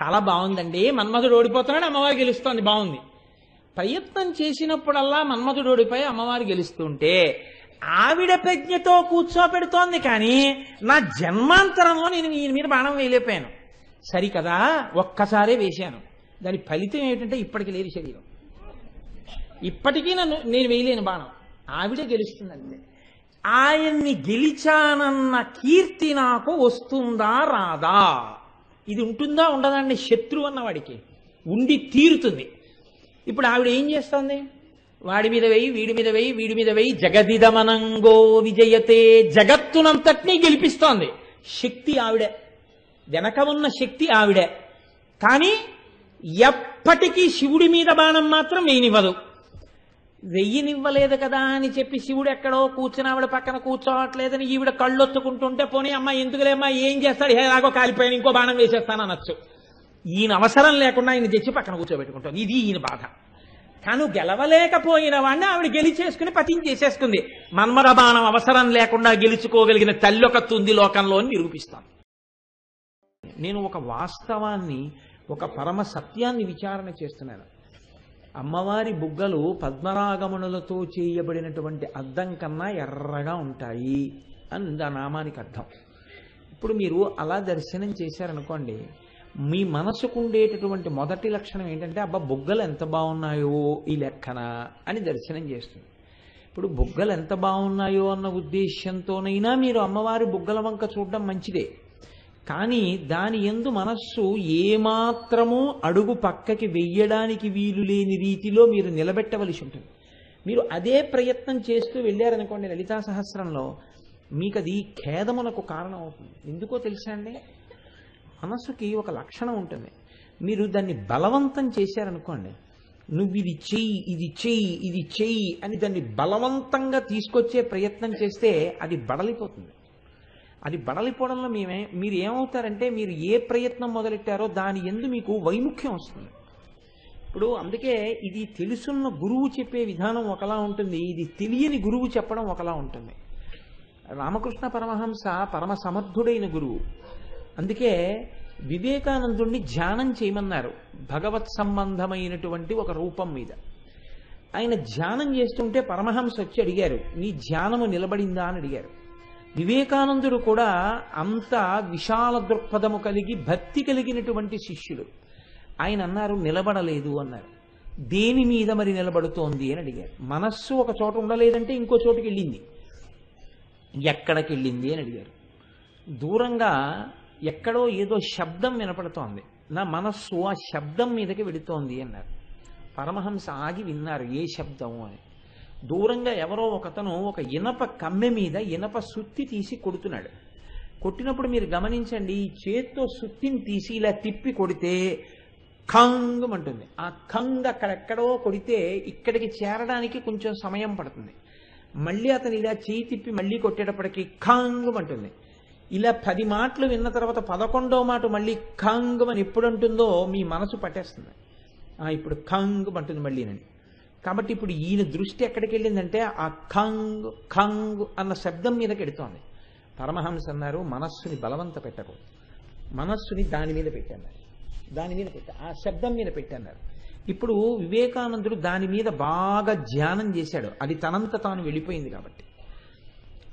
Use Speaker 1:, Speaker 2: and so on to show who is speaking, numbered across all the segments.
Speaker 1: చాలా బాగుందండి, మన్మధుడు ఓడిపోతున్నాడు, అమ్మవారు గెలుస్తోంది, బాగుంది. ప్రయత్నం చేసినప్పుడల్లా మన్మధుడు ఓడిపోయి అమ్మవారు గెలుస్తుంటే ఆవిడ ప్రజ్ఞతో కూర్చోపెడుతోంది, కానీ నా జన్మాంతరంలో నేను ఈయన మీద బాణం వేయలేకపోయాను. సరికదా, ఒక్కసారే వేశాను. దాని ఫలితం ఏమిటంటే ఇప్పటికి లేదు శరీరం, ఇప్పటికీ నేను వేయలేను బాణం, ఆవిడే గెలుస్తుందంటే. ఆయన్ని గెలిచానన్న కీర్తి నాకు వస్తుందా రాదా? ఇది ఉంటుందా ఉండదండి? శత్రువు అన్నవాడికి ఉండి తీరుతుంది. ఇప్పుడు ఆవిడ ఏం చేస్తోంది? వాడి మీద వేయి, వీడి మీద వేయి, వీడి మీద వేయి, జగదిదమనంగో విజయతే, జగత్తునంతటినీ గెలిపిస్తోంది. శక్తి ఆవిడే, వెనక ఉన్న శక్తి ఆవిడే. కానీ ఎప్పటికీ శివుడి మీద బాణం మాత్రం వేయనివ్వదు. వెయ్యినివ్వలేదు కదా అని చెప్పి శివుడు ఎక్కడో కూర్చుని ఆవిడ పక్కన కూర్చోవట్లేదని ఈవిడ కళ్ళొత్తుకుంటుంటే, పోనీ అమ్మ ఎందుకులేమ్మా, ఏం చేస్తాడు, ఎలాగో కాలిపోయాను, ఇంకో బాణం వేసేస్తాను అనొచ్చు. ఈయన అవసరం లేకుండా ఆయన తెచ్చి పక్కన కూర్చోబెట్టుకుంటాను, ఇది ఈయన బాధ. తను గెలవలేకపోయిన వాడిని ఆవిడ గెలిచేసుకుని పతించేసేసుకుంది. మన్మథ బాణం అవసరం లేకుండా గెలుచుకోగలిగిన తల్లి ఒక తుంది లోకంలో నిరూపిస్తాను. నేను ఒక వాస్తవాన్ని, ఒక పరమ సత్యాన్ని విచారణ చేస్తున్నాను. అమ్మవారి బుగ్గలు పద్మరాగమణులతో చేయబడినటువంటి అద్దం కన్నా ఎర్రగా ఉంటాయి అని ఆ నామానికి అర్థం. ఇప్పుడు మీరు అలా దర్శనం చేశారనుకోండి, మీ మనసుకు ఉండేటటువంటి మొదటి లక్షణం ఏంటంటే, అబ్బా బుగ్గలు ఎంత బాగున్నాయో ఈ లెక్కన అని దర్శనం చేస్తుంది. ఇప్పుడు బుగ్గలు ఎంత బాగున్నాయో అన్న ఉద్దేశ్యంతోనైనా మీరు అమ్మవారి బుగ్గల వంక చూడడం మంచిదే. కానీ దాని యందు మనస్సు ఏమాత్రమూ అడుగు పక్కకి వెయ్యడానికి వీలు లేని రీతిలో మీరు నిలబెట్టవలసి ఉంటుంది. మీరు అదే ప్రయత్నం చేస్తూ వెళ్ళారనుకోండి లలితా సహస్రంలో, మీకు అది ఖేదమునకు కారణం అవుతుంది. ఎందుకో తెలుసా అండి? మనస్సుకి ఒక లక్షణం ఉంటుంది. మీరు దాన్ని బలవంతం చేశారనుకోండి, నువ్వు ఇది చెయ్యి, ఇది చెయ్యి, ఇది చెయ్యి అని దాన్ని బలవంతంగా తీసుకొచ్చే ప్రయత్నం చేస్తే అది బడలిపోతుంది. అది బడలిపోవడంలో మీరు ఏమవుతారంటే, మీరు ఏ ప్రయత్నం మొదలెట్టారో దాని యందు మీకు వైముఖ్యం వస్తుంది. ఇప్పుడు అందుకే ఇది తెలుసున్న గురువు చెప్పే విధానం ఒకలా ఉంటుంది, ఇది తెలియని గురువు చెప్పడం ఒకలా ఉంటుంది. రామకృష్ణ పరమహంస పరమ సమర్థుడైన గురువు. అందుకే వివేకానందుణ్ణి ధ్యానం చేయమన్నారు భగవత్ సంబంధమైనటువంటి ఒక రూపం మీద. ఆయన ధ్యానం చేస్తుంటే పరమహంస వచ్చి అడిగారు, నీ ధ్యానము నిలబడిందా అని అడిగారు. వివేకానందుడు కూడా అంత విశాల దృక్పథము కలిగి భక్తి కలిగినటువంటి శిష్యుడు. ఆయన అన్నారు, నిలబడలేదు అన్నారు. దేని మీద మరి నిలబడుతోంది అని అడిగారు. మనస్సు ఒక చోట ఉండలేదంటే ఇంకో చోటుకి వెళ్ళింది. ఎక్కడికి వెళ్ళింది అని అడిగారు. దూరంగా ఎక్కడో ఏదో శబ్దం వినపడుతోంది, నా మనస్సు ఆ శబ్దం మీదకి వెడుతోంది అన్నారు. పరమహంస ఆగి విన్నారు, ఏ శబ్దము అని. దూరంగా ఎవరో ఒకతను ఒక ఇనప కమ్మె మీద ఇనప సుత్తి తీసి కొడుతున్నాడు. కొట్టినప్పుడు మీరు గమనించండి, ఈ చేత్తో సుత్తిని తీసి ఇలా తిప్పి కొడితే ఖంగ్ అంటుంది. ఆ ఖంగ్ అక్కడెక్కడో కొడితే ఇక్కడికి చేరడానికి కొంచెం సమయం పడుతుంది. మళ్ళీ అతను ఇలా చేయి తిప్పి మళ్ళీ కొట్టేటప్పటికి ఖంగ్ అంటుంది. ఇలా 10 మాటలు విన్న తర్వాత 11వ మాట మళ్ళీ ఖంగ్ అని ఎప్పుడు అంటుందో మీ మనసు పట్టేస్తుంది. ఇప్పుడు ఖంగ్ అంటుంది మళ్ళీనని. కాబట్టి ఇప్పుడు ఈయన దృష్టి ఎక్కడికి వెళ్ళిందంటే ఆ ఖంగ్ ఖంగ్ అన్న శబ్దం మీదకి వెడుతోంది. పరమహంస అన్నారు, మనస్సుని బలవంత పెట్టకూడదు, మనస్సుని దాని మీద పెట్టన్నారు, దాని మీద పెట్ట, ఆ శబ్దం మీద పెట్టన్నారు. ఇప్పుడు వివేకానందుడు దాని మీద బాగా ధ్యానం చేశాడు, అది తనంత తాను వెళ్ళిపోయింది. కాబట్టి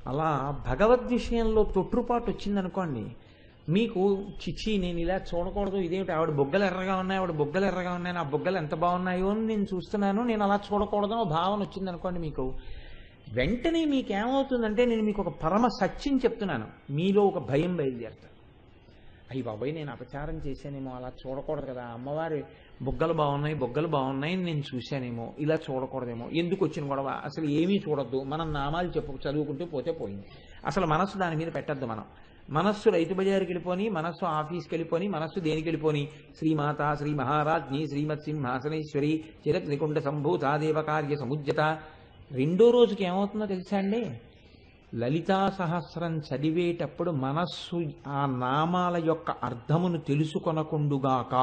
Speaker 1: అలా భగవద్ విషయంలో తొట్టుపాటు వచ్చిందనుకోండి, మీకు చిచ్చి నేను ఇలా చూడకూడదు, ఇదేమిటి ఆవిడ బొగ్గలు ఎర్రగా ఉన్నాయి, ఆవిడ బొగ్గలు ఎర్రగా ఉన్నాయి, నా బొగ్గలు ఎంత బాగున్నాయో అని నేను చూస్తున్నాను, నేను అలా చూడకూడదు భావన వచ్చిందనుకోండి, మీకు వెంటనే మీకేమవుతుందంటే, నేను మీకు ఒక పరమ సత్యం చెప్తున్నాను, మీలో ఒక భయం బయలుదేరుతాను. అయ్యి బాబాయ్ నేను అపచారం చేశానేమో, అలా చూడకూడదు కదా, అమ్మవారి బొగ్గలు బాగున్నాయి నేను చూశానేమో, ఇలా చూడకూడదేమో, ఎందుకు వచ్చిన గొడవ, అసలు ఏమీ చూడొద్దు, మనం నామాలు చదువుకుంటూ పోతే పోయింది, అసలు మనస్సు దాని మీద పెట్టద్దు. మనస్సు రైతు బజారుకి వెళ్ళిపోని, మనస్సు ఆఫీస్కి వెళ్ళిపోని, మనస్సు దేనికి వెళ్ళిపోని, శ్రీమాత శ్రీ మహారాజ్ఞి శ్రీమత్ సింహాసనేశ్వరి చిరత్రికుండ సంభూతాదేవ కార్య సముజ్జత. 2వ రోజుకి ఏమవుతుందో తెలుసా అండి, లలితా సహస్రం చదివేటప్పుడు మనస్సు ఆ నామాల యొక్క అర్థమును తెలుసుకొనకుండుగాక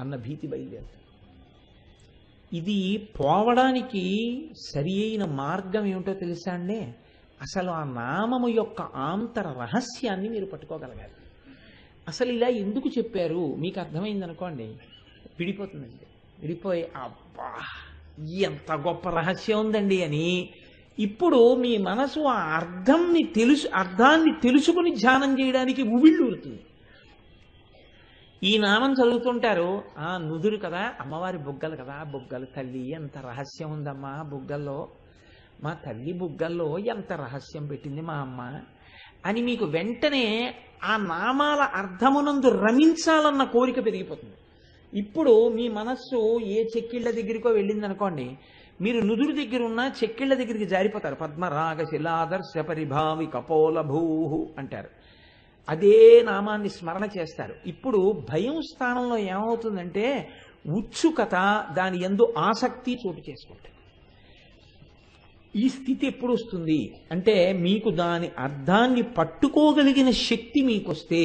Speaker 1: అన్న భీతి బయలుదేరుతుంది. ఇది పోవడానికి సరి అయిన మార్గం ఏమిటో తెలుసా అండి, అసలు ఆ నామము యొక్క ఆంతర రహస్యాన్ని మీరు పట్టుకోగలగాలి. అసలు ఇలా ఎందుకు చెప్పారు మీకు అర్థమైంది అనుకోండి, విడిపోతుందండి. విడిపోయి అబ్బా ఎంత గొప్ప రహస్యం ఉందండి అని ఇప్పుడు మీ మనసు ఆ అర్థాన్ని తెలుసుకుని ధ్యానం చేయడానికి ఉవిళ్ళూరుతుంది. ఈ నామం చదువుతుంటారు, ఆ నుదురు కదా అమ్మవారి బుగ్గలు కదా, బుగ్గలు తల్లి ఎంత రహస్యం ఉందమ్మా బుగ్గల్లో, మా తల్లి బుగ్గల్లో ఎంత రహస్యం పెట్టింది మా అమ్మ అని మీకు వెంటనే ఆ నామాల అర్థమునందు రమించాలన్న కోరిక పెరిగిపోతుంది. ఇప్పుడు మీ మనస్సు ఏ చెక్కిళ్ళ దగ్గరికో వెళ్ళిందనుకోండి, మీరు నుదురు దగ్గర ఉన్న చెక్కిళ్ళ దగ్గరికి జారిపోతారు. పద్మరాగ శిలాదర్శ పరిభావి కపోల భూహు అంటారు. అదే నామాన్ని స్మరణ చేస్తారు. ఇప్పుడు భయం స్థానంలో ఏమవుతుందంటే ఉత్సుకత, దాని యందు ఆసక్తి చోటు చేసుకుంటారు. ఈ స్థితి ఎప్పుడు వస్తుంది అంటే మీకు దాని అర్థాన్ని పట్టుకోగలిగిన శక్తి మీకు వస్తే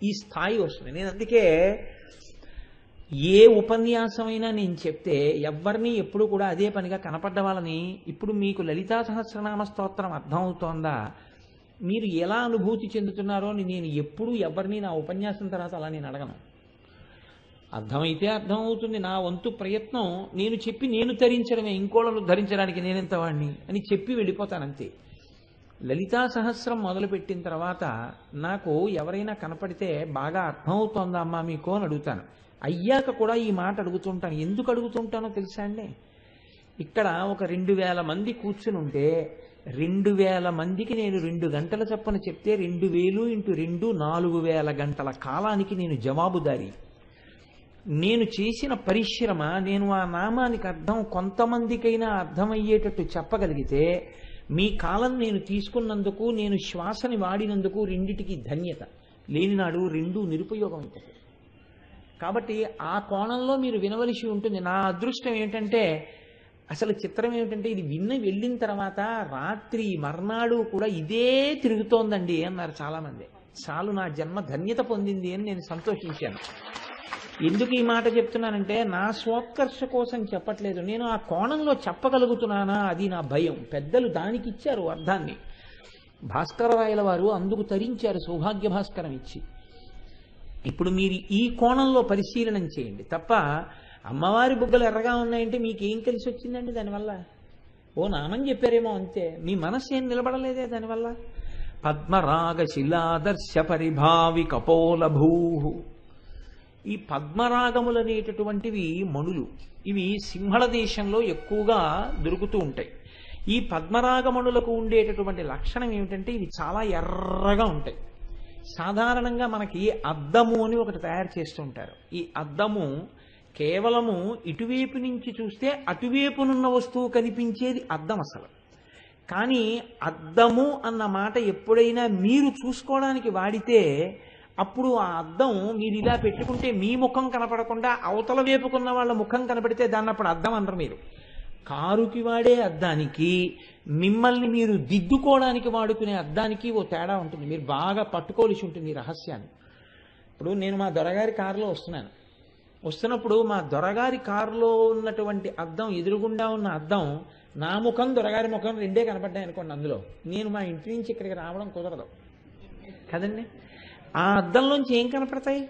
Speaker 1: ఈ స్థాయి వస్తుంది. నేను అందుకే ఏ ఉపన్యాసమైనా నేను చెప్తే ఎవరిని ఎప్పుడు కూడా అదే పనిగా కనపడ్డ వాళ్ళని, ఇప్పుడు మీకు లలితా సహస్రనామ స్తోత్రం అర్థం అవుతోందా, మీరు ఎలా అనుభూతి చెందుతున్నారో అని నేను ఎప్పుడు ఎవరిని నా ఉపన్యాసం తర్వాత అలా నేను అడగను. అర్థమైతే అర్థం అవుతుంది, నా వంతు ప్రయత్నం నేను చెప్పి నేను ధరించడమే, ఇంకోళ్ళను ధరించడానికి నేనెంత వాడిని అని చెప్పి వెళ్ళిపోతానంతే. లలితా సహస్రం మొదలుపెట్టిన తర్వాత నాకు ఎవరైనా కనపడితే బాగా అర్థమవుతోందా అమ్మా మీకు అని అడుగుతాను. అయ్యాక కూడా ఈ మాట అడుగుతుంటాను. ఎందుకు అడుగుతుంటానో తెలుసా అండి, ఇక్కడ ఒక 2000 మంది కూర్చుని ఉంటే 2000 మందికి నేను 2 గంటల చొప్పున చెప్తే 2000 × 2 4000 గంటల కాలానికి నేను జవాబుదారి. నేను చేసిన పరిశ్రమ, నేను ఆ నామానికి అర్థం కొంతమందికైనా అర్థమయ్యేటట్టు చెప్పగలిగితే మీ కాలం నేను తీసుకున్నందుకు, నేను శ్వాసని వాడినందుకు రెండిటికి ధన్యత. లేనినాడు రెండూ నిరుపయోగం అవుతుంది. కాబట్టి ఆ కోణంలో మీరు వినవలసి ఉంటుంది. నా అదృష్టం ఏంటంటే, అసలు చిత్రం ఏమిటంటే, ఇది వెళ్ళిన తర్వాత రాత్రి మర్నాడు కూడా ఇదే తిరుగుతోందండి అన్నారు చాలామంది. చాలు నా జన్మ ధన్యత పొందింది అని నేను సంతోషించాను. ఎందుకు ఈ మాట చెప్తున్నానంటే నా స్వోత్కర్ష కోసం చెప్పట్లేదు, నేను ఆ కోణంలో చెప్పగలుగుతున్నానా అది నా భయం. పెద్దలు దానికి ఇచ్చారు అర్థాన్ని. భాస్కరరాయల వారు అందుకు తరించారు సౌభాగ్య భాస్కరం ఇచ్చి. ఇప్పుడు మీరు ఈ కోణంలో పరిశీలనం చేయండి తప్ప అమ్మవారి బుగ్గలు ఎర్రగా ఉన్నాయంటే మీకేం కలిసి వచ్చిందండి దానివల్ల? ఓ నామని చెప్పారేమో అంతే, మీ మనస్సు ఏం నిలబడలేదే దానివల్ల. పద్మరాగ శిలాదర్శ పరిభావి కపోల భూహు. ఈ పద్మరాగములు అనేటటువంటివి మణులు. ఇవి సింహళ దేశంలో ఎక్కువగా దొరుకుతూ ఉంటాయి. ఈ పద్మరాగమణులకు ఉండేటటువంటి లక్షణం ఏమిటంటే ఇవి చాలా ఎర్రగా ఉంటాయి. సాధారణంగా మనకి అద్దము అని ఒకటి తయారు చేస్తూ ఉంటారు. ఈ అద్దము కేవలము ఇటువైపు నుంచి చూస్తే అటువైపునున్న వస్తువు కనిపించేది అద్దం అసలు. కానీ అద్దము అన్న మాట ఎప్పుడైనా మీరు చూసుకోవడానికి వాడితే అప్పుడు ఆ అద్దం మీరు ఇలా పెట్టుకుంటే మీ ముఖం కనపడకుండా అవతల వైపుకున్న వాళ్ళ ముఖం కనపడితే దాన్ని అప్పుడు అద్దం అనరు మీరు. కారుకి వాడే అద్దానికి, మిమ్మల్ని మీరు దిద్దుకోవడానికి వాడుకునే అద్దానికి ఓ తేడా ఉంటుంది. మీరు బాగా పట్టుకోవలసి ఉంటుంది ఈ రహస్యాన్ని. ఇప్పుడు నేను మా దొరగారి కారులో వస్తున్నప్పుడు మా దొరగారి కారులో ఉన్నటువంటి అద్దం, ఎదురుగుండా ఉన్న అద్దం, నా ముఖం దొరగారి ముఖం రెండే కనపడ్డాయి అనుకోండి. అందులో నేను మా ఇంటి నుంచి ఇక్కడికి రావడం కుదరదు కదండి. ఆ అద్దంలోంచి ఏం కనపడతాయి?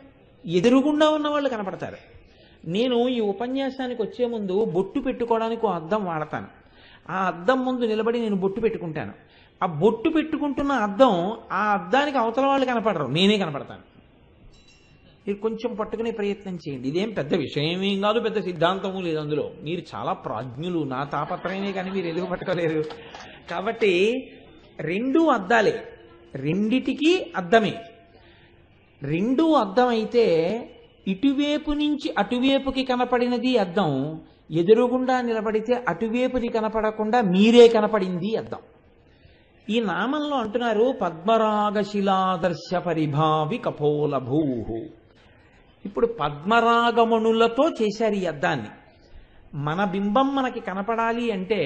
Speaker 1: ఎదురుగుండా ఉన్న వాళ్ళు కనపడతారు. నేను ఈ ఉపన్యాసానికి వచ్చే ముందు బొట్టు పెట్టుకోవడానికి ఓ అద్దం వాడతాను. ఆ అద్దం ముందు నిలబడి నేను బొట్టు పెట్టుకుంటాను. ఆ బొట్టు పెట్టుకుంటున్న అద్దం, ఆ అద్దానికి అవతల వాళ్ళు కనపడరు, నేనే కనపడతాను. మీరు కొంచెం పట్టుకునే ప్రయత్నం చేయండి. ఇదేం పెద్ద విషయం ఏం కాదు, పెద్ద సిద్ధాంతము లేదు అందులో. మీరు చాలా ప్రాజ్ఞులు, నా తాపత్రయమే కానీ మీరు ఎదుగు పట్టుకోలేరు. కాబట్టి రెండూ అద్దాలే, రెండిటికి అద్దమే. రెండూ అద్దం అయితే ఇటువైపు నుంచి అటువైపుకి కనపడినది అద్దం, ఎదురుగుండా నిలబడితే అటువైపుది కనపడకుండా మీరే కనపడింది అద్దం. ఈ నామంలో అంటున్నారు పద్మరాగ శిలాదర్శ పరిభావి కపోల భూహు. ఇప్పుడు పద్మరాగమణులతో చేశారు ఈ అద్దాన్ని. మన బింబం మనకి కనపడాలి అంటే,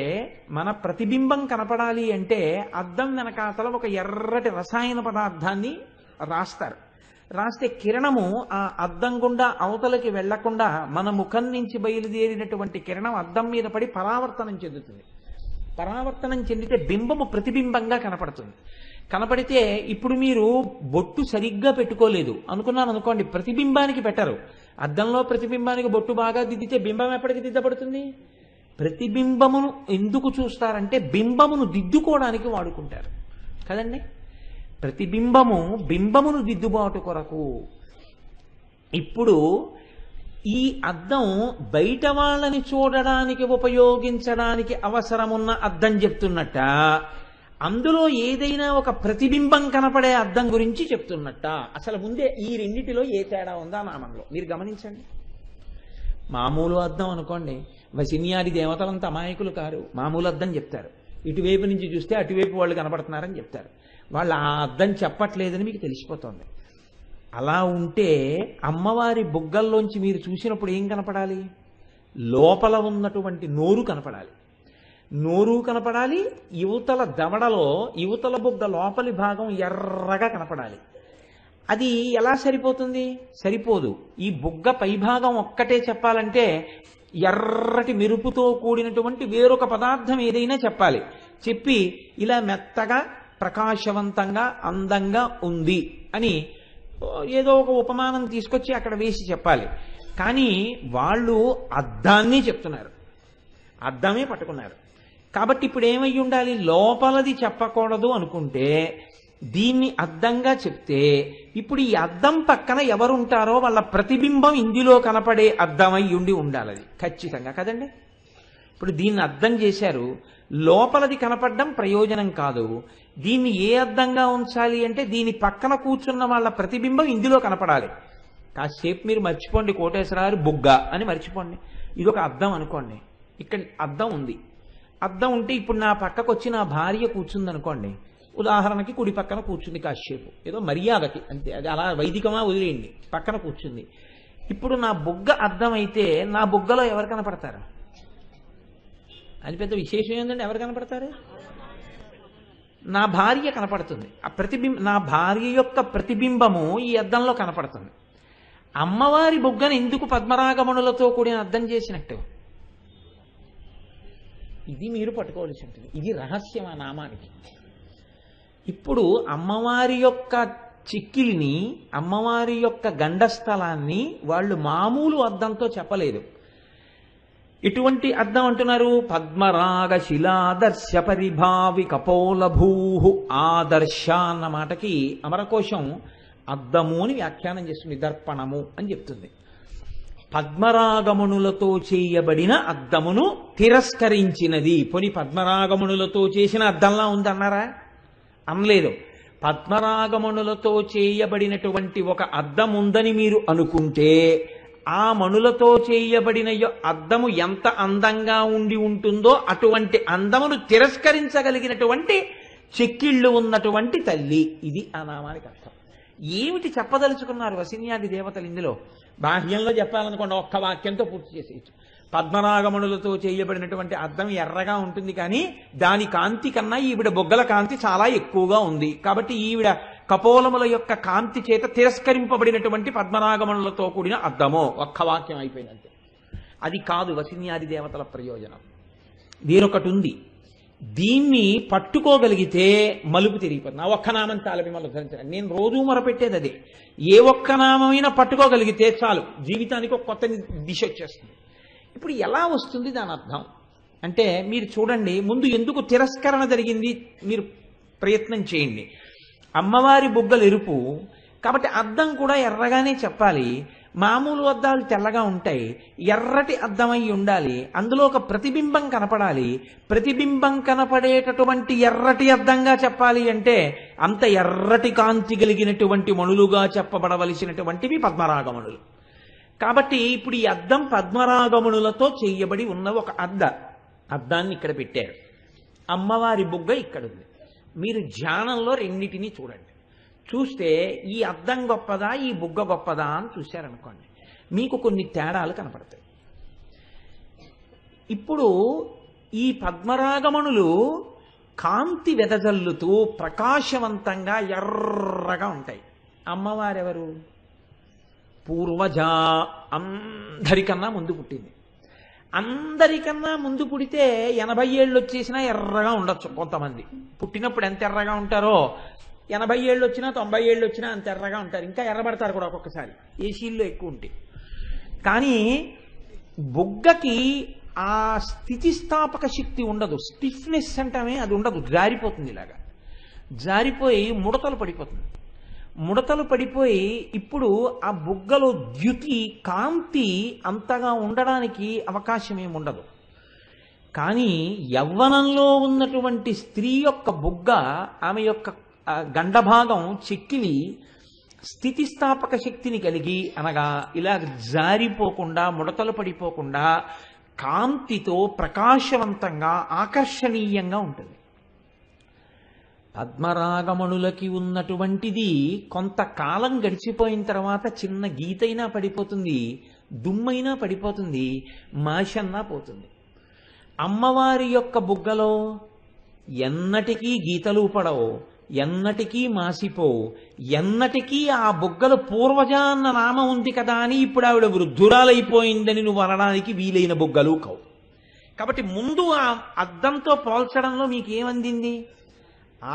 Speaker 1: మన ప్రతిబింబం కనపడాలి అంటే అద్దం వెనకాతల ఒక ఎర్రటి రసాయన పదార్థాన్ని రాస్తారు. రాస్తే కిరణము ఆ అద్దం గుండా అవతలకి వెళ్లకుండా మన ముఖం నుంచి బయలుదేరినటువంటి కిరణం అద్దం మీద పడి పరావర్తనం చెందుతుంది. పరావర్తనం చెందితే బింబము ప్రతిబింబంగా కనపడుతుంది. కనపడితే ఇప్పుడు మీరు బొట్టు సరిగ్గా పెట్టుకోలేదు అనుకున్నాను అనుకోండి, ప్రతిబింబానికి పెట్టరు. అద్దంలో ప్రతిబింబానికి బొట్టు బాగా దిద్దితే బింబం ఎప్పటికి దిద్దపడుతుంది? ప్రతిబింబమును ఎందుకు చూస్తారంటే బింబమును దిద్దుకోవడానికి వాడుకుంటారు కదండి. ప్రతిబింబము బింబమును దిద్దుబాటు కొరకు. ఇప్పుడు ఈ అద్దం బయట వాళ్ళని చూడడానికి ఉపయోగించడానికి అవసరమున్న అద్దం చెప్తున్నట్ట, అందులో ఏదైనా ఒక ప్రతిబింబం కనపడే అద్దం గురించి చెప్తున్నట్ట. అసలు ముందే ఈ రెండిటిలో ఏ తేడా ఉందా నామంలో మీరు గమనించండి. మామూలు అద్దం అనుకోండి, వసిన్యాది దేవతలంతా అమాయకులు కారు, మామూలు అద్దం చెప్తారు. ఇటువైపు నుంచి చూస్తే అటువైపు వాళ్ళు కనపడుతున్నారని చెప్తారు. వాళ్ళు ఆ అద్దం చెప్పట్లేదని మీకు తెలిసిపోతుంది. అలా ఉంటే అమ్మవారి బుగ్గల్లోంచి మీరు చూసినప్పుడు ఏం కనపడాలి? లోపల ఉన్నటువంటి నోరు కనపడాలి. నోరు కనపడాలి, యువతల దవడలో యువతల బుగ్గ లోపలి భాగం ఎర్రగా కనపడాలి. అది ఎలా సరిపోతుంది? సరిపోదు. ఈ బుగ్గ పైభాగం ఒక్కటే చెప్పాలంటే ఎర్రటి మెరుపుతో కూడినటువంటి వేరొక పదార్థం ఏదైనా చెప్పాలి. చెప్పి ఇలా మెత్తగా ప్రకాశవంతంగా అందంగా ఉంది అని ఏదో ఒక ఉపమానం తీసుకొచ్చి అక్కడ వేసి చెప్పాలి. కానీ వాళ్ళు అద్దాన్ని చెప్తున్నారు, అద్దమే పట్టుకున్నారు. కాబట్టి ఇప్పుడు ఏమై ఉండాలి? లోపలది చెప్పకూడదు అనుకుంటే దీన్ని అద్దంగా చెప్తే ఇప్పుడు ఈ అద్దం పక్కన ఎవరుంటారో వాళ్ళ ప్రతిబింబం ఇందులో కనపడే అద్దమై ఉండి ఉండాలి. అది ఖచ్చితంగా కదండి. ఇప్పుడు దీన్ని అద్దం చేశారు, లోపలది కనపడడం ప్రయోజనం కాదు. దీన్ని ఏ అద్దంగా ఉంచాలి అంటే దీని పక్కన కూర్చున్న వాళ్ళ ప్రతిబింబం ఇందులో కనపడాలి. కాసేపు మీరు మర్చిపోండి కోటేశ్వరరావు బుగ్గ అని మర్చిపోండి, ఇది ఒక అద్దం అనుకోండి. ఇక్కడ అద్దం ఉంది, అద్దం ఉంటే ఇప్పుడు నా పక్కకు వచ్చి నా భార్య కూర్చుంది అనుకోండి. ఉదాహరణకి కుడి పక్కన కూర్చుంది, కాసేపు ఏదో మర్యాదకి అంతే, అది అలా వైదికమా వదిలేయండి, పక్కన కూర్చుంది. ఇప్పుడు నా బుగ్గ అద్దం అయితే నా బుగ్గలో ఎవరు కనపడతారు? అది పెద్ద విశేషం ఏంటంటే ఎవరు కనపడతారు? నా భార్య కనపడుతుంది. ఆ నా భార్య యొక్క ప్రతిబింబము ఈ అద్దంలో కనపడుతుంది. అమ్మవారి బుగ్గను ఎందుకు పద్మరాగమణులతో కూడిన అద్దం చేసినట్టు? ఇది మీరు పట్టుకోవాల్సి ఉంటుంది. ఇది రహస్యం ఆ నామానికి. ఇప్పుడు అమ్మవారి యొక్క చిక్కిలిని, అమ్మవారి యొక్క గండస్థలాన్ని వాళ్ళు మామూలు అద్దంతో చెప్పలేదు. ఇటువంటి అద్దం అంటున్నారు. పద్మరాగ శిలాదర్శ పరిభావి కపోలభూ. ఆదర్శ అన్న మాటకి అమరకోశం అద్దము అని వ్యాఖ్యానం చేస్తుంది, దర్పణము అని చెప్తుంది. పద్మరాగమణులతో చేయబడిన అద్దమును తిరస్కరించినది. పోని పద్మరాగమణులతో చేసిన అద్దంలా ఉందన్నారా? అనలేదు. పద్మరాగమణులతో చేయబడినటువంటి ఒక అద్దం ఉందని మీరు అనుకుంటే ఆ మణులతో చేయబడిన అద్దము ఎంత అందంగా ఉండి ఉంటుందో అటువంటి అందమును తిరస్కరించగలిగినటువంటి చెక్కిళ్ళు ఉన్నటువంటి తల్లి. ఇది ఆ నామానికి అర్థం. ఏమిటి చెప్పదలుచుకున్నారు వసిన్యాది దేవతలు ఇందులో? బాహ్యంలో చెప్పాలనుకోండి ఒక్క వాక్యంతో పూర్తి చేసేయచ్చు. పద్మరాగమణులతో చేయబడినటువంటి అద్దం ఎర్రగా ఉంటుంది, కానీ దాని కాంతి కన్నా ఈవిడ బొగ్గల కాంతి చాలా ఎక్కువగా ఉంది. కాబట్టి ఈవిడ కపోలముల యొక్క కాంతి చేత తిరస్కరింపబడినటువంటి పద్మరాగమణులతో కూడిన అద్దమో. ఒక్క వాక్యం అయిపోయినంతే. అది కాదు వసిన్యాది దేవతల ప్రయోజనం. దీనొకటి ఉంది, దీన్ని పట్టుకోగలిగితే మలుపు తిరిగిపోతుంది. ఆ ఒక్క నామం చాలు మిమ్మల్ని ఉద్ధరించండి. నేను రోజు మొరపెట్టేది అదే. ఏ ఒక్క నామైనా పట్టుకోగలిగితే చాలు, జీవితానికి ఒక కొత్త దిశ వచ్చేస్తుంది. ఇప్పుడు ఎలా వస్తుంది దాని అర్థం అంటే మీరు చూడండి. ముందు ఎందుకు తిరస్కరణ జరిగింది మీరు ప్రయత్నం చేయండి. అమ్మవారి బుగ్గలు ఎరుపు కాబట్టి అద్దం కూడా ఎర్రగానే చెప్పాలి. మామూలు అద్దాలు తెల్లగా ఉంటాయి, ఎర్రటి అద్దమై ఉండాలి. అందులో ఒక ప్రతిబింబం కనపడాలి. ప్రతిబింబం కనపడేటటువంటి ఎర్రటి అద్దంగా చెప్పాలి అంటే అంత ఎర్రటి కాంతి కలిగినటువంటి మణులుగా చెప్పబడవలసినటువంటివి పద్మరాగమణులు. కాబట్టి ఇప్పుడు ఈ అద్దం పద్మరాగమణులతో చేయబడి ఉన్న ఒక అద్దాన్ని ఇక్కడ పెట్టారు. అమ్మవారి బుగ్గ ఇక్కడ ఉంది. మీరు ధ్యానంలో రెండింటినీ చూడండి. చూస్తే ఈ అద్దం గొప్పదా ఈ బుగ్గ గొప్పదా అని చూశారనుకోండి, మీకు కొన్ని తేడాలు కనపడతాయి. ఇప్పుడు ఈ పద్మరాగమణులు కాంతి వెదజల్లుతూ ప్రకాశవంతంగా ఎర్రగా ఉంటాయి. అమ్మవారెవరు? పూర్వజ, అందరికన్నా ముందు పుట్టింది. అందరికన్నా ముందు పుడితే 80 ఏళ్ళు వచ్చేసినా ఎర్రగా ఉండొచ్చు కొంతమంది. పుట్టినప్పుడు ఎంత ఎర్రగా ఉంటారో 80 ఏళ్ళు వచ్చినా 90 ఏళ్ళు వచ్చినా అంత ఎర్రగా ఉంటారు. ఇంకా ఎర్రబడతారు కూడా ఒక్కొక్కసారి ఏసీల్లో ఎక్కువ ఉంటే. కానీ బుగ్గకి ఆ స్థితిస్థాపక శక్తి ఉండదు. స్టిఫ్నెస్ అంటామే అది ఉండదు, జారిపోతుంది. ఇలాగా జారిపోయి ముడతలు పడిపోతుంది. ముడతలు పడిపోయి ఇప్పుడు ఆ బుగ్గలో ద్యుతి కాంతి అంతగా ఉండడానికి అవకాశం ఏమి ఉండదు. కానీ యవ్వనంలో ఉన్నటువంటి స్త్రీ యొక్క బుగ్గ, ఆమె యొక్క గండభాగం చెక్కిలి స్థితిస్థాపక శక్తిని కలిగి, అనగా ఇలా జారిపోకుండా ముడతలు పడిపోకుండా కాంతితో ప్రకాశవంతంగా ఆకర్షణీయంగా ఉంటుంది. పద్మరాగమణులకి ఉన్నటువంటిది కొంతకాలం గడిచిపోయిన తర్వాత చిన్న గీతైనా పడిపోతుంది, దుమ్మైనా పడిపోతుంది, మాషన్నా పోతుంది. అమ్మవారి యొక్క బుగ్గలో ఎన్నటికీ గీతలు పడవు, ఎన్నటికీ మాసిపోవు, ఎన్నటికీ ఆ బుగ్గలు పూర్వజాన్న నామం ఉంది కదా అని ఇప్పుడు ఆవిడ వృద్ధురాలైపోయిందని నువ్వు అనడానికి వీలైన బుగ్గలు కావు. కాబట్టి ముందు ఆ అద్దంతో పోల్చడంలో మీకేమందింది?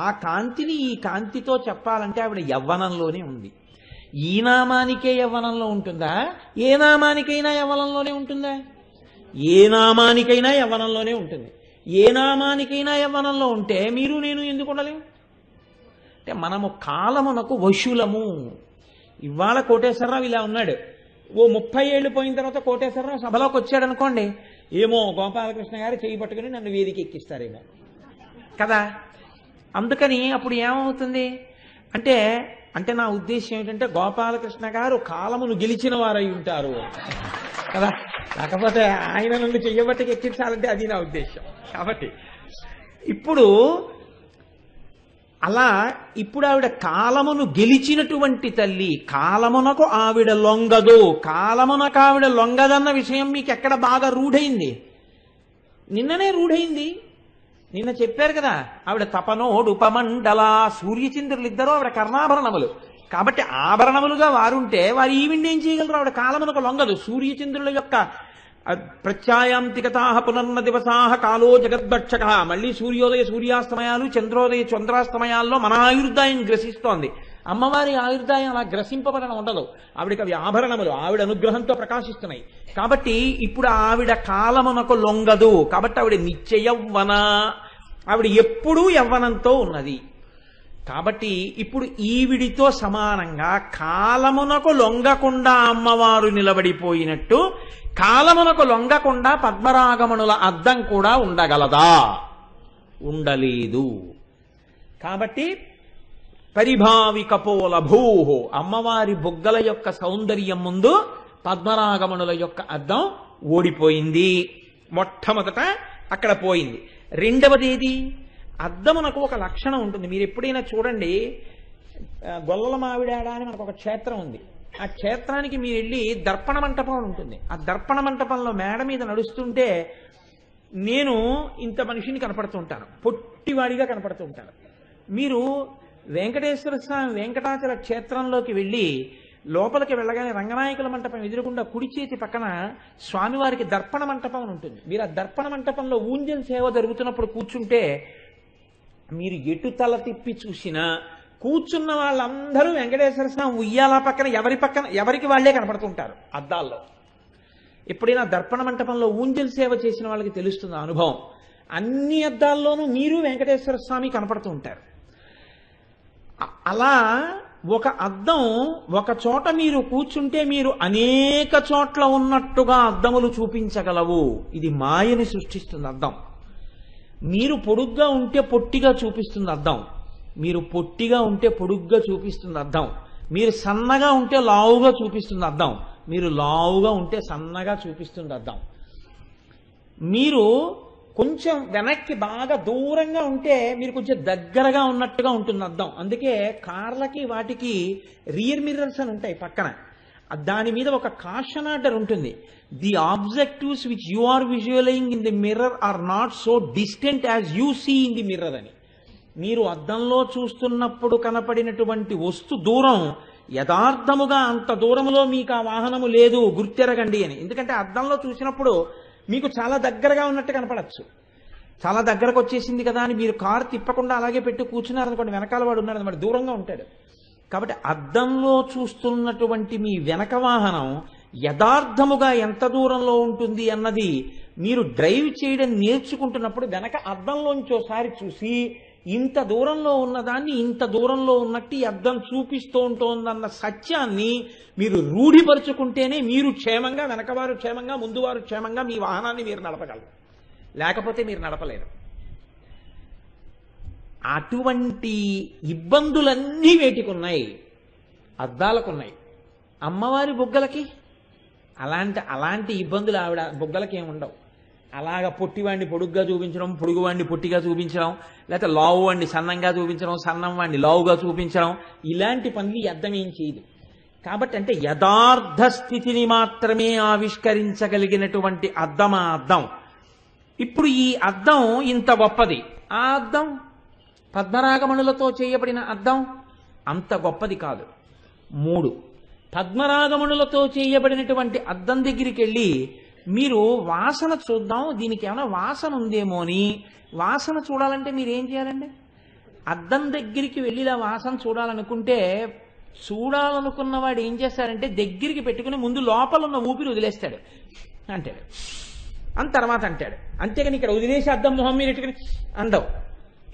Speaker 1: ఆ కాంతిని ఈ కాంతితో చెప్పాలంటే ఆవిడ యవ్వనంలోనే ఉంది. ఈ నామానికే యవ్వనంలో ఉంటుందా? ఏ నామానికైనా యవ్వనంలోనే ఉంటుందా? ఏ నామానికైనా యవ్వనంలోనే ఉంటుంది. ఏ నామానికైనా యవ్వనంలో ఉంటే మీరు నేను ఎందుకు ఉండలేము? అంటే మనము కాలమునకు వశులము. ఇవాళ కోటేశ్వరరావు ఇలా ఉన్నాడు, ఓ 30 ఏళ్ళు పోయిన తర్వాత కోటేశ్వరరావు సభలోకి వచ్చాడు అనుకోండి, ఏమో గోపాలకృష్ణ గారు చేయి పట్టుకుని నన్ను వేదిక ఎక్కిస్తారేమో కదా. అందుకని అప్పుడు ఏమవుతుంది అంటే అంటే నా ఉద్దేశం ఏమిటంటే గోపాలకృష్ణ గారు కాలమును గెలిచిన వారై ఉంటారు కదా. కాకపోతే ఆయన నన్ను చెయ్యబట్టుకు ఎక్కించాలంటే అది నా ఉద్దేశం. కాబట్టి ఇప్పుడు అలా ఇప్పుడు ఆవిడ కాలమును గెలిచినటువంటి తల్లి. కాలమునకు ఆవిడ లొంగదు. కాలమునకు ఆవిడ లొంగదన్న విషయం మీకు ఎక్కడ బాగా రూఢైంది? నిన్ననే రూఢైంది. నిన్న చెప్పారు కదా, ఆవిడ తపనోడు ఉపమండల, సూర్యచంద్రులు ఇద్దరు ఆవిడ కర్ణాభరణములు. కాబట్టి ఆభరణములుగా వారుంటే వారు ఈవిండి ఏం చేయగలరు? ఆవిడ కాలమునకు లొంగదు. సూర్యచంద్రుల యొక్క ప్రత్యాయాంతికతాహ పునర్న దివసాహ కాలో జగద్భక్షక. మళ్ళీ సూర్యోదయ సూర్యాస్తమయాలు, చంద్రోదయ చంద్రాస్తమయాల్లో మన ఆయుర్దాయం గ్రసిస్తోంది. అమ్మవారి ఆయుర్దాయం అలా గ్రసింపబడడం ఉండదు. ఆవిడకి అవి ఆభరణములు, ఆవిడ అనుగ్రహంతో ప్రకాశిస్తున్నాయి. కాబట్టి ఇప్పుడు ఆవిడ కాలమునకు లొంగదు. కాబట్టి ఆవిడ నిత్య యవ్వన, ఆవిడ ఎప్పుడూ యవ్వనంతో ఉన్నది. కాబట్టి ఇప్పుడు ఈవిడితో సమానంగా కాలమునకు లొంగకుండా అమ్మవారు నిలబడిపోయినట్టు కాలమునకు లొంగకుండా పద్మరాగమణుల అద్దం కూడా ఉండగలదా? ఉండలేదు. కాబట్టి పరిభావిక పోలభూహు, అమ్మవారి బుగ్గల యొక్క సౌందర్యం ముందు పద్మరాగమణుల యొక్క అద్దం ఓడిపోయింది. మొట్టమొదట అక్కడ పోయింది. రెండవది ఏది? అద్దమునకు ఒక లక్షణం ఉంటుంది. మీరు ఎప్పుడైనా చూడండి, గొల్లల మావిడాడ అని మనకు ఒక క్షేత్రం ఉంది. ఆ క్షేత్రానికి మీరు వెళ్ళి దర్పణ మంటపం ఉంటుంది. ఆ దర్పణ మంటపంలో మేడ మీద నడుస్తుంటే నేను ఇంత మనిషిని కనపడుతుంటాను, పొట్టివాడిగా కనపడుతుంటాను. మీరు వెంకటేశ్వర స్వామి వెంకటాచల క్షేత్రంలోకి వెళ్ళి లోపలికి వెళ్ళగానే రంగనాయకుల మంటపం ఎదురుకుండా కుడి చేతి పక్కన స్వామివారికి దర్పణ మంటపం ఉంటుంది. మీరు ఆ దర్పణ మంటపంలో ఊంజల్ సేవ జరుగుతున్నప్పుడు కూర్చుంటే మీరు ఎటు తల తిప్పి చూసినా కూర్చున్న వాళ్ళందరూ వెంకటేశ్వర స్వామి ఉయ్యాల పక్కన ఎవరికి వాళ్లే కనపడుతుంటారు అద్దాల్లో. ఎప్పుడైనా దర్పణ మంటపంలో ఊంజల్ సేవ చేసిన వాళ్ళకి తెలుస్తుంది అనుభవం. అన్ని అద్దాల్లోనూ మీరు వెంకటేశ్వర స్వామి కనపడుతూ ఉంటారు. అలా ఒక అద్దం ఒక చోట మీరు కూర్చుంటే మీరు అనేక చోట్ల ఉన్నట్టుగా అద్దములు చూపించగలవు. ఇది మాయని సృష్టిస్తుంది అద్దం. మీరు పొడుగ్గా ఉంటే పొట్టిగా చూపిస్తుంది అద్దం, మీరు పొట్టిగా ఉంటే పొడుగ్గా చూపిస్తుంది అద్దం, మీరు సన్నగా ఉంటే లావుగా చూపిస్తుంది అద్దం, మీరు లావుగా ఉంటే సన్నగా చూపిస్తుంది అద్దం, మీరు కొంచెం వెనక్కి బాగా దూరంగా ఉంటే మీరు కొంచెం దగ్గరగా ఉన్నట్టుగా ఉంటుంది అద్దం. అందుకే కార్లకి వాటికి రియర్ మిర్రర్స్ అని ఉంటాయి పక్కన. దాని మీద ఒక కాషన్ ఆర్డర్ ఉంటుంది. The objectives which you are visualizing in the mirror are not so distant as you see in the mirror అని. మీరు అద్దంలో చూస్తున్నప్పుడు కనపడినటువంటి వస్తు దూరం యథార్థముగా అంత దూరములో మీకు ఆ వాహనము లేదు, గుర్తెరగండి అని. ఎందుకంటే అద్దంలో చూసినప్పుడు మీకు చాలా దగ్గరగా ఉన్నట్టు కనపడచ్చు. చాలా దగ్గరకు వచ్చేసింది కదా అని మీరు కారు తిప్పకుండా అలాగే పెట్టి కూర్చున్నారనుకోండి, వెనకాల వాడు ఉన్నాడు మరి దూరంగా ఉంటాడు. కాబట్టి అద్దంలో చూస్తున్నటువంటి మీ వెనక వాహనం యథార్థముగా ఎంత దూరంలో ఉంటుంది అన్నది మీరు డ్రైవ్ చేయడం నేర్చుకుంటున్నప్పుడు వెనక అద్దంలోంచి ఒకసారి చూసి ఇంత దూరంలో ఉన్నదాన్ని ఇంత దూరంలో ఉన్నట్టు ఈ అద్దం చూపిస్తూ ఉంటోందన్న సత్యాన్ని మీరు రూఢిపరుచుకుంటేనే మీరు క్షేమంగా, వెనకవారు క్షేమంగా, ముందువారు క్షేమంగా మీ వాహనాన్ని మీరు నడపగలరు. లేకపోతే మీరు నడపలేరు. అటువంటి ఇబ్బందులన్నీ వేటికి ఉన్నాయి? అద్దాలకున్నాయి. అమ్మవారి బుగ్గలకి అలాంటి ఇబ్బందులు ఆవిడ బుగ్గలకి ఏమి ఉండవు. అలాగా పొట్టివాడిని పొడుగ్గా చూపించడం, పొడుగువాడిని పొట్టిగా చూపించడం, లేకపోతే లావు వాడిని సన్నంగా చూపించడం, సన్నం వాడిని లావుగా చూపించడం, ఇలాంటి పనులు అద్దం ఏం చేయదు. కాబట్టి అంటే యథార్థ స్థితిని మాత్రమే ఆవిష్కరించగలిగినటువంటి అద్దమా అద్దం. ఇప్పుడు ఈ అద్దం ఇంత గొప్పది. ఆ అద్దం పద్మరాగమణులతో చేయబడిన అద్దం అంత గొప్పది కాదు. 3 పద్మరాగమణులతో చేయబడినటువంటి అద్దం దగ్గరికి వెళ్ళి మీరు వాసన చూద్దాం, దీనికి ఏమైనా వాసన ఉందేమో అని వాసన చూడాలంటే మీరు ఏం చేయాలండి? అద్దం దగ్గరికి వెళ్ళి ఇలా వాసన చూడాలనుకుంటే చూడాలనుకున్న వాడు ఏం చేస్తారంటే దగ్గరికి పెట్టుకుని ముందు లోపల ఉన్న ఊపిరి వదిలేస్తాడు అంటాడు, అని తర్వాత అంటాడు. అంతేగాని ఇక్కడ వదిలేసి అద్దం మొహం మీరు ఎట్టుకుని అందవు,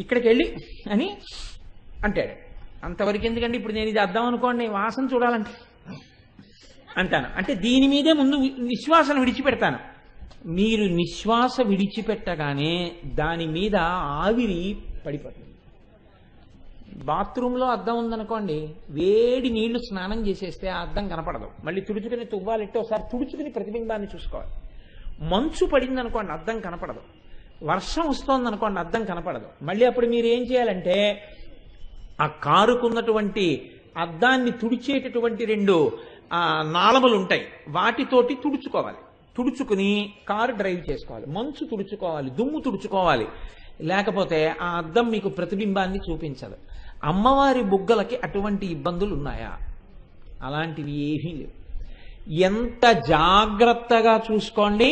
Speaker 1: ఇక్కడికి వెళ్ళి అని అంటాడు. అంతవరకు ఎందుకంటే ఇప్పుడు నేను ఇది అద్దం అనుకోండి, వాసన చూడాలంటే అంటాను. అంటే దీని మీదే ముందు నిశ్వాసను విడిచిపెడతాను. మీరు నిశ్వాస విడిచిపెట్టగానే దాని మీద ఆవిరి పడిపోతుంది. బాత్రూంలో అద్దం ఉందనుకోండి, వేడి నీళ్లు స్నానం చేసేస్తే ఆ అద్దం కనపడదు. మళ్ళీ తుడుచుకుని తువ్వాలెట్టి ఒకసారి తుడుచుకుని ప్రతిబింబాన్ని చూసుకోవాలి. మంచు పడింది అనుకోండి, అద్దం కనపడదు. వర్షం వస్తోంది అనుకోండి, అద్దం కనపడదు. మళ్ళీ అప్పుడు మీరు ఏం చేయాలంటే ఆ కారుకున్నటువంటి అద్దాన్ని తుడిచేటటువంటి 2 నాళములు ఉంటాయి, వాటితోటి తుడుచుకోవాలి. తుడుచుకుని కారు డ్రైవ్ చేసుకోవాలి. మంచు తుడుచుకోవాలి, దుమ్ము తుడుచుకోవాలి. లేకపోతే ఆ అద్దం మీకు ప్రతిబింబాన్ని చూపించదు. అమ్మవారి బుగ్గలకి అటువంటి ఇబ్బందులు ఉన్నాయా? అలాంటివి ఏమీ లేవు. ఎంత జాగ్రత్తగా చూసుకోండి.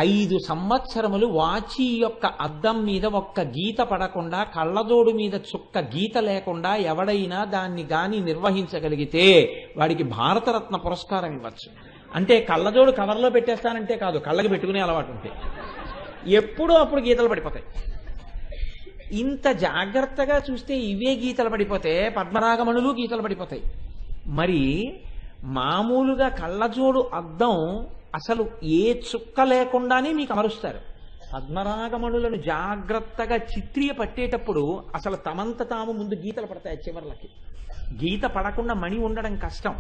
Speaker 1: 5 సంవత్సరములు వాచి యొక్క అద్దం మీద ఒక్క గీత పడకుండా, కళ్ళజోడు మీద చుక్క గీత లేకుండా ఎవడైనా దాన్ని గాని నిర్వహించగలిగితే వాడికి భారతరత్న పురస్కారం ఇవ్వచ్చు. అంటే కళ్ళజోడు కవర్లో పెట్టేస్తానంటే కాదు, కళ్ళకి పెట్టుకునే అలవాటు ఉంటే ఎప్పుడూ అప్పుడు గీతలు పడిపోతాయి. ఇంత జాగ్రత్తగా చూస్తే ఇవే గీతలు పడిపోతే పద్మరాగమణులు గీతలు పడిపోతాయి. మరి మామూలుగా కళ్ళజోడు అద్దం అసలు ఏ చుక్క లేకుండానే మీకు అమరుస్తారు. పద్మరాగమణులను జాగ్రత్తగా చిత్రీయ పట్టేటప్పుడు అసలు తమంత తాము ముందు గీతలు పడతాయి. చివర్లకి గీత పడకుండా మణి ఉండడం కష్టం.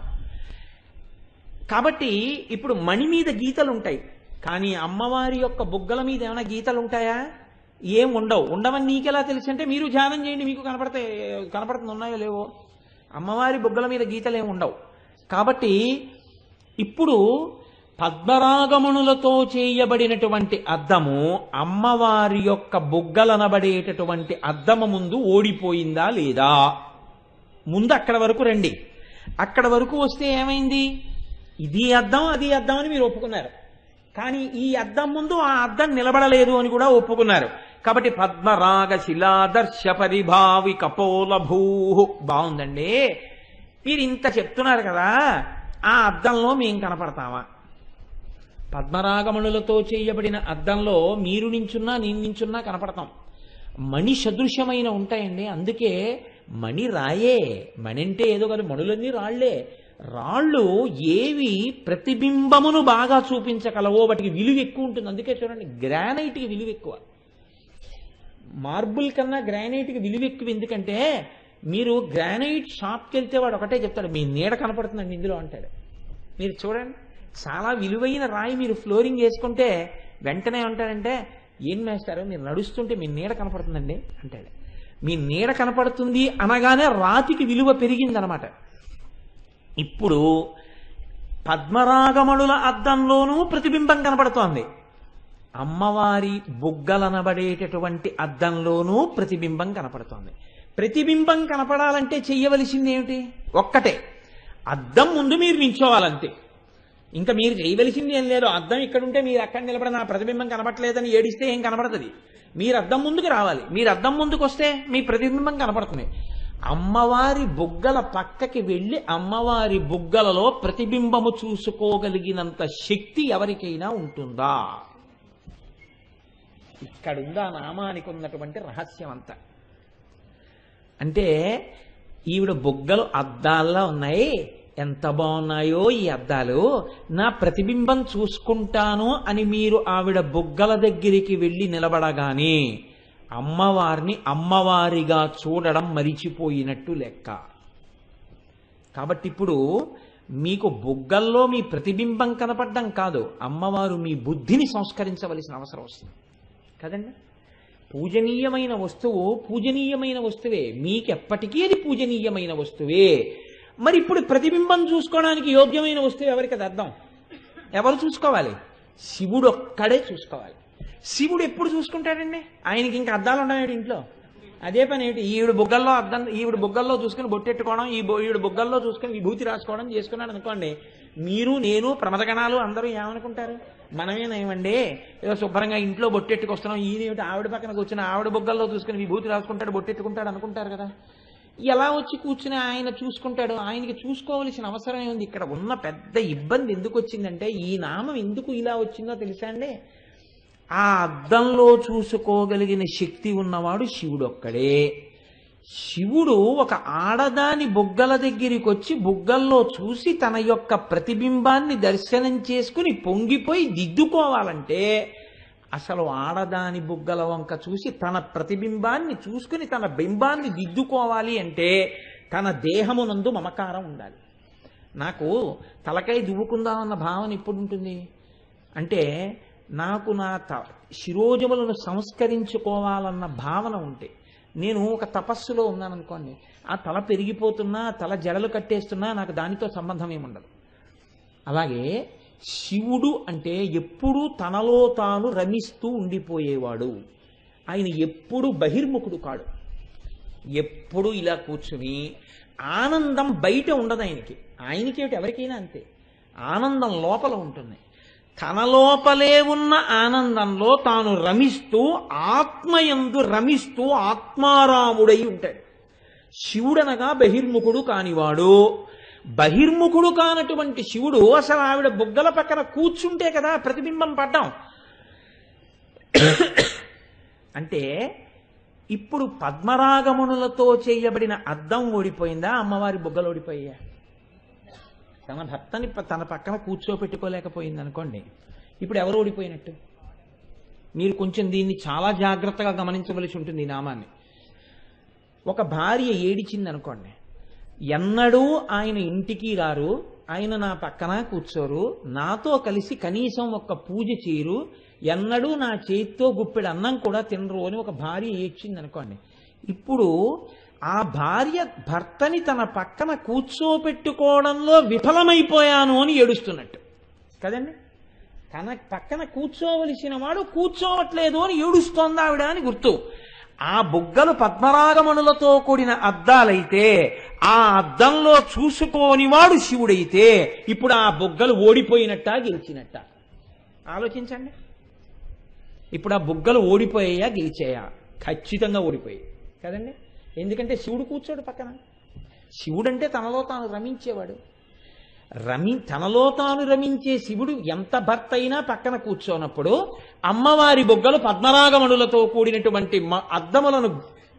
Speaker 1: కాబట్టి ఇప్పుడు మణి మీద గీతలు ఉంటాయి, కానీ అమ్మవారి యొక్క బుగ్గల మీద ఏమైనా గీతలు ఉంటాయా? ఏం ఉండవు. ఉండవని నీకెలా తెలుసు అంటే మీరు ధ్యానం చేయండి, మీకు కనపడుతుంది ఉన్నాయో లేవో. అమ్మవారి బుగ్గల మీద గీతలు ఏమి ఉండవు. కాబట్టి ఇప్పుడు పద్మరాగమణులతో చేయబడినటువంటి అద్దము అమ్మవారి యొక్క బుగ్గలనబడేటటువంటి అద్దము ముందు ఓడిపోయిందా లేదా? ముందు అక్కడ వరకు రండి. అక్కడ వరకు వస్తే ఏమైంది? ఇది అద్దం అది అద్దం అని మీరు ఒప్పుకున్నారు. కానీ ఈ అద్దం ముందు ఆ అద్దం నిలబడలేదు అని కూడా ఒప్పుకున్నారు. కాబట్టి పద్మరాగ శిలాదర్శ పరిభావి కపోలభూ. బాగుందండి, మీరు ఇంత చెప్తున్నారు కదా, ఆ అద్దంలో మేం కనపడతామా? పద్మరాగమణులతో చేయబడిన అద్దంలో మీరు నించున్నా నేను నించున్నా కనపడతాం. మణి సదృశ్యమైన ఉంటాయండి. అందుకే మణి రాయే. మణి అంటే ఏదో కాదు, మణులన్నీ రాళ్లే. రాళ్ళు ఏవి ప్రతిబింబమును బాగా చూపించగలవో వాటికి విలువ ఎక్కువ ఉంటుంది. అందుకే చూడండి, గ్రానైట్కి విలువ ఎక్కువ. మార్బుల్ కన్నా గ్రానైట్కి విలువ ఎక్కువ. ఎందుకంటే మీరు గ్రానైట్ షాప్కి వెళ్తే వాడు ఒకటే చెప్తాడు, మీ నీడ కనపడుతుందండి ఇందులో అంటాడు. మీరు చూడండి, చాలా విలువైన రాయి మీరు ఫ్లోరింగ్ వేసుకుంటే వెంటనే ఉంటాడంటే, ఏం వేస్తారు మీరు నడుస్తుంటే మీ నీడ కనపడుతుందండి అంటాడు. మీ నీడ కనపడుతుంది అనగానే రాతికి విలువ పెరిగిందనమాట. ఇప్పుడు పద్మరాగమణుల అద్దంలోనూ ప్రతిబింబం కనపడుతోంది, అమ్మవారి బుగ్గలనబడేటటువంటి అద్దంలోనూ ప్రతిబింబం కనపడుతోంది. ప్రతిబింబం కనపడాలంటే చెయ్యవలసింది ఏమిటి? ఒక్కటే, అద్దం ముందు మీరు నించోవాలంతే. ఇంకా మీరు చేయవలసింది ఏం లేదు. అద్దం ఇక్కడ ఉంటే మీరు అక్కడ నిలబడి నా ప్రతిబింబం కనపట్లేదని ఏడిస్తే ఏం కనపడుతుంది? మీరు అద్దం ముందుకు రావాలి. మీరు అద్దం ముందుకు వస్తే మీ ప్రతిబింబం కనపడుతుంది. అమ్మవారి బుగ్గల పక్కకి వెళ్ళి అమ్మవారి బుగ్గలలో ప్రతిబింబము చూసుకోగలిగినంత శక్తి ఎవరికైనా ఉంటుందా? ఇక్కడుందా నామానికి ఉన్నటువంటి రహస్యం అంతా. అంటే ఈవిడ బుగ్గలు అద్దాల్లో ఉన్నాయి, ఎంత బాగున్నాయో ఈ అద్దాలు, నా ప్రతిబింబం చూసుకుంటాను అని మీరు ఆవిడ బుగ్గల దగ్గరికి వెళ్ళి నిలబడగానే అమ్మవారిని అమ్మవారిగా చూడడం మరిచిపోయినట్టు లెక్క. కాబట్టి ఇప్పుడు మీకు బుగ్గల్లో మీ ప్రతిబింబం కనపడడం కాదు, అమ్మవారు మీ బుద్ధిని సంస్కరించవలసిన అవసరం వస్తుంది కదండి. పూజనీయమైన వస్తువు పూజనీయమైన వస్తువే, మీకెప్పటికీ అది పూజనీయమైన వస్తువే. మరి ఇప్పుడు ప్రతిబింబం చూసుకోవడానికి యోగ్యమైన వస్తువు ఎవరికి? అది అర్థం ఎవరు చూసుకోవాలి? శివుడు ఒక్కడే చూసుకోవాలి. శివుడు ఎప్పుడు చూసుకుంటాడండి? ఆయనకి ఇంకా అద్దాలు ఉన్నాడు ఇంట్లో. అదే పని ఏంటి? ఈవిడ బుగ్గల్లో అద్దం, ఈవిడ బుగ్గల్లో చూసుకుని బొట్టెట్టుకోవడం, ఈవిడ బుగ్గల్లో చూసుకుని విభూతి రాసుకోవడం చేసుకున్నాడు అనుకోండి, మీరు నేను ప్రమదగణాలు అందరూ ఏమనుకుంటారు? మనమేనేమండి ఏదో శుభ్రంగా ఇంట్లో బొట్టెట్టుకొస్తున్నాం, ఈయనేమిటి ఆవిడ పక్కన కూర్చుని ఆవిడ బుగ్గల్లో చూసుకుని విభూతి రాసుకుంటాడు బొట్టెట్టుకుంటాడు అనుకుంటారు కదా. ఎలా వచ్చి కూర్చుని ఆయన చూసుకుంటాడు? ఆయనకి చూసుకోవలసిన అవసరం ఉంది. ఇక్కడ ఉన్న పెద్ద ఇబ్బంది ఎందుకు వచ్చిందంటే, ఈ నామం ఎందుకు ఇలా వచ్చిందో తెలుసా అండి? ఆ అద్దంలో చూసుకోగలిగిన శక్తి ఉన్నవాడు శివుడు ఒక్కడే. శివుడు ఒక ఆడదాని బుగ్గల దగ్గరికి వచ్చి బుగ్గల్లో చూసి తన యొక్క ప్రతిబింబాన్ని దర్శనం చేసుకుని పొంగిపోయి దిద్దుకోవాలంటే, అసలు ఆడదాని బుగ్గల వంక చూసి తన ప్రతిబింబాన్ని చూసుకుని తన బింబాన్ని దిద్దుకోవాలి అంటే తన దేహమునందు మమకారం ఉండాలి. నాకు తలకాయ దువ్వుకుందామన్న భావన ఎప్పుడు ఉంటుంది అంటే, నాకు నా శిరోజములను సంస్కరించుకోవాలన్న భావన ఉంటే, నేను ఒక తపస్సులో ఉన్నాను అనుకోండి, ఆ తల పెరిగిపోతున్నా తల జడలు కట్టేస్తున్నా నాకు దానితో సంబంధం ఏముండదు. అలాగే శివుడు అంటే ఎప్పుడూ తనలో తాను రమిస్తూ ఉండిపోయేవాడు. ఆయన ఎప్పుడు బహిర్ముఖుడు కాడు. ఎప్పుడు ఇలా కూర్చుని ఆనందం బయట ఉండదు ఆయనకి. ఆయనకేమిటి ఎవరికైనా అంతే, ఆనందం లోపల ఉంటుంది. తన లోపలే ఉన్న ఆనందంలో తాను రమిస్తూ ఆత్మయందు రమిస్తూ ఆత్మారాముడై ఉంటాడు. శివుడనగా బహిర్ముఖుడు కానివాడు. బహిర్ముఖుడు కానటువంటి శివుడు అసలు ఆవిడ బుగ్గల పక్కన కూర్చుంటే కదా ప్రతిబింబం పడ్డాం. అంటే ఇప్పుడు పద్మరాగమునులతో చేయబడిన అద్దం ఓడిపోయిందా? అమ్మవారి బుగ్గలు ఓడిపోయా? తన భర్తని తన పక్కన కూర్చోపెట్టుకోలేకపోయింది అనుకోండి, ఇప్పుడు ఎవరు ఓడిపోయినట్టు? మీరు కొంచెం దీన్ని చాలా జాగ్రత్తగా గమనించవలసి ఉంటుంది. ఈ నామాన్ని ఒక భార్య ఏడిచింది అనుకోండి, ఎన్నడూ ఆయన ఇంటికి రారు, ఆయన నా పక్కన కూర్చోరు, నాతో కలిసి కనీసం ఒక్క పూజ చేయరు, ఎన్నడూ నా చేతితో గుప్పెడు అన్నం కూడా తినరు అని ఒక భార్య ఏడ్చింది అనుకోండి, ఇప్పుడు ఆ భార్య భర్తని తన పక్కన కూర్చోపెట్టుకోవడంలో విఫలమైపోయాను అని ఏడుస్తున్నట్టు కదండి. తన పక్కన కూర్చోవలసిన వాడు కూర్చోవట్లేదు అని ఏడుస్తోంది ఆవిడ అని గుర్తు. ఆ బుగ్గలు పద్మరాగమణులతో కూడిన అద్దాలైతే ఆ అద్దంలో చూసుకోనివాడు శివుడైతే ఇప్పుడు ఆ బుగ్గలు ఓడిపోయినట్టా గెలిచినట్ట? ఆలోచించండి. ఇప్పుడు ఆ బుగ్గలు ఓడిపోయాయా గెలిచాయా? ఖచ్చితంగా ఓడిపోయాయి కదండి. ఎందుకంటే శివుడు కూర్చోడు పక్కన. శివుడు అంటే తనలో తాను రమించేవాడు. తనలో తాను రమించే శివుడు ఎంత భర్త అయినా పక్కన కూర్చోనప్పుడు అమ్మవారి బొగ్గలు పద్మరాగమణులతో కూడినటువంటి అద్దములను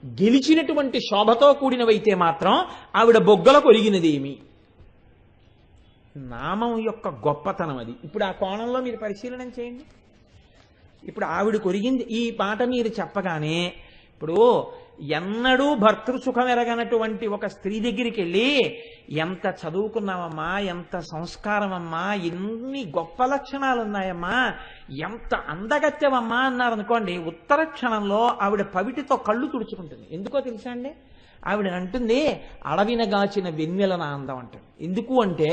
Speaker 1: గెలిచినటువంటి శోభతో కూడినవైతే మాత్రం ఆవిడ బొగ్గలకు ఒరిగినదేమి? నామం యొక్క గొప్పతనం అది. ఇప్పుడు ఆ కోణంలో మీరు పరిశీలన చేయండి. ఇప్పుడు ఆవిడకు ఒరిగింది ఈ మాట మీరు చెప్పగానే, ఇప్పుడు ఎన్నడూ భర్తృసుఖం ఎరగనటువంటి ఒక స్త్రీ దగ్గరికి వెళ్ళి ఎంత చదువుకున్నావమ్మా, ఎంత సంస్కారమమ్మా, ఎన్ని గొప్ప లక్షణాలు ఉన్నాయమ్మా, ఎంత అందగత్యమమ్మా అన్నారనుకోండి, ఉత్తర క్షణంలో ఆవిడ పవిటితో కళ్ళు తుడుచుకుంటుంది. ఎందుకో తెలుసా అండి? ఆవిడ అంటుంది అడవినగాచిన వెన్నెలన అందం అంటాడు. ఎందుకు అంటే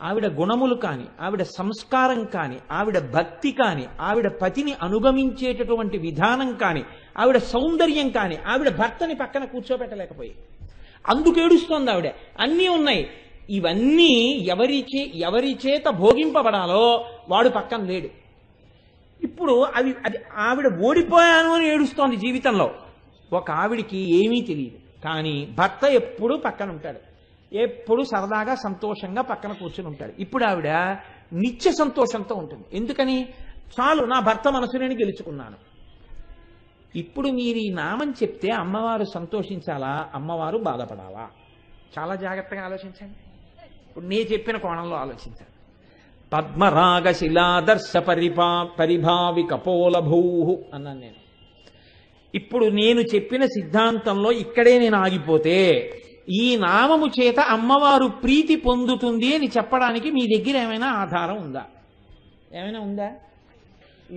Speaker 1: ఆవిడ గుణములు కాని, ఆవిడ సంస్కారం కాని, ఆవిడ భక్తి కాని, ఆవిడ పతిని అనుగమించేటటువంటి విధానం కాని, ఆవిడ సౌందర్యం కాని ఆవిడ భర్తని పక్కన కూర్చోబెట్టలేకపోయి అందుకు ఏడుస్తోంది ఆవిడ. అన్నీ ఉన్నాయి ఇవన్నీ ఎవరి చేత భోగింపబడాలో వాడు పక్కన లేడు. ఇప్పుడు అది ఆవిడ ఓడిపోయాను అని ఏడుస్తోంది జీవితంలో. ఒక ఆవిడికి ఏమీ తెలియదు, కానీ భర్త ఎప్పుడూ పక్కన ఉంటాడు, ఎప్పుడు సరదాగా సంతోషంగా పక్కన కూర్చుని ఉంటాడు. ఇప్పుడు ఆవిడ నిత్య సంతోషంతో ఉంటుంది. ఎందుకని? చాలు, నా భర్త మనసు నేను గెలుచుకున్నాను. ఇప్పుడు మీరు ఈ నామం చెప్తే అమ్మవారు సంతోషించాలా, అమ్మవారు బాధపడాలా? చాలా జాగ్రత్తగా ఆలోచించండి. ఇప్పుడు నేను చెప్పిన కోణంలో ఆలోచించండి. పద్మరాగ శిలాదర్శ పరిభావి కపోలభూ అన్నాను నేను. ఇప్పుడు నేను చెప్పిన సిద్ధాంతంలో ఇక్కడే నేను ఆగిపోతే ఈ నామము చేత అమ్మవారు ప్రీతి పొందుతుంది అని చెప్పడానికి మీ దగ్గర ఏమైనా ఆధారం ఉందా? ఏమైనా ఉందా?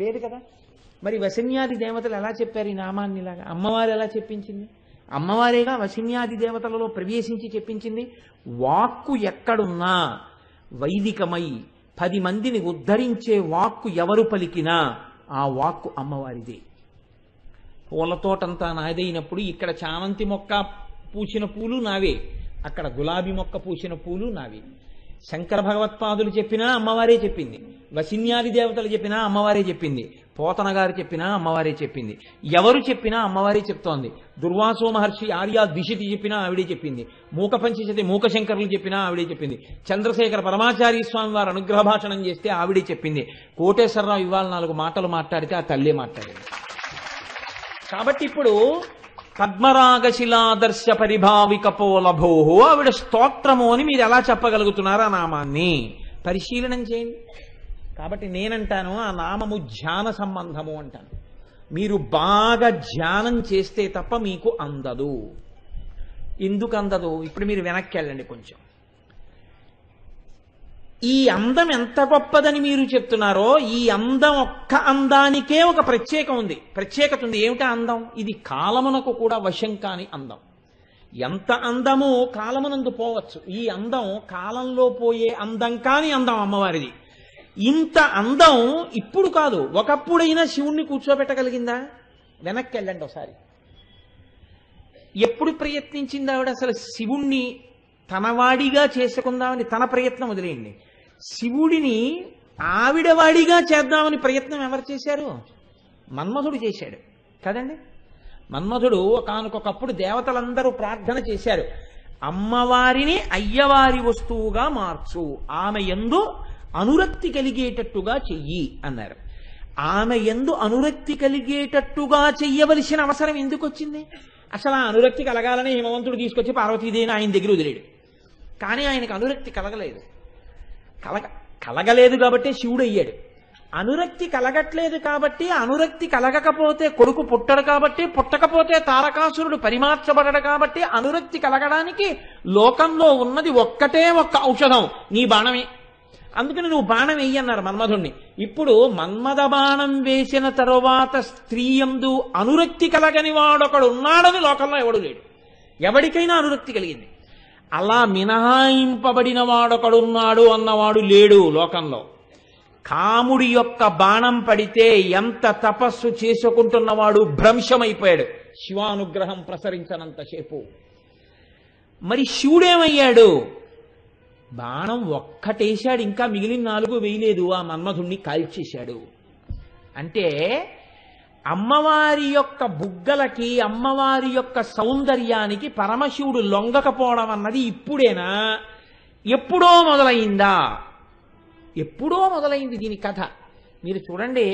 Speaker 1: లేదు కదా. మరి వశిన్యాది దేవతలు ఎలా చెప్పారు ఈ నామాన్ని? ఇలాగా అమ్మవారు ఎలా చెప్పించింది? అమ్మవారేగా వశిన్యాది దేవతలలో ప్రవేశించి చెప్పించింది. వాక్కు ఎక్కడున్నా వైదికమై 10 మందిని ఉద్ధరించే వాక్కు ఎవరు పలికినా ఆ వాక్కు అమ్మవారిదే. పూలతోటంతా నాదైనప్పుడు ఇక్కడ చామంతి మొక్క పూసిన పూలు నావే, అక్కడ గులాబీ మొక్క పూసిన పూలు నావే. శంకర భగవత్పాదులు చెప్పినా అమ్మవారే చెప్పింది, వశిన్యాది దేవతలు చెప్పినా అమ్మవారే చెప్పింది, పోతన గారు చెప్పినా అమ్మవారే చెప్పింది. ఎవరు చెప్పినా అమ్మవారే చెప్తోంది. దుర్వాసో మహర్షి ఆర్యా ద్విషితి చెప్పినా ఆవిడే చెప్పింది. మూక పంచశతి మూకశంకరులు చెప్పినా ఆవిడే చెప్పింది. చంద్రశేఖర పరమాచార్య స్వామి వారు అనుగ్రహ భాషణం చేస్తే ఆవిడే చెప్పింది. కోటేశ్వరరావు ఇవాళ 4 మాటలు మాట్లాడితే ఆ తల్లే మాట్లాడింది. కాబట్టి ఇప్పుడు పద్మరాగశిలాదర్శ పరిభావి కపోలభో ఆవిడ స్తోత్రము అని మీరు ఎలా చెప్పగలుగుతున్నారు? ఆ నామాన్ని పరిశీలనం చేయండి. కాబట్టి నేనంటాను ఆ నామము ధ్యాన సంబంధము అంటాను. మీరు బాగా ధ్యానం చేస్తే తప్ప మీకు అందదు. ఎందుకు అందదు? ఇప్పుడు మీరు వెనక్కి వెళ్ళండి కొంచెం. ఈ అందం ఎంత గొప్పదని మీరు చెప్తున్నారో, ఈ అందం ఒక్క అందానికే ఒక ప్రత్యేకత ఉంది. ఏమిటా అందం? ఇది కాలమునకు కూడా వశం కాని అందం. ఎంత అందము కాలమునందు పోవచ్చు, ఈ అందం కాలంలో పోయే అందం కాని అందం అమ్మవారిది. ఇంత అందం ఇప్పుడు కాదు, ఒకప్పుడైనా శివుణ్ణి కూర్చోబెట్టగలిగిందా? వెనక్కి వెళ్ళండి ఒకసారి. ఎప్పుడు ప్రయత్నించింది ఆవిడ అసలు శివుణ్ణి తనవాడిగా చేసుకుందామని? తన ప్రయత్నం వదిలేయండి, శివుడిని ఆవిడవాడిగా చేద్దామని ప్రయత్నం ఎవరు చేశారు? మన్మధుడు చేశాడు కదండి. మన్మధుడు ఒకానొకప్పుడు దేవతలందరూ ప్రార్థన చేశారు, అమ్మవారిని అయ్యవారి వస్తువుగా మార్చు, ఆమె యందు అనురక్తి కలిగేటట్టుగా చెయ్యి అన్నారు. ఆమె యందు అనురక్తి కలిగేటట్టుగా చెయ్యవలసిన అవసరం ఎందుకు వచ్చింది? అసలు ఆ అనురక్తి కలగాలని హిమవంతుడు తీసుకొచ్చి పార్వతీదేవిని ఆయన దగ్గర వదిలేడు. కానీ ఆయనకు అనురక్తి కలగలేదు. కలగలేదు కాబట్టి శివుడు అయ్యాడు. అనురక్తి కలగట్లేదు కాబట్టి, అనురక్తి కలగకపోతే కొడుకు పుట్టడు కాబట్టి, పుట్టకపోతే తారకాసురుడు పరిమార్చబడడు కాబట్టి, అనురక్తి కలగడానికి లోకంలో ఉన్నది ఒక్కటే ఒక్క ఔషధం, నీ బాణమే. అందుకని నువ్వు బాణం వెయ్యన్నారు మన్మధుణ్ణి. ఇప్పుడు మన్మథ బాణం వేసిన తరువాత స్త్రీయందు అనురక్తి కలగని వాడొకడు ఉన్నాడని లోకంలో ఎవడు లేడు. ఎవడికైనా అనురక్తి కలిగింది. అలా మినహాయింపబడిన వాడొకడున్నాడు అన్నవాడు లేడు లోకంలో. కాముడి యొక్క బాణం పడితే ఎంత తపస్సు చేసుకుంటున్నవాడు భ్రంశమైపోయాడు శివానుగ్రహం ప్రసరించనంతసేపు. మరి శివుడేమయ్యాడు? బాణం ఒక్కటేశాడు, ఇంకా మిగిలిన 4 వేయలేదు, ఆ మన్మధుణ్ణి కాల్చేశాడు. అంటే అమ్మవారి యొక్క బుగ్గలకి, అమ్మవారి యొక్క సౌందర్యానికి పరమశివుడు లొంగకపోవడం అన్నది ఇప్పుడేనా, ఎప్పుడో మొదలైందా? ఎప్పుడో మొదలైంది దీని కథ. మీరు చూడండి,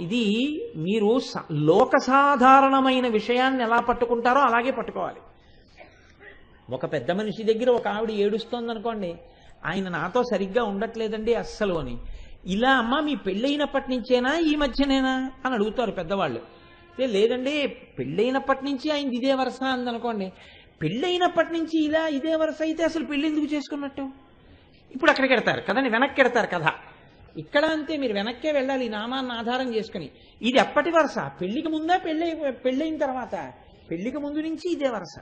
Speaker 1: ఇది మీరు లోక సాధారణమైన విషయాన్ని ఎలా పట్టుకుంటారో అలాగే పట్టుకోవాలి. ఒక పెద్ద మనిషి దగ్గర ఒక ఆవిడ ఏడుస్తోంది అనుకోండి, ఆయన నాతో సరిగ్గా ఉండట్లేదండి అస్సలు అని. ఇలా అమ్మ మీ పెళ్ళైనప్పటి నుంచేనా ఈ మధ్యనేనా అని అడుగుతారు పెద్దవాళ్ళు. లేదండి పెళ్ళైనప్పటి నుంచి ఆయన ఇదే వరుస అందనుకోండి. పెళ్ళైనప్పటి నుంచి ఇలా ఇదే వరుస అయితే అసలు పెళ్ళి ఎందుకు చేసుకున్నట్టు? ఇప్పుడు అక్కడికి వెడతారు కదండి, వెనక్కి వెడతారు కథ. ఇక్కడ అంతే, మీరు వెనక్కే వెళ్ళాలి ఈ నామాన్ని ఆధారం చేసుకుని. ఇది ఎప్పటి వరుస? పెళ్లికి ముందా పెళ్ళైన తర్వాత? పెళ్లికి ముందు నుంచి ఇదే వరుస.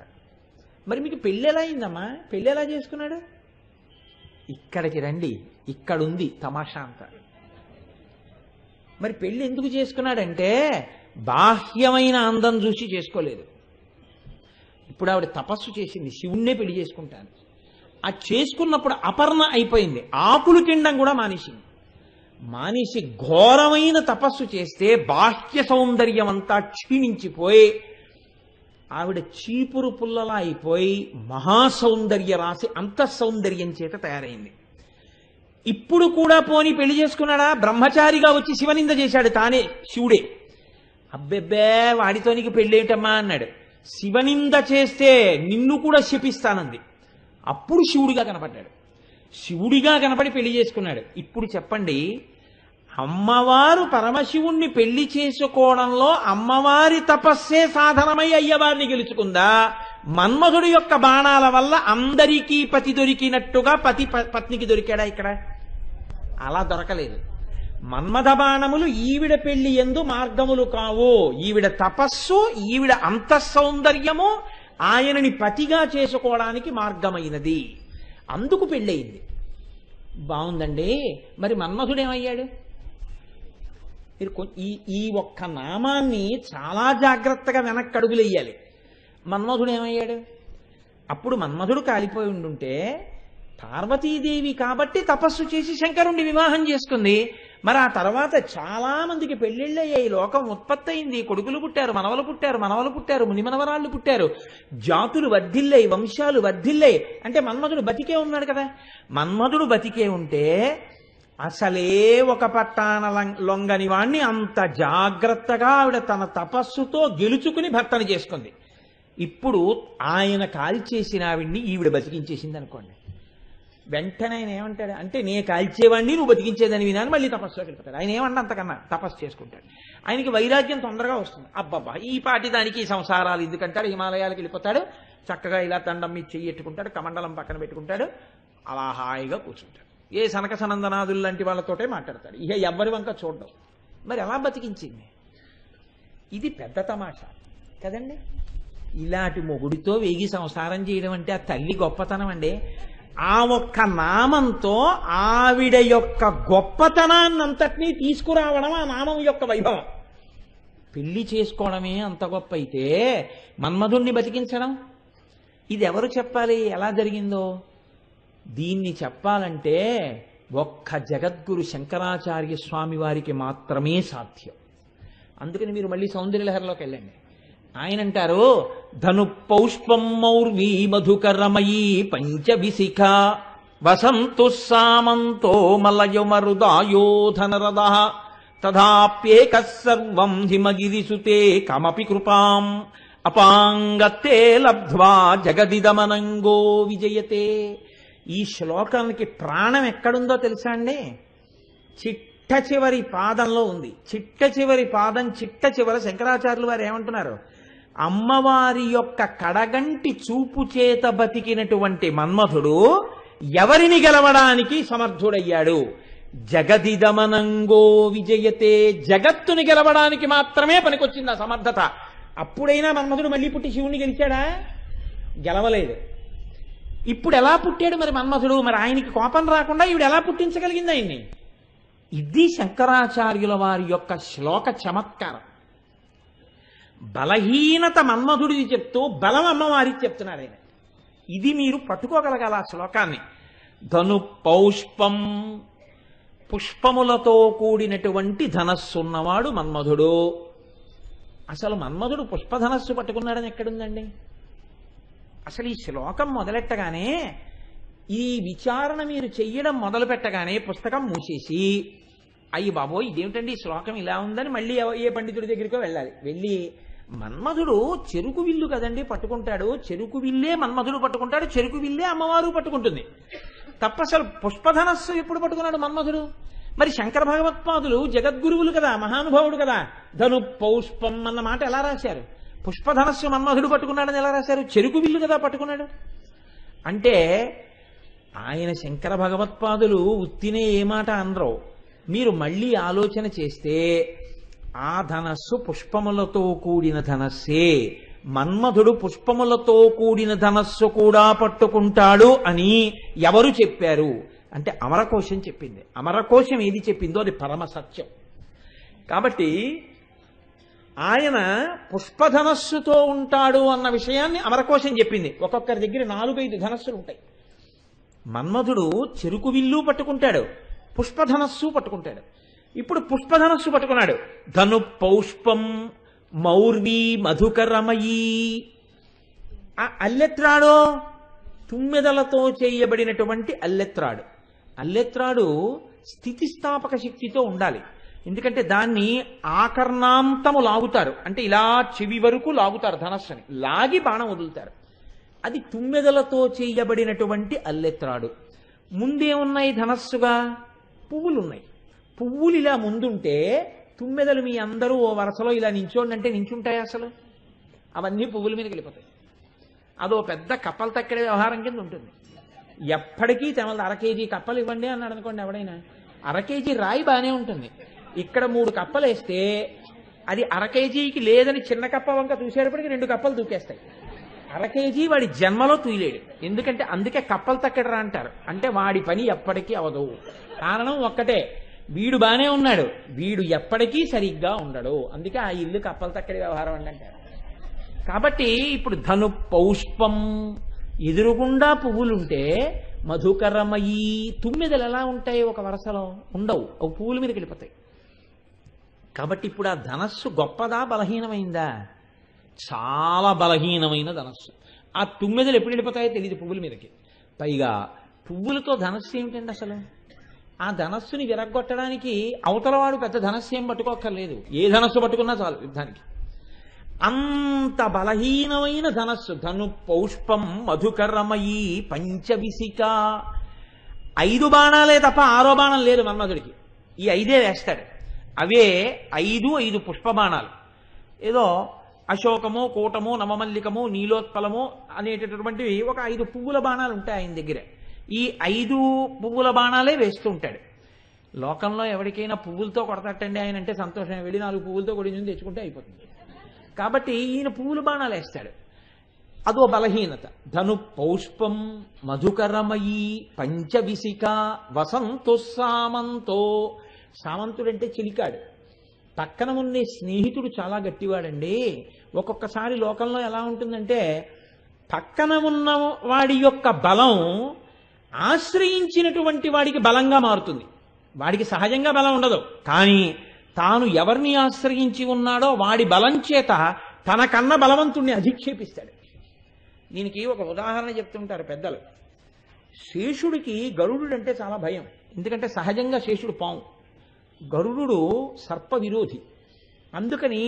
Speaker 1: మరి మీకు పెళ్ళి ఎలా అయిందమ్మా? పెళ్ళి ఎలా చేసుకున్నాడు? ఇక్కడికి రండి, ఇక్కడుంది తమాషా అంతా. మరి పెళ్ళి ఎందుకు చేసుకున్నాడంటే బాహ్యమైన అందం చూసి చేసుకోలేదు. ఇప్పుడు ఆవిడ తపస్సు చేసింది, శివుణ్ణే పెళ్లి చేసుకుంటాను. ఆ చేసుకున్నప్పుడు అపర్ణ అయిపోయింది. ఆకులు తినడం కూడా మానేసింది. మానేసి ఘోరమైన తపస్సు చేస్తే బాహ్య సౌందర్యం అంతా క్షీణించిపోయి ఆవిడ చీపురు పుల్లలా అయిపోయి మహాసౌందర్య రాశి అంతఃసౌందర్యం చేత తయారైంది. ఇప్పుడు కూడా పోని పెళ్లి చేసుకున్నాడా? బ్రహ్మచారిగా వచ్చి శివనింద చేశాడు తానే, శివుడే. అబ్బెబ్బే వాడితో నీకు పెళ్ళేమిటమ్మా అన్నాడు. శివనింద చేస్తే నిన్ను కూడా శపిస్తానంది. అప్పుడు శివుడిగా కనపడ్డాడు. శివుడిగా కనపడి పెళ్లి చేసుకున్నాడు. ఇప్పుడు చెప్పండి, అమ్మవారు పరమశివుణ్ణి పెళ్లి చేసుకోవడంలో అమ్మవారి తపస్సే సాధనమై అయ్యవారిని గెలుచుకుందా? మన్మధుడి యొక్క బాణాల వల్ల అందరికీ పతి దొరికినట్టుగా పత్నికి దొరికాడా? ఇక్కడ అలా దొరకలేదు. మన్మథ బాణములు ఈవిడ పెళ్లి యందు మార్గములు కావు. ఈవిడ తపస్సు, ఈవిడ అంతఃసౌందర్యము ఆయనని పతిగా చేసుకోవడానికి మార్గమైనది. అందుకు పెళ్ళయింది. బాగుందండి. మరి మన్మధుడేమయ్యాడు? మీరు ఈ ఒక్క నామాన్ని చాలా జాగ్రత్తగా వెనక్కి అడుగులెయ్యాలి. మన్మధుడేమయ్యాడు? అప్పుడు మన్మధుడు కాలిపోయి ఉండుంటే పార్వతీదేవి కాబట్టి తపస్సు చేసి శంకరుణ్ణి వివాహం చేసుకుంది. మరి ఆ తర్వాత చాలా మందికి పెళ్లిళ్ళయ్యాయి, లోకం ఉత్పత్తి అయింది, కొడుకులు పుట్టారు, మనవలు పుట్టారు, మునిమనవరాళ్ళు పుట్టారు, జాతులు వర్ధిల్లాయి, వంశాలు వర్ధిల్లాయి. అంటే మన్మధుడు బతికే ఉన్నాడు కదా. మన్మధుడు బతికే ఉంటే అసలే ఒక పట్టాన లొంగని వాణ్ణి అంత జాగ్రత్తగా ఆవిడ తన తపస్సుతో గెలుచుకుని భర్తను చేసుకుంది. ఇప్పుడు ఆయన కాల్చేసిన ఆవిడ్ని ఈవిడ బతికించేసింది అనుకోండి. వెంటనే ఆయన ఏమంటాడు అంటే, నే కాల్చేవాడిని నువ్వు బతికించేదని వినాని మళ్ళీ తపస్సులోకి వెళ్ళిపోతాడు. ఆయన ఏమంటే అంతకన్నా తపస్సు చేసుకుంటాడు. ఆయనకి వైరాగ్యం తొందరగా వస్తుంది. అబ్బబ్బా ఈ పాటి దానికి సంసారాలు ఎందుకంటాడు, హిమాలయాలకు వెళ్ళిపోతాడు, చక్కగా ఇలా దండం మీద చెయ్యి ఎట్టుకుంటాడు, కమండలం పక్కన పెట్టుకుంటాడు, అలా హాయిగా కూర్చుంటాడు. ఏ సనక సనందనాదులు లాంటి వాళ్ళతోటే మాట్లాడతాడు. ఇక ఎవ్వరి వంక చూడడం. మరి ఎలా బతికించింది? ఇది పెద్ద తమాషా కదండి. ఇలాంటి మొగుడితో వేగి సంసారం చేయడం అంటే ఆ తల్లి గొప్పతనం అండి. ఆ ఒక్క నామంతో ఆవిడ యొక్క గొప్పతనాన్నంతటినీ తీసుకురావడం ఆ నామం యొక్క వైభవం. పెళ్లి చేసుకోవడమే అంత గొప్ప అయితే మన్మధుణ్ణి బతికించడం ఇది ఎవరు చెప్పాలి? ఎలా జరిగిందో దీన్ని చెప్పాలంటే ఒక్క జగద్గురు శంకరాచార్య స్వామి వారికి మాత్రమే సాధ్యం. అందుకని మీరు మళ్ళీ సౌందర్యలహరిలోకి వెళ్ళండి. ఆయన అంటారు, ధను పౌష్పం మౌర్వీ మధుకరమయీ పంచవిశిఖ వసంతు సామంతో మలయమరుదాయోధనరద తథాప్యేక సర్వం హిమగిరిసుతే కమపి కృపాం అపాంగతే లబ్ధ్వా జగదిదమనంగో విజయతే. ఈ శ్లోకానికి ప్రాణం ఎక్కడుందో తెలుసా అండి? చిట్ట చివరి పాదంలో ఉంది. చిట్ట చివరి పాదం చిట్ట చివర శంకరాచార్యులు వారు ఏమంటున్నారు? అమ్మవారి యొక్క కడగంటి చూపు చేత బతికినటువంటి మన్మధుడు ఎవరిని గెలవడానికి సమర్థుడయ్యాడు? జగదిదమనంగో విజయతే. జగత్తుని గెలవడానికి మాత్రమే పనికొచ్చింది ఆ సమర్థత. అప్పుడైనా మన్మధుడు మళ్ళీ పుట్టి శివుణ్ణి గెలిచాడా? గెలవలేదు. ఇప్పుడు ఎలా పుట్టాడు మరి మన్మధుడు? మరి ఆయనకి కోపం రాకుండా ఈవిడ ఎలా పుట్టించగలిగింది ఆయన్ని? ఇది శంకరాచార్యుల వారి యొక్క శ్లోక చమత్కారం. బలహీనత మన్మధుడిది చెప్తూ బలం అమ్మవారికి చెప్తున్నాడు ఆయన. ఇది మీరు పట్టుకోగలగాల ఆ శ్లోకాన్ని. ధను పౌష్పం, పుష్పములతో కూడినటువంటి ధనస్సున్నవాడు మన్మధుడు. అసలు మన్మధుడు పుష్పధనస్సు పట్టుకున్నాడని ఎక్కడుందండి? అసలు ఈ శ్లోకం మొదలెట్టగానే, ఈ విచారణ మీరు చెయ్యడం మొదలు పెట్టగానే పుస్తకం మూసేసి, అయ్యి బాబోయ్ ఇదేమిటండి ఈ శ్లోకం ఇలా ఉందని మళ్ళీ ఏ పండితుడి దగ్గరికో వెళ్ళాలి. వెళ్ళి మన్మధుడు చెరుకు విల్లు కదండి పట్టుకుంటాడు, చెరుకు విల్లే మన్మధుడు పట్టుకుంటాడు, చెరుకు విల్లే అమ్మవారు పట్టుకుంటుంది తప్ప అసలు పుష్పధనస్సు ఎప్పుడు పట్టుకున్నాడు మన్మధుడు? మరి శంకర భగవత్పాదులు జగద్గురువులు కదా, మహానుభావుడు కదా, ధను పౌష్పం అన్న మాట ఎలా రాశారు? పుష్పధనస్సు మన్మధుడు పట్టుకున్నాడని ఎలా రాశారు? చెరుకు విల్లు కదా పట్టుకున్నాడు. అంటే ఆయన శంకర భగవత్పాదులు ఉత్తినే ఏ మాట అనరో. మీరు మళ్ళీ ఆలోచన చేస్తే ఆ ధనస్సు పుష్పములతో కూడిన ధనస్సే. మన్మధుడు పుష్పములతో కూడిన ధనస్సు కూడా పట్టుకుంటాడు అని ఎవరు చెప్పారు అంటే అమరకోశం చెప్పింది. అమరకోశం ఏది చెప్పిందో అది పరమ సత్యం. కాబట్టి ఆయన పుష్పధనస్సుతో ఉంటాడు అన్న విషయాన్ని అమరకోశం చెప్పింది. ఒక్కొక్కరి దగ్గర 4-5 ధనస్సులు ఉంటాయి. మన్మధుడు చెరుకు విల్లు పట్టుకుంటాడు, పుష్పధనస్సు పట్టుకుంటాడు. ఇప్పుడు పుష్పధనస్సు పట్టుకున్నాడు. ధను పౌష్పం మౌర్వి మధుకరమయీ. ఆ అల్లెత్రాడో తుమ్మెదలతో చేయబడినటువంటి అల్లెత్రాడు. అల్లెత్రాడు స్థితిస్థాపక శక్తితో ఉండాలి. ఎందుకంటే దాన్ని ఆకర్ణాంతము లాగుతారు, అంటే ఇలా చెవి వరకు లాగుతారు ధనస్సుని, లాగి బాణం వదులుతారు. అది తుమ్మెదలతో చేయబడినటువంటి అల్లెత్రాడు. ముందేమున్నాయి ధనస్సుగా? పువ్వులున్నాయి. పువ్వులు ఇలా ముందుంటే తుమ్మెదలు మీ అందరూ ఓ వరుసలో ఇలా నించోండి అంటే నించుంటాయి అసలు? అవన్నీ పువ్వుల మీదకి వెళ్ళిపోతాయి. అదో పెద్ద కప్పలు తక్కడే వ్యవహారం కింద ఉంటుంది. ఎప్పటికీ తెమలది 1/2 కేజీ కప్పలు ఇవ్వండి అన్నాడు అనుకోండి ఎవడైనా, 1/2 కేజీ రాయి బాగానే ఉంటుంది. ఇక్కడ 3 కప్పలు వేస్తే అది 1/2 కేజీకి లేదని చిన్న కప్ప వంక చూసేటప్పటికి 2 కప్పలు దూకేస్తాయి. 1/2 కేజీ వాడి జన్మలో తూయలేడు. ఎందుకంటే అందుకే కప్పలు తక్కడరా అంటారు. అంటే వాడి పని ఎప్పటికీ అవదు. కారణం ఒక్కటే, వీడు బానే ఉన్నాడు, వీడు ఎప్పటికీ సరిగ్గా ఉండడు. అందుకే ఆ ఇల్లు కప్పలు తక్కడి వ్యవహారం అండి అంటారు. కాబట్టి ఇప్పుడు ధను పౌష్పం, ఎదురుగుండా పువ్వులుంటే మధుకరమయీ. తుమ్మెదలు ఎలా ఉంటాయి ఒక వరసలో? ఉండవు, అవి పువ్వుల మీదకి వెళ్ళిపోతాయి. కాబట్టి ఇప్పుడు ఆ ధనస్సు గొప్పదా బలహీనమైందా? చాలా బలహీనమైన ధనస్సు. ఆ తుమ్మెదలు ఎప్పుడు వెళ్ళిపోతాయో తెలియదు పువ్వుల మీదకి. పైగా పువ్వులతో ధనస్సు ఏమిటండి అసలు? ఆ ధనస్సుని విరగ్గొట్టడానికి అవతలవాడు పెద్ద ధనస్సు ఏం పట్టుకోక్కర్లేదు, ఏ ధనస్సు పట్టుకున్నా చాలు యుద్ధానికి. అంత బలహీనమైన ధనస్సు. ధను పౌష్పం మధుకరమయీ పంచవిసిక. 5 బాణాలే తప్ప 6వ బాణం లేదు మన్మధుడికి. ఈ 5 వేస్తాడు. అవే 5 పుష్పబాణాలు. ఏదో అశోకము, కూటము, నవమల్లికము, నీలోత్పలము అనేటటువంటివి ఒక 5 పువ్వుల బాణాలు ఉంటాయి ఆయన దగ్గర. ఈ 5 పువ్వుల బాణాలే వేస్తూ ఉంటాడు. లోకంలో ఎవరికైనా పువ్వులతో కొడతట్టండి ఆయన అంటే సంతోషం, వెళ్ళి 4 పువ్వులతో కొడి తెచ్చుకుంటే అయిపోతుంది. కాబట్టి ఈయన పువ్వుల బాణాలు వేస్తాడు. అదో బలహీనత. ధను పౌష్పం మధుకరమయీ పంచవిసిక వసంతు సామంతో. సామంతుడంటే చిలికాడు. పక్కన ఉండే స్నేహితుడు చాలా గట్టివాడండి. ఒక్కొక్కసారి లోకంలో ఎలా ఉంటుందంటే, పక్కన ఉన్న వాడి యొక్క బలం ఆశ్రయించినటువంటి వాడికి బలంగా మారుతుంది. వాడికి సహజంగా బలం ఉండదు, కానీ తాను ఎవరిని ఆశ్రయించి ఉన్నాడో వాడి బలం చేత తనకన్నా బలవంతుణ్ణి అధిక్షేపిస్తాడు. దీనికి ఒక ఉదాహరణ చెప్తుంటారు పెద్దలు. శేషుడికి గరుడు అంటే చాలా భయం. ఎందుకంటే సహజంగా శేషుడు పాము, గరుడు సర్ప విరోధి. అందుకని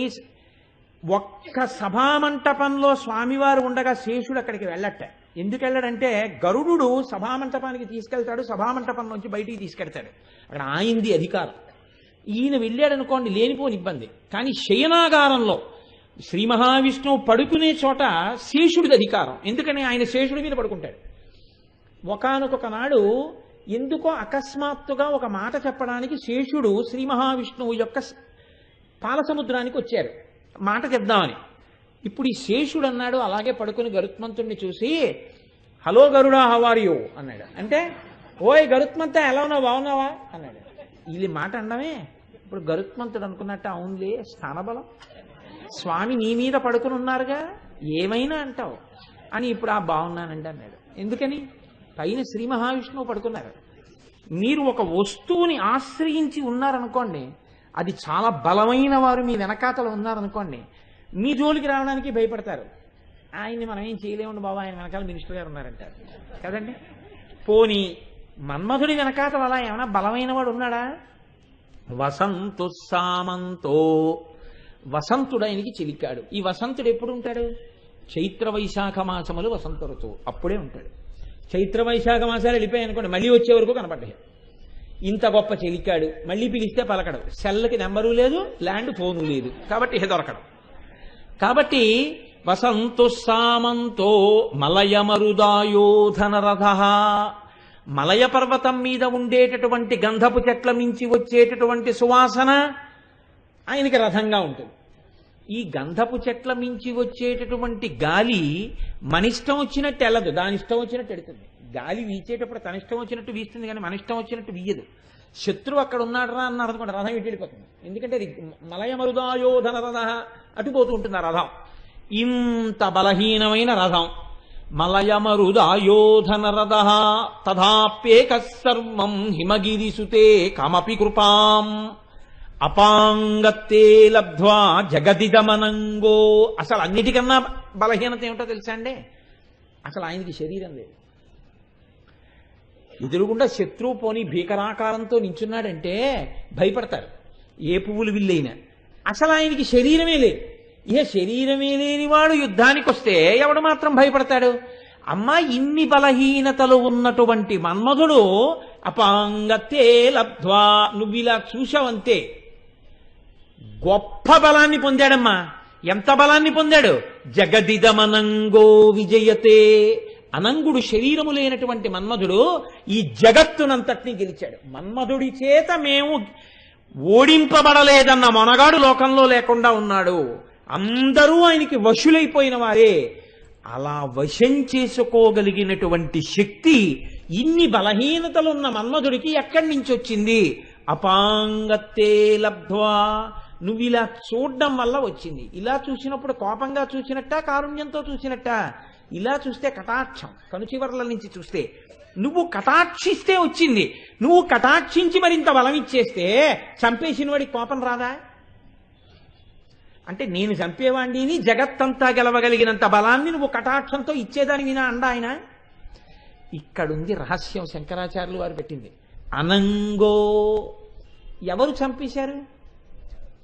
Speaker 1: ఒక్క సభామంటపంలో స్వామివారు ఉండగా శేషుడు అక్కడికి వెళ్ళట. ఎందుకు వెళ్ళడంటే, గరుడు సభామంటపానికి తీసుకెళ్తాడు, సభామంటపం నుంచి బయటికి తీసుకెళ్తాడు. అక్కడ ఆయనది అధికారం. ఈయన వెళ్ళాడనుకోండి లేనిపోని ఇబ్బంది. కానీ శయనాగారంలో శ్రీ మహావిష్ణువు పడుకునే చోట శేషుడిది అధికారం. ఎందుకని ఆయన శేషుడి మీద పడుకుంటాడు. ఒకానొక నాడు ఎందుకో అకస్మాత్తుగా ఒక మాట చెప్పడానికి శేషుడు శ్రీ మహావిష్ణువు యొక్క పాలసముద్రానికి వచ్చారు మాట చెప్దామని. ఇప్పుడు ఈ శేషుడు అన్నాడు, అలాగే పడుకుని గరుత్మంతుడిని చూసి, hello Garuda how are you అన్నాడు. అంటే, ఓయ్ గరుత్మంత ఎలా ఉన్నావు, బాగున్నావా అన్నాడు. ఇది మాట అనడమే. ఇప్పుడు గరుత్మంతుడు అనుకున్నట్టు, అవునులే స్థానబలం, స్వామి నీ మీద పడుకుని ఉన్నారుగా, ఏమైనా అంటావు అని ఇప్పుడు బాగున్నానండి అన్నాడు. ఎందుకని? పైన శ్రీ మహావిష్ణువు పడుకున్నారు. మీరు ఒక వస్తువుని ఆశ్రయించి ఉన్నారనుకోండి, అది చాలా బలమైన వారు మీ వెనకాతలు ఉన్నారనుకోండి, మీ జోలికి రావడానికి భయపడతారు. ఆయన్ని మనం ఏం చేయలేమండి బాబా, ఆయన వెనకాల మినిస్టర్ గారు ఉన్నారంటారు కదండి. పోనీ మన్మధుడి వెనకాతలు అలా ఏమైనా బలమైన వాడు ఉన్నాడా? వసంతు సామంతో. వసంతుడు ఆయనకి చిలికాడు. ఈ వసంతుడు ఎప్పుడు ఉంటాడు? చైత్ర వైశాఖ మాసములు వసంత ఋతువు, అప్పుడే ఉంటాడు. చైత్ర వైశాఖ మాసాలు వెళ్ళిపోయాయి అనుకోండి, మళ్ళీ వచ్చే వరకు కనపడ్డాయి. ఇంత గొప్ప చెలికాడు, మళ్ళీ పిలిస్తే పలకడు, సెల్కి నెంబరు లేదు, ల్యాండ్ ఫోను లేదు, కాబట్టి ఇహ దొరకడం. కాబట్టి వసంతు సామంతో మలయమరుదాయోధనరథ. మలయ పర్వతం మీద ఉండేటటువంటి గంధపు చెట్ల మించి వచ్చేటటువంటి సువాసన ఆయనకి రథంగా ఉంటుంది. ఈ గంధపు చెట్ల మించి వచ్చేటటువంటి గాలి మనిష్టం వచ్చినట్టు వెళ్ళదు, దాని ఇష్టం వచ్చినట్టు ఎడుతుంది. గాలి వీచేటప్పుడు తన ఇష్టం వచ్చినట్టు వీస్తుంది, కానీ మన ఇష్టం వచ్చినట్టు వీయదు. శత్రువు అక్కడ ఉన్నాడు రా అన్నారు అనుకోండి, రథం ఇటు వెళ్ళిపోతుంది. ఎందుకంటే అది మలయమరుదాయోధన రథ, అటుపోతూ ఉంటుంది ఆ రథం. ఇంత బలహీనమైన రథం. మలయమరుదాయోధనరద తథాప్యేక సర్వం హిమగిరిసుతే కమపి కృపాం అపాంగత్తే లబ్ధ్వా జగదిదమనంగో. అసలు అన్నిటికన్నా బలహీనత ఏమిటో తెలుసా అండి? అసలు ఆయనకి శరీరం లేదు. ఎదురుగుండా శత్రువు పోని భీకరాకారంతో నించున్నాడంటే భయపడతారు, ఏ పువ్వులు విల్లైనా. అసలు ఆయనకి శరీరమే లేదు. ఇక శరీరమే లేనివాడు యుద్ధానికి వస్తే ఎవడు మాత్రం భయపడతాడు? అమ్మా, ఇన్ని బలహీనతలు ఉన్నటువంటి మన్మధుడు అపాంగతే లబ్ధ్వా, నువ్వు ఇలా చూశావంతే గొప్ప బలాన్ని పొందాడమ్మా. ఎంత బలాన్ని పొందాడు? జగదిదమనంగో విజయతే. అనంగుడు శరీరము లేనటువంటి మన్మధుడు ఈ జగత్తునంతటినీ గెలిచాడు. మన్మధుడి చేత మేము ఓడింపబడలేదన్న మొనగాడు లోకంలో లేకుండా ఉన్నాడు. అందరూ ఆయనకి వశులైపోయిన వారే. అలా వశం చేసుకోగలిగినటువంటి శక్తి ఇన్ని బలహీనతలున్న మన్మధుడికి ఎక్కడి నుంచి వచ్చింది? అపాంగత్తే లబ్ధ్వా, నువ్వు ఇలా చూడడం వల్ల వచ్చింది. ఇలా చూసినప్పుడు కోపంగా చూసినట్ట, కారుణ్యంతో చూసినట్ట? ఇలా చూస్తే కటాక్షం, కనుచివర్ల నుంచి చూస్తే. నువ్వు కటాక్షిస్తే వచ్చింది. నువ్వు కటాక్షించి మరింత బలం ఇచ్చేస్తే చంపేసిన వాడికి కోపం రాదా? అంటే నేను చంపేవాడిని, జగత్తంతా గెలవగలిగినంత బలాన్ని నువ్వు కటాక్షంతో ఇచ్చేదాని వినా అండ ఆయన. ఇక్కడుంది రహస్యం, శంకరాచార్యులు వారు పెట్టింది. అనంగో, ఎవరు చంపేశారు?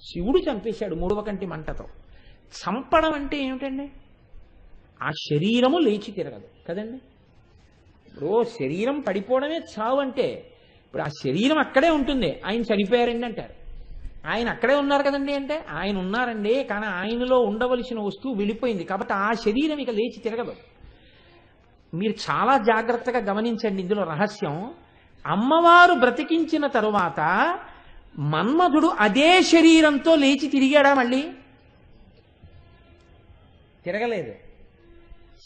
Speaker 1: శివుడు చంపేశాడు మూడవ కంటి మంటతో. చంపడం అంటే ఏమిటండి? ఆ శరీరము లేచి తిరగదు కదండి. ఇప్పుడు శరీరం పడిపోవడమే చావు అంటే, ఇప్పుడు ఆ శరీరం అక్కడే ఉంటుంది. ఆయన చనిపోయారండి అంటారు. ఆయన అక్కడే ఉన్నారు కదండి అంటే, ఆయన ఉన్నారండి, కానీ ఆయనలో ఉండవలసిన వస్తువు వెళ్ళిపోయింది కాబట్టి ఆ శరీరం ఇక లేచి తిరగదు. మీరు చాలా జాగ్రత్తగా గమనించండి ఇందులో రహస్యం. అమ్మవారు బ్రతికించిన తరువాత మన్మధుడు అదే శరీరంతో లేచి తిరిగాడా? మళ్ళీ తిరగలేదు.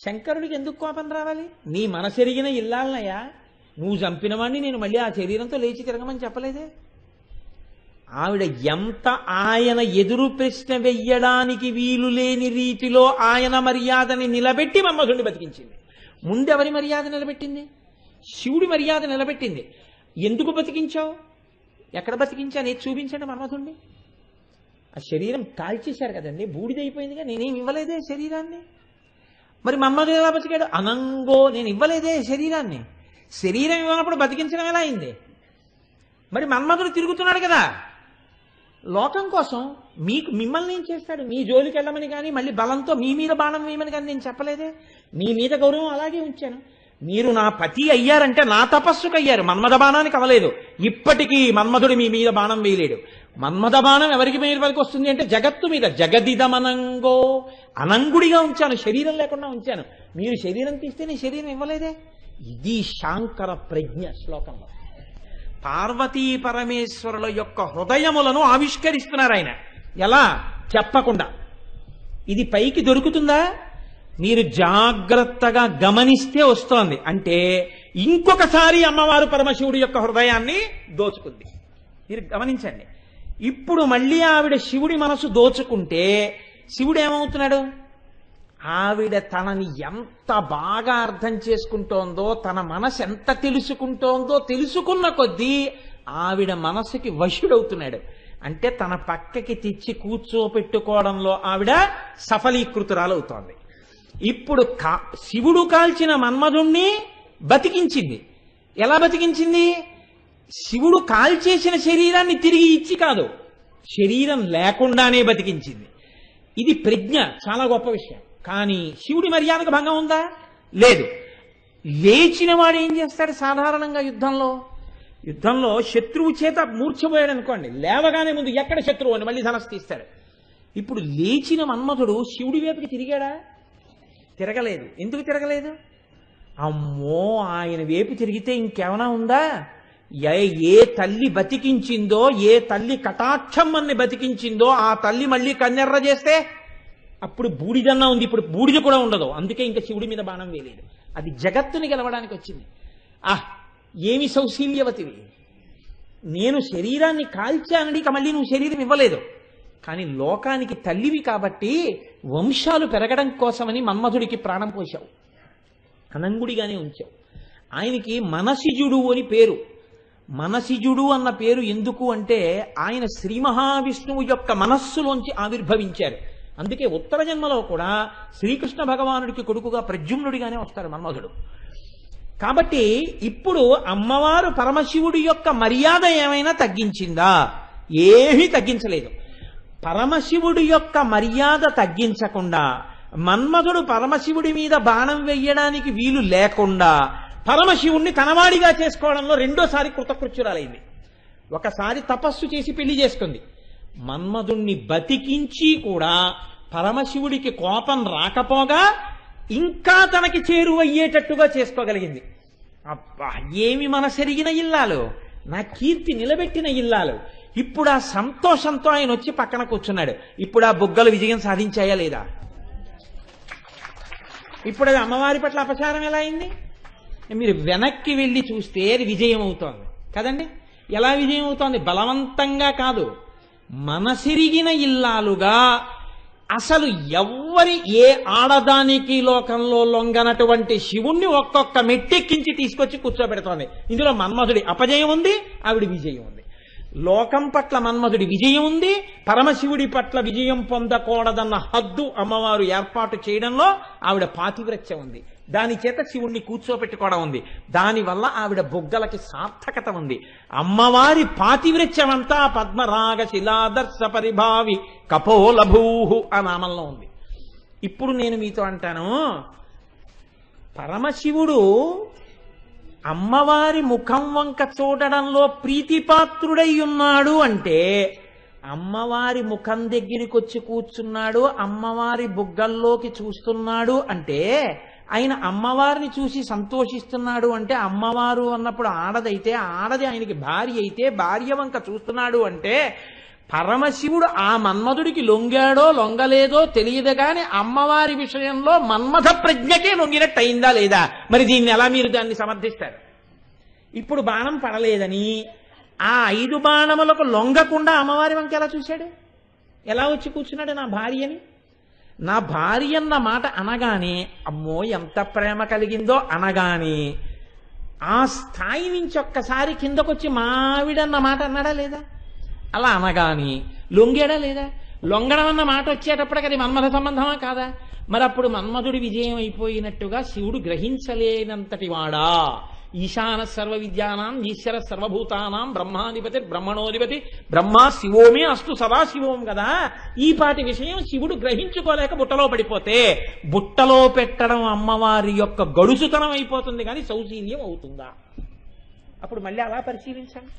Speaker 1: శంకరుడికి ఎందుకు కోపం రావాలి? నీ మనసెరిగిన ఇల్లాలనయ్యా, నువ్వు చంపిన వాడిని నేను మళ్ళీ ఆ శరీరంతో లేచి తిరగమని చెప్పలేదే. ఆవిడ ఎంత ఆయన ఎదురు ప్రశ్న వెయ్యడానికి వీలు లేని రీతిలో ఆయన మర్యాదని నిలబెట్టి మన్మధుడిని బతికించింది. ముందెవరి మర్యాద నిలబెట్టింది? శివుడి మర్యాద నిలబెట్టింది. ఎందుకు బతికించావు? ఎక్కడ బతికించాను ఏది చూపించండి మన్మధుడిని. ఆ శరీరం కాల్చేశారు కదండి, బూడిదైపోయిందిగా. నేనేం ఇవ్వలేదే శరీరాన్ని. మరి మన్మధుడు ఎలా బతికాడు? అనంగో, నేను ఇవ్వలేదే శరీరాన్ని. శరీరం ఇవ్వనప్పుడు బతికించడం ఎలా అయింది? మరి మన్మధుడు తిరుగుతున్నాడు కదా లోకం కోసం. మిమ్మల్ని ఏం చేస్తాడు? మీ జోలికి వెళ్ళమని కానీ మళ్ళీ బలంతో మీ మీద బాణం వేయమని కానీ నేను చెప్పలేదే. మీ మీద గౌరవం అలాగే ఉంచాను. మీరు నా పతి అయ్యారంటే నా తపస్సుకు అయ్యారు, మన్మథ బాణానికి అవ్వలేదు. ఇప్పటికీ మన్మధుడు మీ మీద బాణం వేయలేడు. మన్మథ బాణం ఎవరికి మీద వరకు వస్తుంది అంటే జగత్తు మీద. జగదిదమనంగో, అనంగుడిగా ఉంచాను, శరీరం లేకుండా ఉంచాను. మీరు శరీరం తీస్తే నేను శరీరం ఇవ్వలేదే. ఇది శాంకర ప్రజ్ఞ. శ్లోకంలో పార్వతీ పరమేశ్వరుల యొక్క హృదయములను ఆవిష్కరిస్తున్నారు ఆయన. ఎలా? చెప్పకుండా. ఇది పైకి దొరుకుతుందా? మీరు జాగ్రత్తగా గమనిస్తే వస్తోంది. అంటే ఇంకొకసారి అమ్మవారు పరమశివుడి యొక్క హృదయాన్ని దోచుకుంది. మీరు గమనించండి. ఇప్పుడు మళ్ళీ ఆవిడ శివుడి మనసు దోచుకుంటే శివుడు ఏమవుతున్నాడు? ఆవిడ తనని ఎంత బాగా అర్థం చేసుకుంటోందో, తన మనసు ఎంత తెలుసుకుంటోందో తెలుసుకున్న కొద్దీ ఆవిడ మనసుకి వశుడవుతున్నాడు. అంటే తన పక్కకి తెచ్చి కూర్చోపెట్టుకోవడంలో ఆవిడ సఫలీకృతురాలవుతోంది. ఇప్పుడు శివుడు కాల్చిన మన్మధుణ్ణి బతికించింది. ఎలా బతికించింది? శివుడు కాల్చేసిన శరీరాన్ని తిరిగి ఇచ్చి కాదు, శరీరం లేకుండానే బతికించింది. ఇది ప్రజ్ఞ, చాలా గొప్ప విషయం. కానీ శివుడి మర్యాదకు భంగం ఉందా? లేదు. లేచిన వాడు ఏం చేస్తాడు? సాధారణంగా యుద్ధంలో శత్రువు చేత మూర్ఛపోయాడు అనుకోండి, లేవగానే ముందు ఎక్కడ శత్రువు అని మళ్ళీ ధనస్సు తీస్తాడు. ఇప్పుడు లేచిన మన్మధుడు శివుడి వైపుకి తిరిగాడా? తిరగలేదు. ఎందుకు తిరగలేదు? అమ్మో, ఆయన వైపు తిరిగితే ఇంకేమైనా ఉందా? ఏ తల్లి బతికించిందో, ఏ తల్లి కటాక్షమ్మని బతికించిందో ఆ తల్లి మళ్ళీ కన్నెర్ర చేస్తే అప్పుడు బూడిదన్నా ఉంది, ఇప్పుడు బూడిద కూడా ఉండదు. అందుకే ఇంకా శివుడి మీద బాణం వేయలేదు. అది జగత్తుని గెలవడానికి వచ్చింది. ఏమి సౌశీల్యవతివి, నేను శరీరాన్ని కాల్చానని ఇక మళ్ళీ నువ్వు శరీరం ఇవ్వలేదు. కానీ లోకానికి తల్లివి కాబట్టి వంశాలు పెరగడం కోసమని మన్మధుడికి ప్రాణం పోశావు. అనంగుడిగానే ఉంచాం. ఆయనకి మనసిజుడు అని పేరు. మనసిజుడు అన్న పేరు ఎందుకు అంటే ఆయన శ్రీ మహావిష్ణువు యొక్క మనస్సులోంచి ఆవిర్భవించారు. అందుకే ఉత్తర జన్మలో కూడా శ్రీకృష్ణ భగవానుడికి కొడుకుగా ప్రద్యుమ్నుడిగానే వస్తారు మన్మధుడు. కాబట్టి ఇప్పుడు అమ్మవారు పరమశివుడి యొక్క మర్యాద ఏమైనా తగ్గించిందా? ఏమీ తగ్గించలేదు. పరమశివుడి యొక్క మర్యాద తగ్గించకుండా మన్మధుడు పరమశివుడి మీద బాణం వెయ్యడానికి వీలు లేకుండా పరమశివుణ్ణి తనవాడిగా చేసుకోవడంలో రెండోసారి కృతకృత్యురాలైంది. ఒకసారి తపస్సు చేసి పెళ్లి చేసుకుంది. మన్మధుణ్ణి బతికించి కూడా పరమశివుడికి కోపం రాకపోగా ఇంకా తనకి చేరువయ్యేటట్టుగా చేసుకోగలిగింది. అబ్బా, ఏమి మనసెరిగిన ఇల్లాలు, నా కీర్తి నిలబెట్టిన ఇల్లాలు. ఇప్పుడు ఆ సంతోషంతో ఆయన వచ్చి పక్కన కూర్చున్నాడు. ఇప్పుడు ఆ బుగ్గలు విజయం సాధించాయా లేదా? ఇప్పుడు అది అమ్మవారి పట్ల అపచారం ఎలా అయింది? మీరు వెనక్కి వెళ్ళి చూస్తే అది విజయం అవుతోంది కదండి. ఎలా విజయం అవుతోంది? బలవంతంగా కాదు, మనసిరిగిన ఇల్లాలుగా. అసలు ఎవ్వరి ఏ ఆడదానికి లోకంలో లొంగనటువంటి శివుణ్ణి ఒక్కొక్క మెట్టెక్కించి తీసుకొచ్చి కూర్చోబెడుతోంది. ఇందులో మన్మధుడి అపజయం ఉంది, ఆవిడ విజయం ఉంది. లోకం పట్ల మన్మధుడి విజయం ఉంది, పరమశివుడి పట్ల విజయం పొందకూడదన్న హద్దు అమ్మవారు ఏర్పాటు చేయడంలో ఆవిడ పాతివ్రత్యం ఉంది. దాని చేత శివుణ్ణి కూర్చోపెట్టుకోవడం ఉంది. దానివల్ల ఆవిడ బుగ్గలకి సార్థకత ఉంది. అమ్మవారి పాతివ్రత్యమంతా పద్మరాగ శిలాదర్శ పరిభావి కపోలభూహు ఆ నామంలో ఉంది. ఇప్పుడు నేను మీతో అంటాను, పరమశివుడు అమ్మవారి ముఖం వంక చూడడంలో ప్రీతిపాత్రుడై ఉన్నాడు అంటే, అమ్మవారి ముఖం దగ్గరికి వచ్చి కూర్చున్నాడు, అమ్మవారి బుగ్గల్లోకి చూస్తున్నాడు అంటే, ఆయన అమ్మవారిని చూసి సంతోషిస్తున్నాడు అంటే, అమ్మవారు అన్నప్పుడు ఆడదైతే ఆడది ఆయనకి భార్య అయితే భార్య వంక చూస్తున్నాడు అంటే, పరమశివుడు ఆ మన్మధుడికి లొంగాడో లొంగలేదో తెలియదు కానీ అమ్మవారి విషయంలో మన్మథ ప్రజ్ఞకే లొంగినట్టు అయిందా లేదా? మరి దీన్ని ఎలా మీరు దాన్ని సమర్థిస్తారు? ఇప్పుడు బాణం పడలేదని ఆ 5 బాణములకు లొంగకుండా అమ్మవారి వంక ఎలా చూశాడు? ఎలా వచ్చి కూర్చున్నాడు నా భార్యని? నా భార్య అన్న మాట అనగానే అమ్మో ఎంత ప్రేమ కలిగిందో అనగానే ఆ స్థాయి నుంచి ఒక్కసారి కిందకొచ్చి మావిడన్న మాట అన్నాడా లేదా? అలా అనగాని లొంగాడా లేదా? లొంగడం అన్న మాట వచ్చేటప్పటికి అది మన్మథ సంబంధమా కాదా? మరి అప్పుడు మన్మధుడి విజయం అయిపోయినట్టుగా శివుడు గ్రహించలేనంతటి వాడా? ఈశాన సర్వ విద్యానాం ఈశ్వర సర్వభూతానాం బ్రహ్మాధిపతి బ్రహ్మణోధిపతి బ్రహ్మా శివోమే అస్తు సదాశివోం కదా. ఈ పాటి విషయం శివుడు గ్రహించుకోలేక బుట్టలో పడిపోతే బుట్టలో పెట్టడం అమ్మవారి యొక్క గడుసుతనం అయిపోతుంది కానీ సౌశీల్యం అవుతుందా? అప్పుడు మళ్ళీ అలా పరిశీలించండి.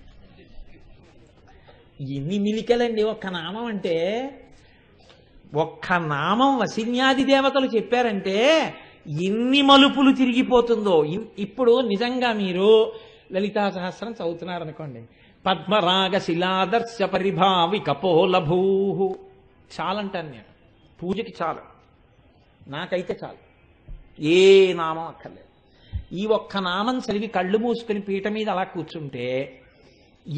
Speaker 1: ఎన్ని మిలికలండి ఒక్క నామం అంటే. ఒక్క నామం వసిన్యాది దేవతలు చెప్పారంటే ఎన్ని మలుపులు తిరిగిపోతుందో. ఇప్పుడు నిజంగా మీరు లలితా సహస్రం చదువుతున్నారనుకోండి, పద్మరాగ శిలాదర్శ పరిభావి కపోలభూ చాలంటాను నేను. పూజకి చాలు, నాకైతే చాలు, ఏ నామం అక్కర్లేదు. ఈ ఒక్క నామం చదివి కళ్ళు మూసుకుని పీట మీద అలా కూర్చుంటే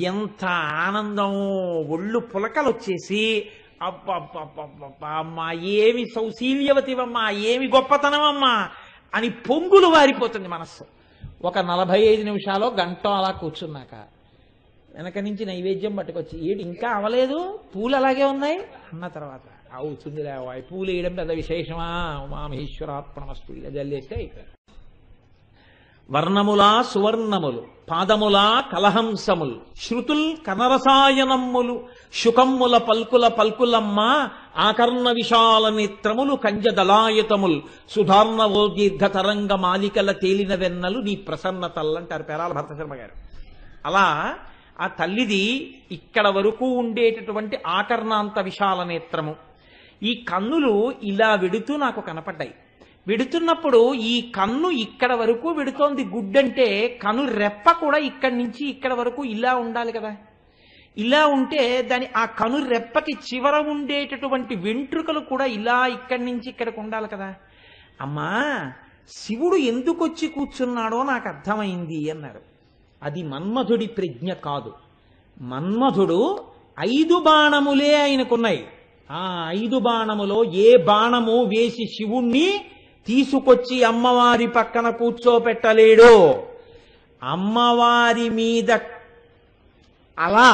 Speaker 1: ఎంత ఆనందం, ఒళ్ళు పులకలు వచ్చేసి అమ్మా ఏమి సౌశీల్యవతివమ్మా, ఏమి గొప్పతనమమ్మా అని పొంగులు వారిపోతుంది మనస్సు. ఒక 45 నిమిషాలు గంట అలా కూర్చున్నాక వెనక నుంచి నైవేద్యం పట్టుకొచ్చి ఏడు ఇంకా అవలేదు, పూలు అలాగే ఉన్నాయి అన్న తర్వాత అవుతుంది లేవా, పూలు వేయడం పెద్ద విశేషమా, ఉమామహేశ్వరాత్మనమస్తు ఇలా జల్లేస్తే అయిపోయారు. వర్ణములా సువర్ణములు పాదములా కలహంసములు శృతుల్ కనరసాయనమ్ములు శుకమ్ముల పల్కుల పల్కులమ్మ ఆకర్ణ విశాల నేత్రములు కంజదలాయతముల్ సుధార్ణవో దీర్ఘ తరంగ మాలికల తేలిన వెన్నలు నీ ప్రసన్నతల్లంటారు పేరాల భరతశర్మ గారు. అలా ఆ తల్లిది ఇక్కడ వరకు ఉండేటటువంటి ఆకర్ణాంత విశాల నేత్రము. ఈ కన్నులు ఇలా వెడుతూ నాకు కనపడ్డాయి. వెడుతున్నప్పుడు ఈ కన్ను ఇక్కడ వరకు వెడుతోంది గుడ్డంటే కను రెప్ప కూడా ఇక్కడి నుంచి ఇక్కడ వరకు ఇలా ఉండాలి కదా. ఇలా ఉంటే దాని ఆ కను రెప్పకి చివర ఉండేటటువంటి వెంట్రుకలు కూడా ఇలా ఇక్కడి నుంచి ఇక్కడికి ఉండాలి కదా. అమ్మా శివుడు ఎందుకు వచ్చి కూర్చున్నాడో నాకు అర్థమైంది అన్నారు. అది మన్మధుడి ప్రజ్ఞ కాదు. మన్మధుడు 5 బాణములే ఆయనకున్నాయి. ఆ 5 బాణములో ఏ బాణము వేసి శివుణ్ణి తీసుకొచ్చి అమ్మవారి పక్కన కూర్చోపెట్టలేడు. అమ్మవారి మీద అలా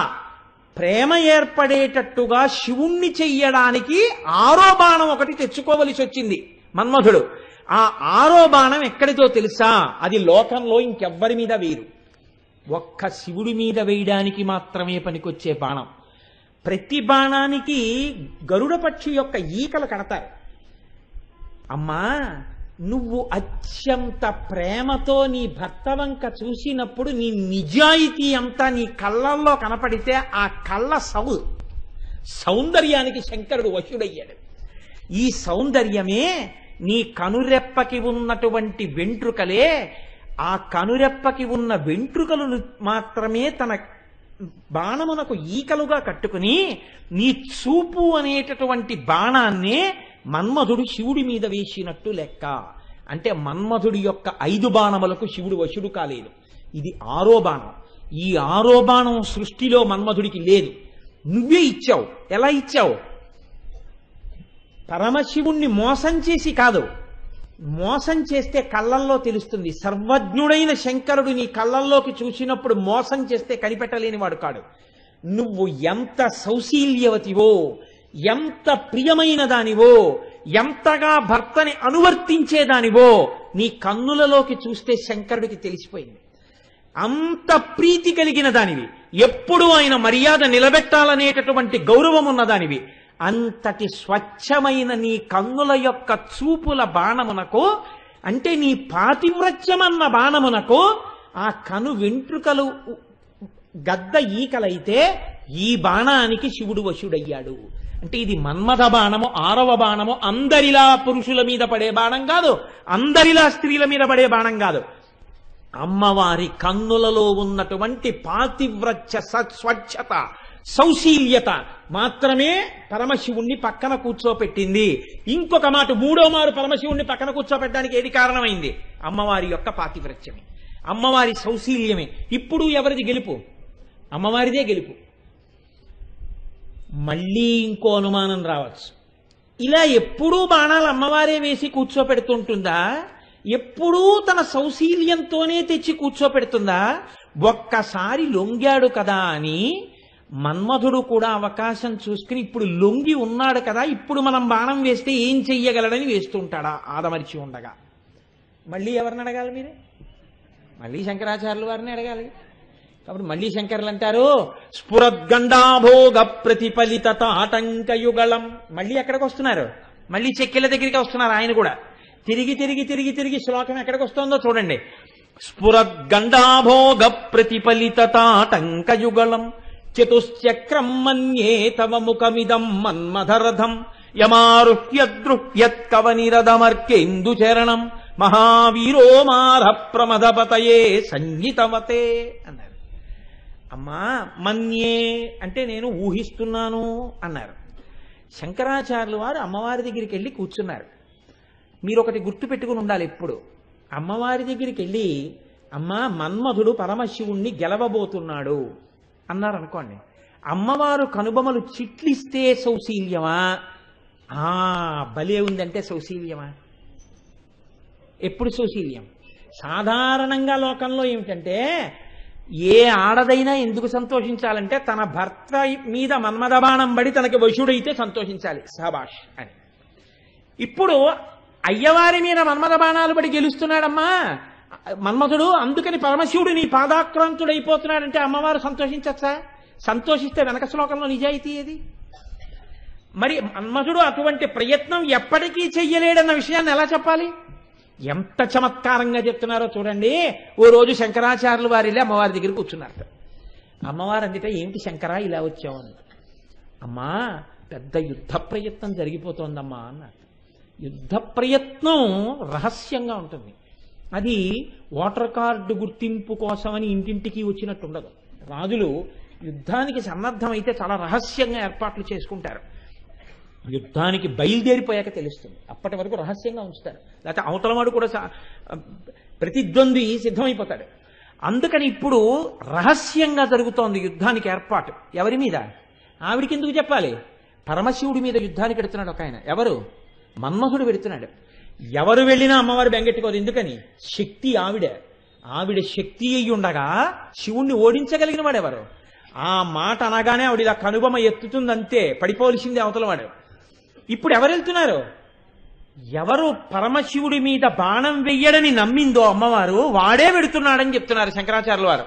Speaker 1: ప్రేమ ఏర్పడేటట్టుగా శివుణ్ణి చెయ్యడానికి ఆరో బాణం ఒకటి తెచ్చుకోవలసి వచ్చింది మన్మధుడు. ఆ ఆరో బాణం ఎక్కడితో తెలుసా? అది లోకంలో ఇంకెవ్వరి మీద వేయరు, ఒక్క శివుడి మీద వేయడానికి మాత్రమే పనికొచ్చే బాణం. ప్రతి బాణానికి గరుడ పక్షి యొక్క ఈకలు కడతారు. అమ్మా, నువ్వు అత్యంత ప్రేమతో నీ భర్త వంక చూసినప్పుడు నీ నిజాయితీ అంతా నీ కళ్ళల్లో కనపడితే ఆ కళ్ళ సౌందర్యానికి శంకరుడు వశుడయ్యాడు. ఈ సౌందర్యమే నీ కనురెప్పకి ఉన్నటువంటి వెంట్రుకలే. ఆ కనురెప్పకి ఉన్న వెంట్రుకలను మాత్రమే తన బాణమునకు ఈకలుగా కట్టుకుని నీ చూపు అనేటటువంటి బాణాన్నే మన్మధుడు శివుడి మీద వేసినట్టు లెక్క. అంటే మన్మధుడి యొక్క 5 బాణములకు శివుడు వశుడు కాలేదు. ఇది ఆరో బాణం. ఈ ఆరో బాణం సృష్టిలో మన్మధుడికి లేదు, నువ్వే ఇచ్చావు. ఎలా ఇచ్చావు? పరమశివుణ్ణి మోసం చేసి కాదు. మోసం చేస్తే కళ్ళల్లో తెలుస్తుంది. సర్వజ్ఞుడైన శంకరుడు నీ కళ్ళల్లోకి చూసినప్పుడు మోసం చేస్తే కనిపెట్టలేని వాడు కాడు. నువ్వు ఎంత సౌశీల్యవతివో, ఎంత ప్రియమైన దానివో, ఎంతగా భర్తని అనువర్తించేదానివో నీ కన్నులలోకి చూస్తే శంకరుడికి తెలిసిపోయింది. అంత ప్రీతి కలిగిన దానివి, ఎప్పుడు ఆయన మర్యాద నిలబెట్టాలనేటటువంటి గౌరవం ఉన్నదానివి. అంతటి స్వచ్ఛమైన నీ కన్నుల యొక్క చూపుల బాణమునకు, అంటే నీ పాతివ్రత్యమన్న బాణమునకు ఆ కను వెంట్రుకలు గద్ద ఈకలైతే ఈ బాణానికి శివుడు వశుడయ్యాడు. అంటే ఇది మన్మథ బాణము, 6వ బాణము. అందరిలా పురుషుల మీద పడే బాణం కాదు, అందరిలా స్త్రీల మీద పడే బాణం కాదు. అమ్మవారి కన్నులలో ఉన్నటువంటి పాతివ్రత్య స్వచ్ఛత, సౌశీల్యత మాత్రమే పరమశివుణ్ణి పక్కన కూర్చోపెట్టింది. ఇంకొక మాట, 3వ మారు పరమశివుణ్ణి పక్కన కూర్చోపెట్టడానికి ఏది కారణమైంది? అమ్మవారి యొక్క పాతివ్రత్యమే, అమ్మవారి సౌశీల్యమే. ఇప్పుడు ఎవరిది గెలుపు? అమ్మవారిదే గెలుపు. మళ్ళీ ఇంకో అనుమానం రావచ్చు, ఇలా ఎప్పుడూ బాణాలు అమ్మవారే వేసి కూర్చోపెడుతుంటుందా? ఎప్పుడూ తన సౌశీల్యంతోనే తెచ్చి కూర్చోపెడుతుందా? ఒక్కసారి లొంగాడు కదా అని మన్మధుడు కూడా అవకాశం చూసుకుని ఇప్పుడు లొంగి ఉన్నాడు కదా, ఇప్పుడు మనం బాణం వేస్తే ఏం చెయ్యగలడని వేస్తుంటాడా ఆదమరిచి ఉండగా? మళ్ళీ ఎవరిని అడగాలి మీరే? మళ్ళీ శంకరాచార్యుల వారిని అడగాలి. కాబట్టి మళ్ళీ శంకర్లు అంటారు, స్ఫురద్గండాభోగ ప్రతిఫలిత ఆటంకయుగళం. మళ్ళీ ఎక్కడికి వస్తున్నారు? మళ్ళీ చెక్కిళ్ళ దగ్గరికి వస్తున్నారు. ఆయన కూడా తిరిగి తిరిగి తిరిగి తిరిగి శ్లోకం ఎక్కడికి వస్తుందో చూడండి. స్ఫురద్గండాభోగ ప్రతిఫలిత ఆటంకయుగళం చతుశ్చక్రం మన్యే తవ ముఖమిదం మన్మథరథం యమారుహ్యద్రుహ్యత్కవనిరదమర్కేందు చరణం మహావీరో మార ప్రమదపతయే సంగీతవతే అన్నారు. అమ్మా, మన్యే అంటే నేను ఊహిస్తున్నాను అన్నారు. శంకరాచార్యులు వారు అమ్మవారి దగ్గరికి వెళ్ళి కూర్చున్నారు. మీరు ఒకటి గుర్తు పెట్టుకుని ఉండాలి ఎప్పుడు. అమ్మవారి దగ్గరికి వెళ్ళి, అమ్మా మన్మధుడు పరమశివుణ్ణి గెలవబోతున్నాడు అన్నారు అనుకోండి. అమ్మవారు కనుబొమలు చిట్లిస్తే సౌశీల్యమా? భలే ఉందంటే సౌశీల్యమా? ఎప్పుడు సౌశీల్యం? సాధారణంగా లోకంలో ఏమిటంటే, ఏ ఆడదైనా ఎందుకు సంతోషించాలంటే తన భర్త మీద మన్మథబాణం పడి తనకి వశుడైతే సంతోషించాలి, సబాష్ అని. ఇప్పుడు అయ్యవారి మీద మన్మథ బాణాలు పడి గెలుస్తున్నాడమ్మా మన్మథుడు, అందుకని పరమశివుడు నీ పాదాక్రాంతుడైపోతున్నాడంటే అమ్మవారు సంతోషించచ్చా? సంతోషిస్తే వెనక శ్లోకంలో నిజాయితీ ఏది? మరి మన్మథుడు అటువంటి ప్రయత్నం ఎప్పటికీ చెయ్యలేడన్న విషయాన్ని ఎలా చెప్పాలి? ఎంత చమత్కారంగా చెప్తున్నారో చూడండి. ఓ రోజు శంకరాచార్యులు వారి అమ్మవారి దగ్గర కూర్చున్నారు. అమ్మవారు అందుకే, ఏమిటి శంకరా ఇలా వచ్చావని. అమ్మా, పెద్ద యుద్ధ ప్రయత్నం జరిగిపోతోందమ్మా అన్నారు. యుద్ధ ప్రయత్నం రహస్యంగా ఉంటుంది. అది ఓటర్ కార్డు గుర్తింపు కోసమని ఇంటింటికి వచ్చినట్టు ఉండదు. రాజులు యుద్ధానికి సన్నద్ధమైతే చాలా రహస్యంగా ఏర్పాట్లు చేసుకుంటారు. యుద్ధానికి బయలుదేరిపోయాక తెలుస్తుంది, అప్పటి వరకు రహస్యంగా ఉంచుతారు. లేకపోతే అవతలవాడు కూడా ప్రతిద్వంద్వి సిద్ధమైపోతాడు. అందుకని ఇప్పుడు రహస్యంగా జరుగుతోంది యుద్ధానికి ఏర్పాటు. ఎవరి మీద? ఆవిడికి ఎందుకు చెప్పాలి? పరమశివుడి మీద యుద్ధానికి పెడుతున్నాడు ఒక ఆయన. ఎవరు? మన్మథుడు పెడుతున్నాడు. ఎవరు వెళ్ళినా అమ్మవారు బెంగెట్టుకోదు. ఎందుకని? శక్తి ఆవిడ శక్తి అయి ఉండగా శివుణ్ణి ఓడించగలిగిన వాడెవరు? ఆ మాట అనగానే ఆవిడ ఇలా కనుబొమ్మ ఎత్తుతుంది, అంతే, పడిపోవలసిందే అవతల వాడు. ఇప్పుడు ఎవరు వెళ్తున్నారు? ఎవరు పరమశివుడి మీద బాణం వెయ్యడని నమ్మిందో అమ్మవారు వాడే వెడుతున్నాడని చెప్తున్నారు శంకరాచార్యుల వారు.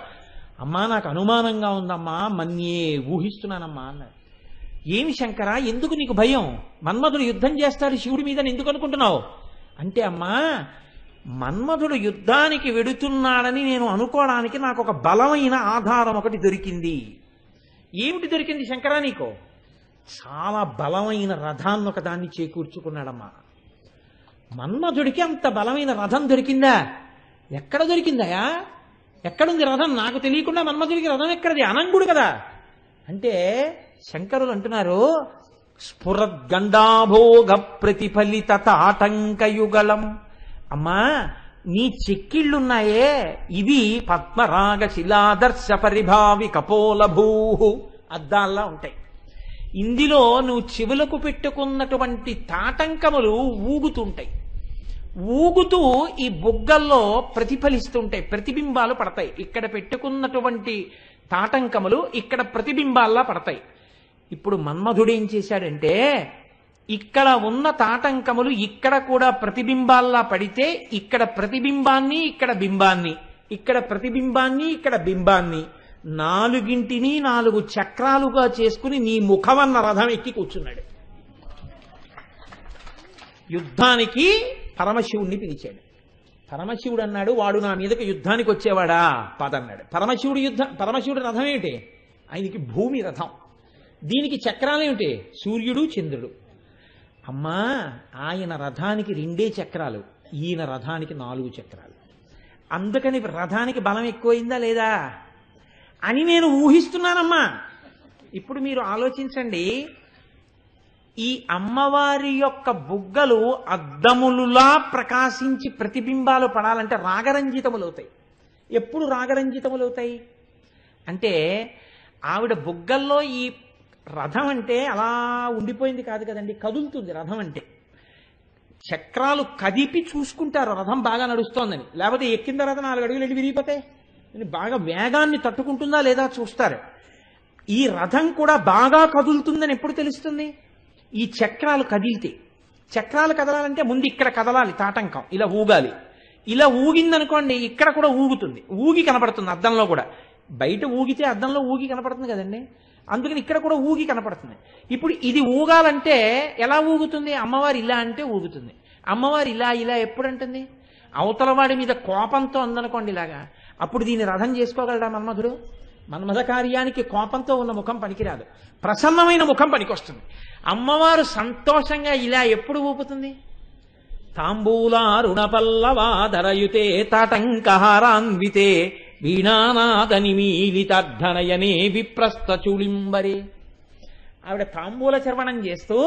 Speaker 1: అమ్మా నాకు అనుమానంగా ఉందమ్మా, మన్యే ఊహిస్తున్నానమ్మా అన్నారు. ఏమి శంకర, ఎందుకు నీకు భయం? మన్మధుడు యుద్ధం చేస్తాడు శివుడి మీద ఎందుకు అనుకుంటున్నావు అంటే, అమ్మా మన్మధుడు యుద్ధానికి వెడుతున్నాడని నేను అనుకోవడానికి నాకు ఒక బలమైన ఆధారం ఒకటి దొరికింది. ఏమిటి దొరికింది శంకరా నీకు? చాలా బలమైన రథాన్ని ఒకదాన్ని చేకూర్చుకున్నాడమ్మా. మన్మధుడికి అంత బలమైన రథం దొరికిందా? ఎక్కడ దొరికిందయా? ఎక్కడుంది రథం? నాకు తెలియకుండా మన్మధుడికి రథం ఎక్కడది? అనంగుడు కదా. అంటే శంకరులు అంటున్నారు, స్ఫురద్గండాభోగ ప్రతిఫలిత తాటంకయుగళం. అమ్మా నీ చెక్కిళ్ళున్నాయే ఇవి పద్మరాగ శిలాదర్శ పరిభావి కపోలభూ అద్దాల్లా ఉంటాయి. ఇందులో నువ్వు చెవులకు పెట్టుకున్నటువంటి తాటంకములు ఊగుతుంటాయి. ఊగుతూ ఈ బుగ్గల్లో ప్రతిఫలిస్తుంటాయి, ప్రతిబింబాలు పడతాయి. ఇక్కడ పెట్టుకున్నటువంటి తాటంకములు ఇక్కడ ప్రతిబింబాల్లా పడతాయి. ఇప్పుడు మన్మధుడు ఏం చేశాడంటే, ఇక్కడ ఉన్న తాటంకములు ఇక్కడ కూడా ప్రతిబింబాల్లా పడితే ఇక్కడ ప్రతిబింబాన్ని ఇక్కడ బింబాన్ని, ఇక్కడ ప్రతిబింబాన్ని ఇక్కడ బింబాన్ని నాలుగింటిని 4 చక్రాలుగా చేసుకుని నీ ముఖమన్న రథం ఎక్కి కూర్చున్నాడు. యుద్ధానికి పరమశివుణ్ణి పిలిచాడు. పరమశివుడు అన్నాడు, వాడు నా మీదకి యుద్ధానికి వచ్చేవాడా? పదన్నాడు. పరమశివుడు రథం ఏమిటి? ఆయనకి భూమి రథం. దీనికి చక్రాలేమిటి? సూర్యుడు చంద్రుడు. అమ్మా ఆయన రథానికి 2 చక్రాలు, ఈయన రథానికి 4 చక్రాలు. అందుకని రథానికి బలం ఎక్కువైందా లేదా అని నేను ఊహిస్తున్నానమ్మా. ఇప్పుడు మీరు ఆలోచించండి, ఈ అమ్మవారి యొక్క బుగ్గలు అద్దములులా ప్రకాశించి ప్రతిబింబాలు పడాలంటే రాగరంజితములవుతాయి. ఎప్పుడు రాగరంజితములవుతాయి అంటే, ఆవిడ బుగ్గల్లో ఈ రథం అంటే అలా ఉండిపోయింది కాదు కదండి, కదులుతుంది రథం అంటే. చక్రాలు కదిపి చూసుకుంటారు రథం బాగా నడుస్తోందని, లేకపోతే ఎక్కిన తర్వాత 4 అడుగులు వెళ్ళి విరిగిపోతాయి. బాగా వేగాన్ని తట్టుకుంటుందా లేదా చూస్తారు. ఈ రథం కూడా బాగా కదులుతుందని ఎప్పుడు తెలుస్తుంది? ఈ చక్రాలు కదిలితే. చక్రాలు కదలాలంటే ముందు ఇక్కడ కదలాలి, తాటంకం ఇలా ఊగాలి. ఇలా ఊగిందనుకోండి ఇక్కడ కూడా ఊగుతుంది, ఊగి కనపడుతుంది అద్దంలో కూడా. బయట ఊగితే అద్దంలో ఊగి కనపడుతుంది కదండి, అందుకని ఇక్కడ కూడా ఊగి కనపడుతుంది. ఇప్పుడు ఇది ఊగాలంటే ఎలా ఊగుతుంది? అమ్మవారు ఇలా అంటే ఊగుతుంది. అమ్మవారు ఇలా ఇలా ఎప్పుడు అంటుంది? అవతలవాడి మీద కోపంతో అందనుకోండి ఇలాగా, అప్పుడు దీన్ని రథం చేసుకోగలడా మన్మధుడు? మన్మథ కార్యానికి కోపంతో ఉన్న ముఖం పనికిరాదు, ప్రసన్నమైన ముఖం పనికొస్తుంది. అమ్మవారు సంతోషంగా ఇలా ఎప్పుడు ఊపుతుంది? తాంబూలారుణపల్లవాధరయుతే తాటంకహారాన్వితే వీణానాదనిమీలితార్ధనయనే విప్రస్థచూళింబరే. ఆవిడ తాంబూల చర్వణం చేస్తూ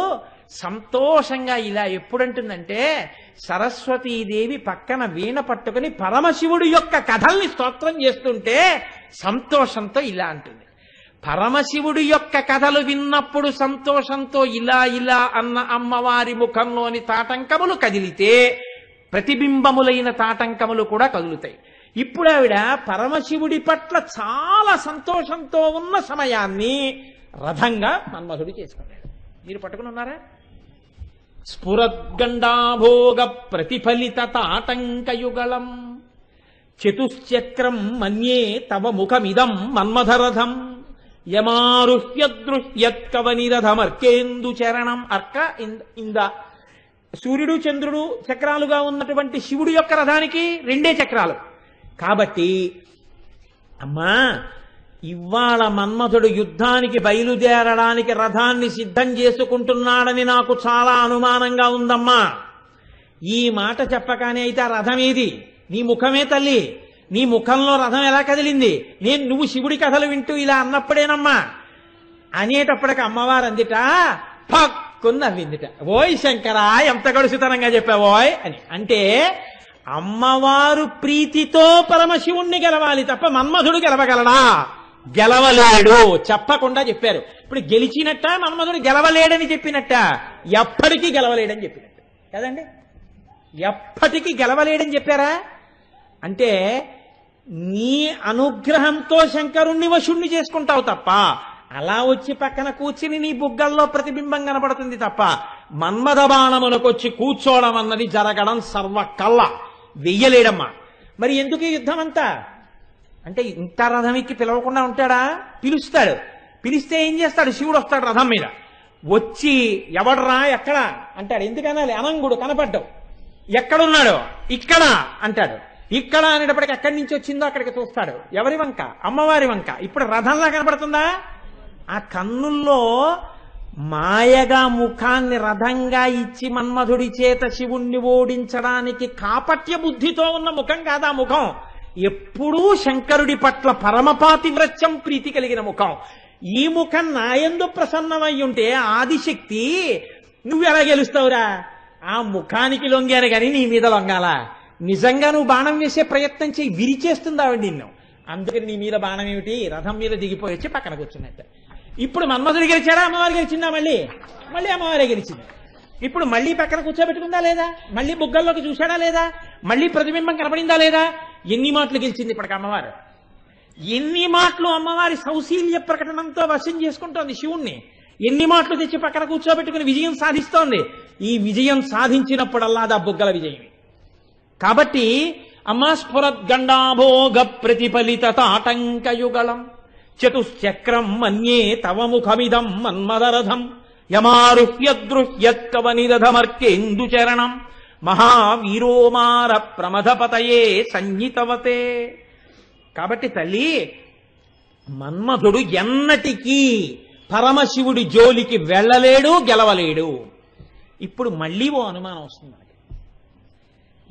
Speaker 1: సంతోషంగా ఇలా ఎప్పుడంటుందంటే, సరస్వతీదేవి పక్కన వీణ పట్టుకుని పరమశివుడి యొక్క కథల్ని స్తోత్రం చేస్తుంటే సంతోషంతో ఇలా అంటుంది. పరమశివుడి యొక్క కథలు విన్నప్పుడు సంతోషంతో ఇలా ఇలా అన్న అమ్మవారి ముఖంలోని తాటంకములు కదిలితే ప్రతిబింబములైన తాటంకములు కూడా కదులుతాయి. ఇప్పుడు ఆవిడ పరమశివుడి పట్ల చాలా సంతోషంతో ఉన్న సమయాన్ని రథంగా మన్మధుడు చేసుకున్నాడు. మీరు పట్టుకుని ఉన్నారా? స్ఫురద్గండాభోగ ప్రతిఫలిత తాటంకయుగళం చతుశ్చక్రం మన్యే తవ ముఖమిదం మన్మథరథం యమారుహ్యదృహ్యత్కవనిరథమర్కేందు చరణం. అర్క ఇంద సూర్యుడు చంద్రుడు చక్రాలుగా ఉన్నటువంటి శివుడు యొక్క రథానికి 2 చక్రాలు కాబట్టి, అమ్మా ఇవాళ మన్మథుడు యుద్ధానికి బయలుదేరడానికి రథాన్ని సిద్ధం చేసుకుంటున్నాడని నాకు చాలా అనుమానంగా ఉందమ్మా. ఈ మాట చెప్పగానే అయితే ఆ రథం ఏది? నీ ముఖమే తల్లి, నీ ముఖంలో రథం ఎలా కదిలింది? నువ్వు శివుడి కథలు వింటూ ఇలా అన్నప్పుడేనమ్మా. అనేటప్పటికి అమ్మవారు అందిట పక్కుని నవ్విందిట. ఓయ్ శంకరా ఎంత గడుసుతనంగా చెప్పావోయ్ అని. అంటే అమ్మవారు ప్రీతితో పరమశివుణ్ణి గెలవాలి తప్ప మన్మధుడు గెలవగలడా? గెలవలేడు. చెప్పకుండా చెప్పారు. ఇప్పుడు గెలిచినట్ట మన్మధుడు గెలవలేడని చెప్పినట్ట? ఎప్పటికీ గెలవలేడని చెప్పినట్టు కదండి. ఎప్పటికీ గెలవలేడని చెప్పారా? అంటే నీ అనుగ్రహంతో శంకరుణ్ణి వశుణ్ణి చేసుకుంటావు తప్ప, అలా వచ్చి పక్కన కూర్చుని నీ బుగ్గల్లో ప్రతిబింబం కనపడుతుంది తప్ప, మన్మథ బాణమునకొచ్చి కూర్చోవడం అన్నది జరగడం సర్వకల్ల వెయ్యలేడమ్మా. మరి ఎందుకు ఈ యుద్ధం అంతా అంటే, ఇంత రథమికి పిలవకుండా ఉంటాడా? పిలుస్తాడు. పిలిస్తే ఏం చేస్తాడు? శివుడు వస్తాడు రథం మీద. వచ్చి ఎవడరా ఎక్కడ అంటాడు. ఎందుకనాలి? అనంగుడు కనపడ్డావు. ఎక్కడున్నాడు? ఇక్కడ అంటాడు. ఇక్కడ అనేటప్పటికి ఎక్కడి నుంచి వచ్చిందో అక్కడికి చూస్తాడు. ఎవరి వంక? అమ్మవారి వంక. ఇప్పుడు రథంలా కనపడుతుందా? ఆ కన్నుల్లో మాయగా ముఖాన్ని రథంగా ఇచ్చి మన్మధుడి చేత శివుణ్ణి ఓడించడానికి కాపట్య బుద్ధితో ఉన్న ముఖం కాదా ముఖం. ఎప్పుడూ శంకరుడి పట్ల పరమపాతివ్రత్యం ప్రీతి కలిగిన ముఖం. ఈ ముఖం నాయందు ప్రసన్నమై ఉంటే ఆదిశక్తి నువ్వు ఎలా గెలుస్తావురా? ఆ ముఖానికి లొంగాను కానీ నీ మీద లొంగాలా? నిజంగా నువ్వు బాణం వేసే ప్రయత్నం చేయి, విరిచేస్తుంది ఆవిడ నిన్ను. అందుకని నీ మీద బాణం ఏమిటి? రథం మీద దిగిపోయి వచ్చి పక్కన కూర్చున్నట్టు. ఇప్పుడు మన్మధుడు గెలిచాడా? అమ్మవారు గెలిచిందా? మళ్ళీ అమ్మవారే గెలిచింది. ఇప్పుడు మళ్ళీ పక్కన కూర్చోబెట్టుకుందా లేదా? మళ్ళీ బుగ్గల్లోకి చూశాడా లేదా? మళ్ళీ ప్రతిబింబం కనపడిందా లేదా? ఎన్ని మాటలు గెలిచింది ఇప్పటికి అమ్మవారు? ఎన్ని మాటలు అమ్మవారి సౌశీల్య ప్రకటనంతో వశం చేసుకుంటోంది శివుణ్ణి. ఎన్ని మాటలు తెచ్చి పక్కన కూర్చోబెట్టుకుని విజయం సాధిస్తోంది. ఈ విజయం సాధించినప్పుడల్లా ఆ బుగ్గల విజయం. కాబట్టి అమ్మా స్ఫురద్గండాభోగ ప్రతిఫలిత తాటంకయుగళం చతుశ్చక్రం మన్యే తవ ముఖమిదం మన్మదరథం యమారుహ్యద్రుహ్యత్కవనిరథమర్కేందుచరణం మహావీరోమార ప్రమథపతయే సంహితవతే. కాబట్టి తల్లి, మన్మధుడు ఎన్నటికీ పరమశివుడి జోలికి వెళ్ళలేడు, గెలవలేడు. ఇప్పుడు మళ్ళీ ఓ అనుమానం వస్తుంది మనకి.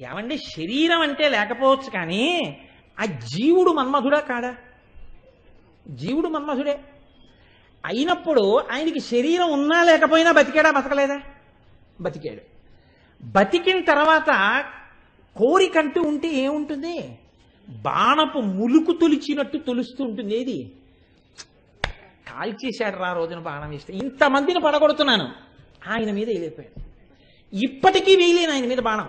Speaker 1: ఏమంటే శరీరం అంటే లేకపోవచ్చు కానీ ఆ జీవుడు మన్మధుడా కాడా? జీవుడు మన్మధుడే అయినప్పుడు ఆయనకి శరీరం ఉన్నా లేకపోయినా బతికాడా? బతకలేదా? బతికాడు. బతికిన తర్వాత కోరికంటూ ఉంటే ఏముంటుంది? బాణపు ములుకు తొలిచినట్టు తొలుస్తూ ఉంటుంది. ఏది? కాల్చేశాడు రా రోజున బాణం వేస్తే. ఇంతమందిని పడగొడుతున్నాను, ఆయన మీద వేయలేకపోయాను. ఇప్పటికీ వేయలేను ఆయన మీద బాణం.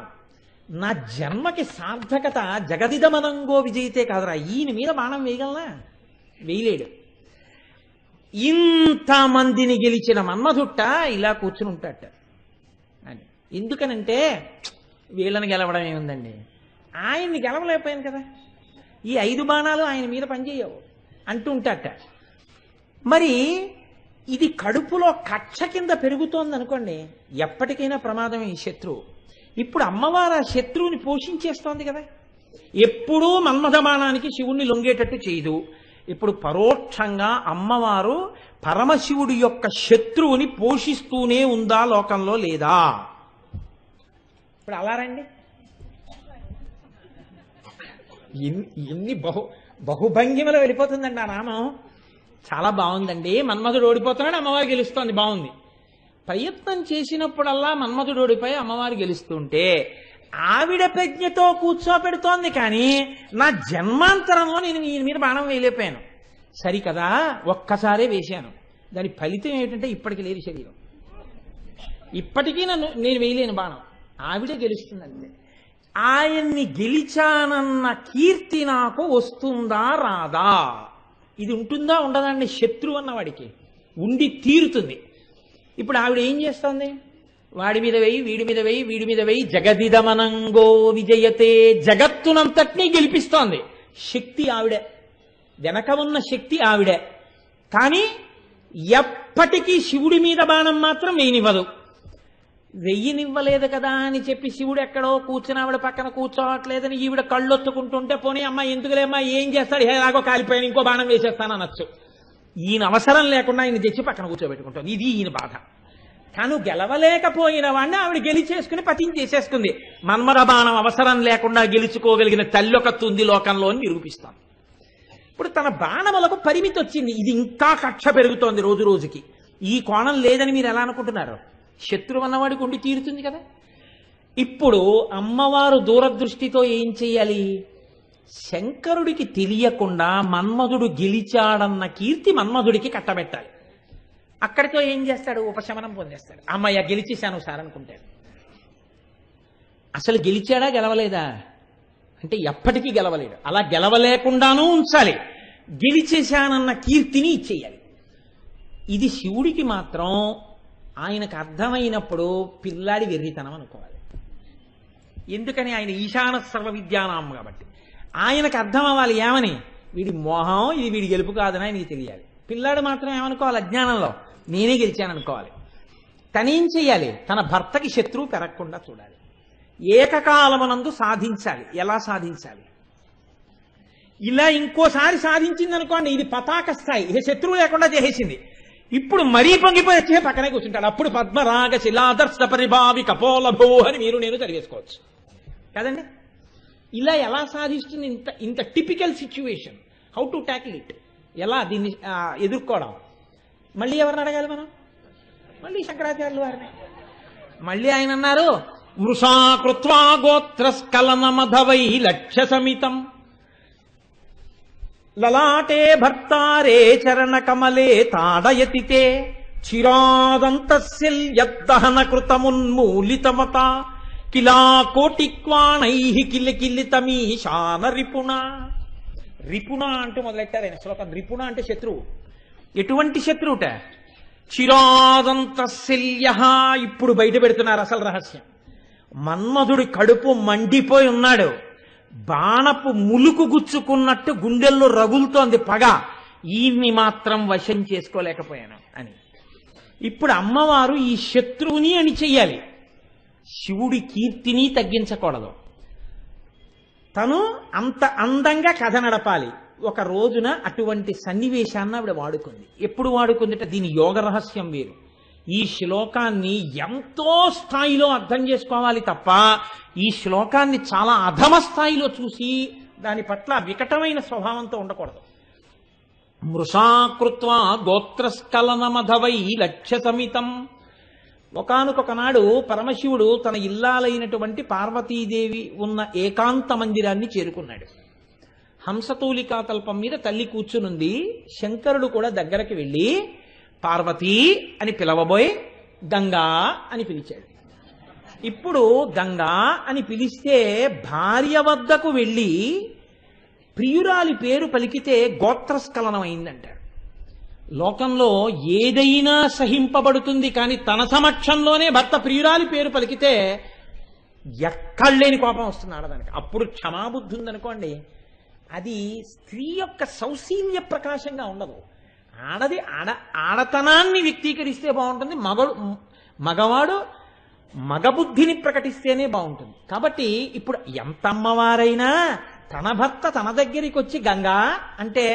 Speaker 1: నా జన్మకి సార్థకత జగదిదమనంగో విజయితే కాదురా, ఈయన మీద బాణం వేయగలనా? వేయలేడు. ఇంతమందిని గెలిచిన మన్మధుట్ట ఇలా కూర్చుని ఉంటాట అని. ఎందుకనంటే వీళ్ళని గెలవడం ఏముందండి, ఆయన్ని గెలవలేకపోయాను కదా, ఈ 5 బాణాలు ఆయన మీద పనిచేయవు అంటూ ఉంటాట. మరి ఇది కడుపులో కక్ష కింద పెరుగుతోంది అనుకోండి, ఎప్పటికైనా ప్రమాదమే ఈ శత్రువు. ఇప్పుడు అమ్మవారు ఆ శత్రువుని పోషించేస్తోంది కదా, ఎప్పుడూ మన్మథ బాణానికి శివుణ్ణి లొంగేటట్టు చేయదు. ఇప్పుడు పరోక్షంగా అమ్మవారు పరమశివుడి యొక్క శత్రువుని పోషిస్తూనే ఉందా లోకంలో లేదా? ఇప్పుడు అలా రండి. ఎన్ని బహుభంగిమలో వెళ్ళిపోతుందండి ఆ నామం. చాలా బాగుందండి. మన్మధుడు ఓడిపోతున్నాడు, అమ్మవారు గెలుస్తోంది. బాగుంది. ప్రయత్నం చేసినప్పుడల్లా మన్మధుడు ఓడిపోయి అమ్మవారు గెలుస్తుంటే ఆవిడ ప్రజ్ఞతో కూర్చోపెడుతోంది. కానీ నా జన్మాంతరంలో నేను ఈయన మీద బాణం వేయలేకపోయాను. సరికదా, ఒక్కసారే వేశాను. దాని ఫలితం ఏమిటంటే ఇప్పటికి లేదు శరీరం. ఇప్పటికీ నేను వేయలేను బాణం, ఆవిడే గెలుస్తుందంటే. ఆయన్ని గెలిచానన్న కీర్తి నాకు వస్తుందా రాదా? ఇది ఉంటుందా ఉండదండి? శత్రువు అన్నవాడికి ఉండి తీరుతుంది. ఇప్పుడు ఆవిడ ఏం చేస్తోంది? వాడి మీద వెయ్యి, వీడి మీద వెయ్యి, వీడి మీద వెయ్యి, జగదిదమనంగో విజయతే, జగత్తునంతటినీ గెలిపిస్తోంది. శక్తి ఆవిడే, వెనక ఉన్న శక్తి ఆవిడే. కానీ ఎప్పటికీ శివుడి మీద బాణం మాత్రం వేయనివ్వదు. వెయ్యినివ్వలేదు కదా అని చెప్పి శివుడు ఎక్కడో కూర్చుని ఆవిడ పక్కన కూర్చోవట్లేదని ఈవిడ కళ్ళొత్తుకుంటుంటే, పోనీ అమ్మ ఎందుకులేమ్మా, ఏం చేస్తాడు, ఎలాగో కాలిపోయాను, ఇంకో బాణం వేసేస్తాను అనొచ్చు. ఈయన అవసరం లేకుండా ఆయన తెచ్చి పక్కన కూర్చోబెట్టుకుంటుంది. ఇది ఈయన బాధ. తాను గెలవలేకపోయిన వాడిని ఆవిడ గెలిచేసుకుని పతించేసేసుకుంది. మన్మథ బాణం అవసరం లేకుండా గెలుచుకోగలిగిన తల్లొకతుంది లోకంలో అని నిరూపిస్తాం. ఇప్పుడు తన బాణములకు పరిమితి వచ్చింది. ఇది ఇంకా కక్ష పెరుగుతోంది రోజు రోజుకి. ఈ కోణం లేదని మీరు ఎలా అనుకుంటున్నారు? శత్రువు అన్నవాడికి ఉండి తీరుతుంది కదా. ఇప్పుడు అమ్మవారు దూరదృష్టితో ఏం చెయ్యాలి? శంకరుడికి తెలియకుండా మన్మధుడు గెలిచాడన్న కీర్తి మన్మధుడికి కట్టబెట్టాలి. అక్కడితో ఏం చేస్తాడు? ఉపశమనం పొందేస్తాడు. అమ్మయ్య గెలిచేశాను సార్ అనుకుంటాడు. అసలు గెలిచాడా గెలవలేదా అంటే ఎప్పటికీ గెలవలేడు. అలా గెలవలేకుండానూ ఉంచాలి, గెలిచేశానన్న కీర్తిని ఇచ్చేయాలి. ఇది శివుడికి మాత్రం ఆయనకు అర్థమైనప్పుడు పిల్లాడి వెర్రితనం అనుకోవాలి. ఎందుకని ఆయన ఈశాన సర్వ విద్యానాం కాబట్టి ఆయనకు అర్థం అవ్వాలి. ఏమని? వీడి మోహం, ఇది వీడి గెలుపు కాదని ఆయనకి తెలియాలి. పిల్లాడు మాత్రం ఏమనుకోవాలి? అజ్ఞానంలో నేనే గెలిచాననుకోవాలి. తనేం చెయ్యాలి? తన భర్తకి శత్రువు పెరగకుండా చూడాలి. ఏకకాలమునందు సాధించాలి. ఎలా సాధించాలి? ఇలా ఇంకోసారి సాధించింది అనుకోండి, ఇది పతాక స్థాయి, ఇక శత్రువు లేకుండా చేసేసింది. ఇప్పుడు మరీ పొంగిపోయి వచ్చే పక్కనే కూర్చుంటాడు. అప్పుడు పద్మరాగ శిలాదర్శ పరిభావి కపోలభో అని మీరు నేను చదివేసుకోవచ్చు కదండి. ఇలా ఎలా సాధిస్తుంది? ఇంత ఇంత typical situation. How to tackle it, ఎలా దీన్ని ఎదుర్కోవడం? మళ్ళీ ఎవరిని అడగాలి మనం? మళ్ళీ శంకరాచార్యులు వారిని. మళ్ళీ ఆయన అన్నారు, మృషా కృత్వా గోత్రస్కలన మధవై లక్ష్య సమితం లలాటే భర్తారే చరణ కమలే తాడయతితే చిరాదంతస్యదహన కృతమున్మూలితమత కిలా కోటిక్వాణై కిలికిలితమీశాన రిపుణ. రిపుణ అంటూ మొదలెట్టారు ఆయన శ్లోకం. రిపుణ అంటే శత్రువు. ఎటువంటి శత్రువుట? చిరాదంతశల్య. ఇప్పుడు బయట పెడుతున్నారు అసలు రహస్యం. మన్మధుడి కడుపు మండిపోయి ఉన్నాడు, బాణపు ములుకు గుచ్చుకున్నట్టు గుండెల్లో రగులుతోంది పగ. ఈయన్ని మాత్రం వశం చేసుకోలేకపోయాను అని. ఇప్పుడు అమ్మవారు ఈ శత్రువుని అని చెయ్యాలి, శివుడి కీర్తిని తగ్గించకూడదు. తను అంత అందంగా కథ నడపాలి. ఒక రోజున అటువంటి సన్నివేశాన్ని ఆవిడ వాడుకుంది. ఎప్పుడు వాడుకుందిట? దీని యోగ రహస్యం వేరు. ఈ శ్లోకాన్ని ఎంతో స్థాయిలో అర్థం చేసుకోవాలి తప్ప ఈ శ్లోకాన్ని చాలా అధమ స్థాయిలో చూసి దాని పట్ల వికటమైన స్వభావంతో ఉండకూడదు. మృషాకృత్వా గోత్రస్కలనమధవై లక్ష్య సమితం. ఒకానొకనాడు పరమశివుడు తన ఇల్లాలైనటువంటి పార్వతీదేవి ఉన్న ఏకాంత మందిరాన్ని చేరుకున్నాడు. హంసతూలికా తల్పం మీద తల్లి కూర్చునుంది. శంకరుడు కూడా దగ్గరికి వెళ్ళి పార్వతీ అని పిలవబోయి గంగా అని పిలిచాడు. ఇప్పుడు గంగా అని పిలిస్తే భార్య వద్దకు వెళ్ళి ప్రియురాలి పేరు పలికితే గోత్రస్ఖలనం అయిందంటారు. లోకంలో ఏదైనా సహింపబడుతుంది, కానీ తన సమక్షంలోనే భర్త ప్రియురాలి పేరు పలికితే ఎక్కడలేని కోపం వస్తుంది ఆడదానికి. అప్పుడు క్షమాబుద్ధి ఉందనుకోండి, అది స్త్రీ యొక్క సౌశీల్య ప్రకాశంగా ఉండదు. ఆడది ఆడతనాన్ని వ్యక్తీకరిస్తే బాగుంటుంది, మగవాడు మగబుద్ధిని ప్రకటిస్తేనే బాగుంటుంది. కాబట్టి ఇప్పుడు ఎంత అమ్మవారైనా తన భర్త తన దగ్గరికి వచ్చి గంగా అంటే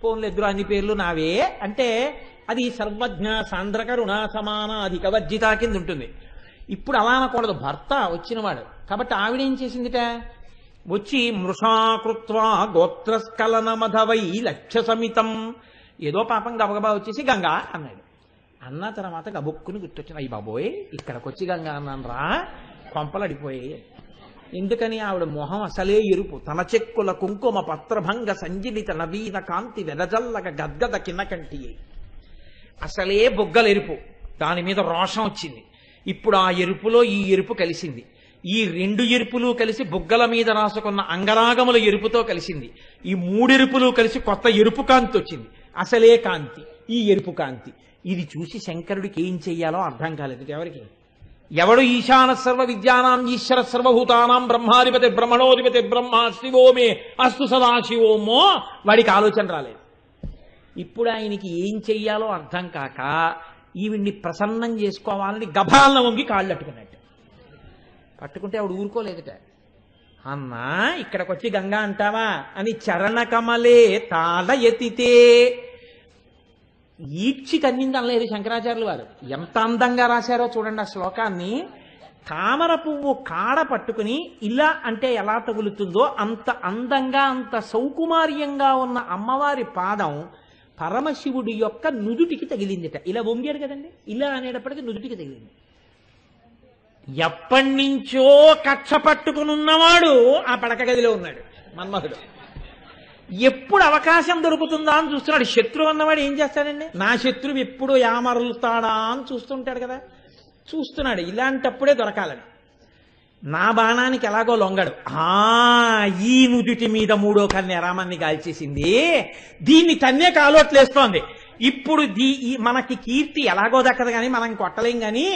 Speaker 1: పోన్లెద్దురు అన్ని పేర్లు నావే అంటే అది సర్వజ్ఞ సాంద్రకరుణ సమాన అధిక వర్జిత కింద ఉంటుంది. ఇప్పుడు అలా అనకూడదు, భర్త వచ్చినవాడు. కాబట్టి ఆవిడేం చేసిందిట? వచ్చి మృషాకృత్వా గోత్రస్కలన మధవై లక్ష్య సమితం. ఏదో పాపం గబగబా వచ్చేసి గంగా అన్నాడు. అన్న తర్వాత గబుక్కుని గుర్తొచ్చిన, అయ్యి బాబోయ్ ఇక్కడికి వచ్చి గంగా అన్నాను రా, కొంపలు అడిపోయాయి. ఎందుకని? ఆవిడ మొహం అసలే ఎరుపు, తన చెక్కుల కుంకుమ పత్రభంగ సంజలిత నవీన కాంతి వెదజల్లగ గద్గద కిన్నకంటి, అసలే బొగ్గల ఎరుపు, దాని మీద రోషం వచ్చింది. ఇప్పుడు ఆ ఎరుపులో ఈ ఎరుపు కలిసింది. ఈ రెండు ఎరుపులు కలిసి బుగ్గల మీద రాసుకున్న అంగరాగముల ఎరుపుతో కలిసింది. ఈ మూడెరుపులు కలిసి కొత్త ఎరుపు కాంతి వచ్చింది. అసలే కాంతి, ఈ ఎరుపు కాంతి. ఇది చూసి శంకరుడికి ఏం చెయ్యాలో అర్థం కాలేదు. ఎవరికి? ఎవడు ఈశాన సర్వ విద్యానాం ఈశ్వర సర్వభూతానాం బ్రహ్మాధిపతి బ్రహ్మణోధిపతి బ్రహ్మ శివోమే అస్తు సదాశివోమో, వాడికి ఆలోచన రాలేదు. ఇప్పుడు ఆయనకి ఏం చెయ్యాలో అర్థం కాక ఈవిడ్ని ప్రసన్నం చేసుకోవాలని గభాలన వంగి కాళ్ళు అట్టుకున్నట్టు. పట్టుకుంటే ఆవిడ ఊరుకోలేదుట. అన్నా ఇక్కడికి వచ్చి గంగా అంటావా అని చరణ కమలే తాళ ఎత్తితే ఈడ్చి తన్నింది అనలేదు శంకరాచార్యులు వారు. ఎంత అందంగా రాశారో చూడండి ఆ శ్లోకాన్ని. తామర పువ్వు కాడ పట్టుకుని ఇలా అంటే ఎలా తగులుతుందో అంత అందంగా అంత సౌకుమార్యంగా ఉన్న అమ్మవారి పాదం పరమశివుడి యొక్క నుదుటికి తగిలిందిట. ఇలా వంగాడు కదండి, ఇలా అనేటప్పటికీ నుదుటికి తగిలింది. ఎప్పటి నుంచో కక్ష పట్టుకుని ఉన్నవాడు ఆ పడక గదిలో ఉన్నాడు మన్మధుడు. ఎప్పుడు అవకాశం దొరుకుతుందా అని చూస్తున్నాడు. శత్రువు అన్నవాడు ఏం చేస్తాడండి? నా శత్రువు ఎప్పుడు యామరులుతాడా అని చూస్తుంటాడు కదా, చూస్తున్నాడు. ఇలాంటప్పుడే దొరకాలని. నా బాణానికి ఎలాగో లొంగడు. ఈ నుదుటి మీద 3వ కన్య రామాన్ని కాల్చేసింది, దీన్ని తన్నే కాలోట్లేస్తోంది. ఇప్పుడు మనకి కీర్తి ఎలాగో దక్కదు కానీ మనం కొట్టలేం కానీ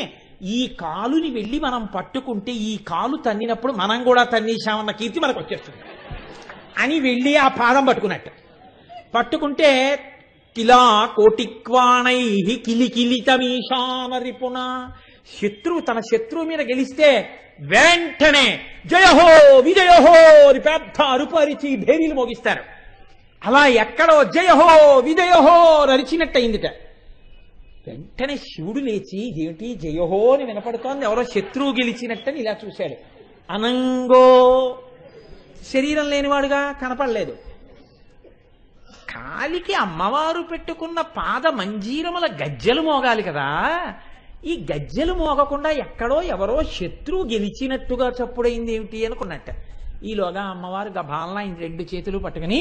Speaker 1: ఈ కాలుని వెళ్ళి మనం పట్టుకుంటే ఈ కాలు తన్నినప్పుడు మనం కూడా తన్నేశామన్న కీర్తి మనకు వచ్చేస్తుంది అని వెళ్ళి ఆ పాదం పట్టుకుంటే కిలా కోటిక్వాణై కిలికిలితమీశాన రిపుణ, తన శత్రువు మీద గెలిస్తే వెంటనే జయహో విజయహో అని పెద్ద అరుపు అరిచి భేరీలు మోగిస్తారు. అలా ఎక్కడో జయహో విజయహో అరిచినట్టయిందిట. వెంటనే శివుడు లేచి ఏమిటి జయహో అని వినపడుతోంది, ఎవరో శత్రువు గెలిచినట్టని ఇలా చూశాడు. అనంగో శరీరం లేనివాడుగా కనపడలేదు. కాలికి అమ్మవారు పెట్టుకున్న పాద మంజీరముల గజ్జెలు మోగాలి కదా, ఈ గజ్జెలు మోగకుండా ఎక్కడో ఎవరో శత్రువు గెలిచినట్టుగా చప్పుడైంది ఏమిటి అనుకున్నట్ట. ఈలోగా అమ్మవారు గభాలన ఆయన 2 చేతులు పట్టుకుని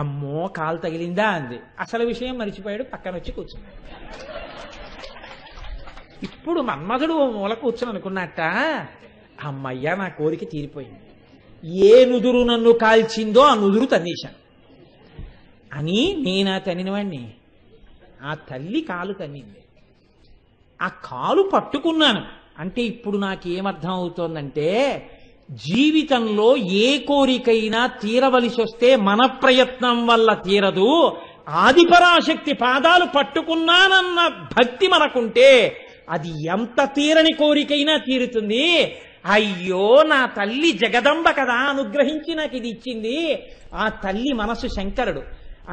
Speaker 1: అమ్మో కాలు తగిలిందా అంది. అసలు విషయం మరిచిపోయాడు, పక్కన వచ్చి కూర్చున్నాడు. ఇప్పుడు మన్మధుడు మూల కూర్చొని అనుకున్నట్ట, అమ్మయ్య నా కోరిక తీరిపోయింది, ఏ నుదురు నన్ను కాల్చిందో ఆ నుదురు తన్నేశాను అని నేనా తన్నినవాణ్ణి, ఆ తల్లి కాలు తన్నింది, ఆ కాలు పట్టుకున్నాను అంటే ఇప్పుడు నాకేమర్థం అవుతోందంటే జీవితంలో ఏ కోరికైనా తీరవలసి వస్తే మన ప్రయత్నం వల్ల తీరదు, ఆదిపరాశక్తి పాదాలు పట్టుకున్నానన్న భక్తి మనకుంటే అది ఎంత తీరని కోరికైనా తీరుతుంది. అయ్యో నా తల్లి జగదంబ కదా అనుగ్రహించి నాకు ఇది ఇచ్చింది. ఆ తల్లి మనసు శంకరుడు,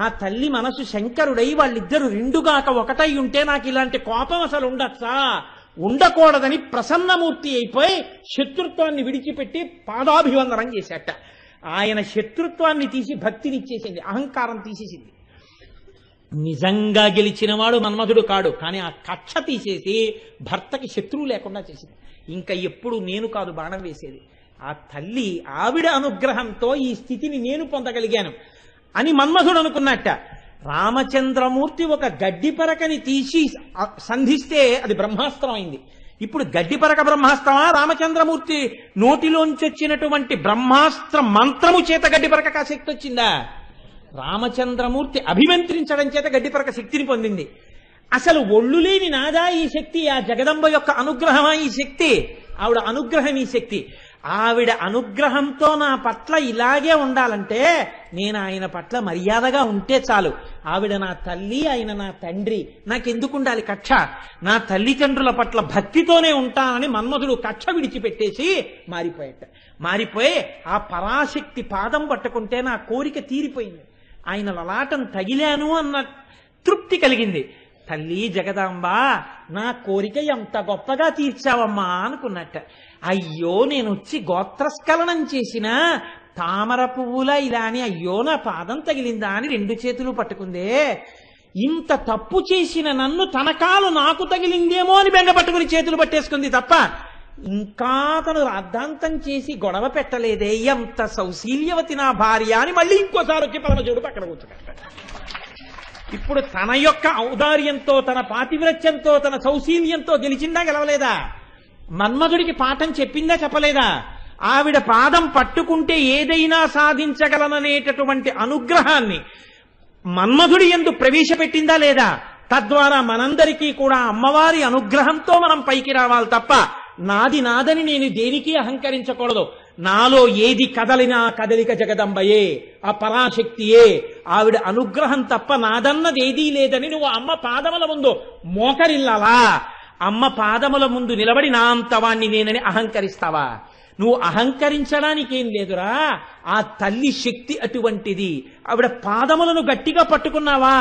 Speaker 1: ఆ తల్లి మనసు శంకరుడై వాళ్ళిద్దరు 2గాక 1 ఉంటే నాకు ఇలాంటి కోపం అసలు ఉండొచ్చా, ఉండకూడదని ప్రసన్నమూర్తి అయిపోయి శత్రుత్వాన్ని విడిచిపెట్టి పాదాభివందనం చేశాట. ఆయన శత్రుత్వాన్ని తీసి భక్తినిచ్చేసింది, అహంకారం తీసేసింది. నిజంగా గెలిచినవాడు మన్మధుడు కాడు, కానీ ఆ కక్ష తీసేసి భర్తకి శత్రువు లేకుండా చేసింది. ఇంకా ఎప్పుడు నేను కాదు బాణం వేసేది, ఆ తల్లి ఆవిడ అనుగ్రహంతో ఈ స్థితిని నేను పొందగలిగాను అని మన్మధుడు అనుకున్నట్ట. రామచంద్రమూర్తి ఒక గడ్డిపరకని తీసి సంధిస్తే అది బ్రహ్మాస్త్రం అయింది. ఇప్పుడు గడ్డిపరక బ్రహ్మాస్త్రమా, రామచంద్రమూర్తి నోటిలోంచి వచ్చినటువంటి బ్రహ్మాస్త్ర మంత్రము చేత గడ్డిపరక శక్తి వచ్చిందా? రామచంద్రమూర్తి అభిమంత్రించడం చేత గడ్డిపరక శక్తిని పొందింది. అసలు ఒళ్ళు లేని నాదా ఈ శక్తి, ఆ జగదంబ యొక్క అనుగ్రహమా ఈ శక్తి? ఆవిడ అనుగ్రహం ఈ శక్తి. ఆవిడ అనుగ్రహంతో నా పట్ల ఇలాగే ఉండాలంటే నేను ఆయన పట్ల మర్యాదగా ఉంటే చాలు. ఆవిడ నా తల్లి, ఆయన నా తండ్రి, నాకెందుకు ఉండాలి కక్ష? నా తల్లిదండ్రుల పట్ల భక్తితోనే ఉంటానని మన్మధుడు కక్ష విడిచిపెట్టేసి మారిపోయి ఆ పరాశక్తి పాదం పట్టుకుంటే నా కోరిక తీరిపోయింది, ఆయన లలాటం తగిలాను అన్న తృప్తి కలిగింది. తల్లి జగదాంబ నా కోరిక ఎంత గొప్పగా తీర్చావమ్మా అనుకున్నట్ట. అయ్యో నేను వచ్చి గోత్రస్ఖలనం చేసిన తామర పువ్వులా ఇలా అని అయ్యో నా పాదం తగిలిందా అని 2 చేతులు పట్టుకుందే. ఇంత తప్పు చేసిన నన్ను తన కాలు నాకు తగిలిందేమో అని బెంగ పట్టుకుని చేతులు పట్టేసుకుంది తప్ప ఇంకా తను రాద్ధాంతం చేసి గొడవ పెట్టలేదే. ఎంత సౌశీల్యవతి నా భార్య అని మళ్ళీ ఇంకోసారి వచ్చి పరమశివుడు పక్కన కూర్చుంటాడు. ఇప్పుడు తన యొక్క ఔదార్యంతో, తన పాతివ్రత్యంతో, తన సౌశీల్యంతో గెలిచిందా గెలవలేదా? మన్మధుడికి పాఠం చెప్పిందా చెప్పలేదా? ఆవిడ పాదం పట్టుకుంటే ఏదైనా సాధించగలననేటటువంటి అనుగ్రహాన్ని మన్మధుడి యందు ప్రవేశపెట్టిందా లేదా? తద్వారా మనందరికీ కూడా అమ్మవారి అనుగ్రహంతో మనం పైకి రావాలి తప్ప నాది నాదని నేను దేనికి అహంకరించకూడదు. నాలో ఏది కదలినా కదలిక జగదంబయే, ఆ పరాశక్తియే, ఆవిడ అనుగ్రహం తప్ప నాదన్నది ఏదీ లేదని నువ్వు అమ్మ పాదముల ముందు మోకరిల్లాలా? అమ్మ పాదముల ముందు నిలబడి నా అంతవాణ్ణి నేనని అహంకరిస్తావా? నువ్వు అహంకరించడానికి ఏం లేదురా, ఆ తల్లి శక్తి అటువంటిది. ఆవిడ పాదములను గట్టిగా పట్టుకున్నావా,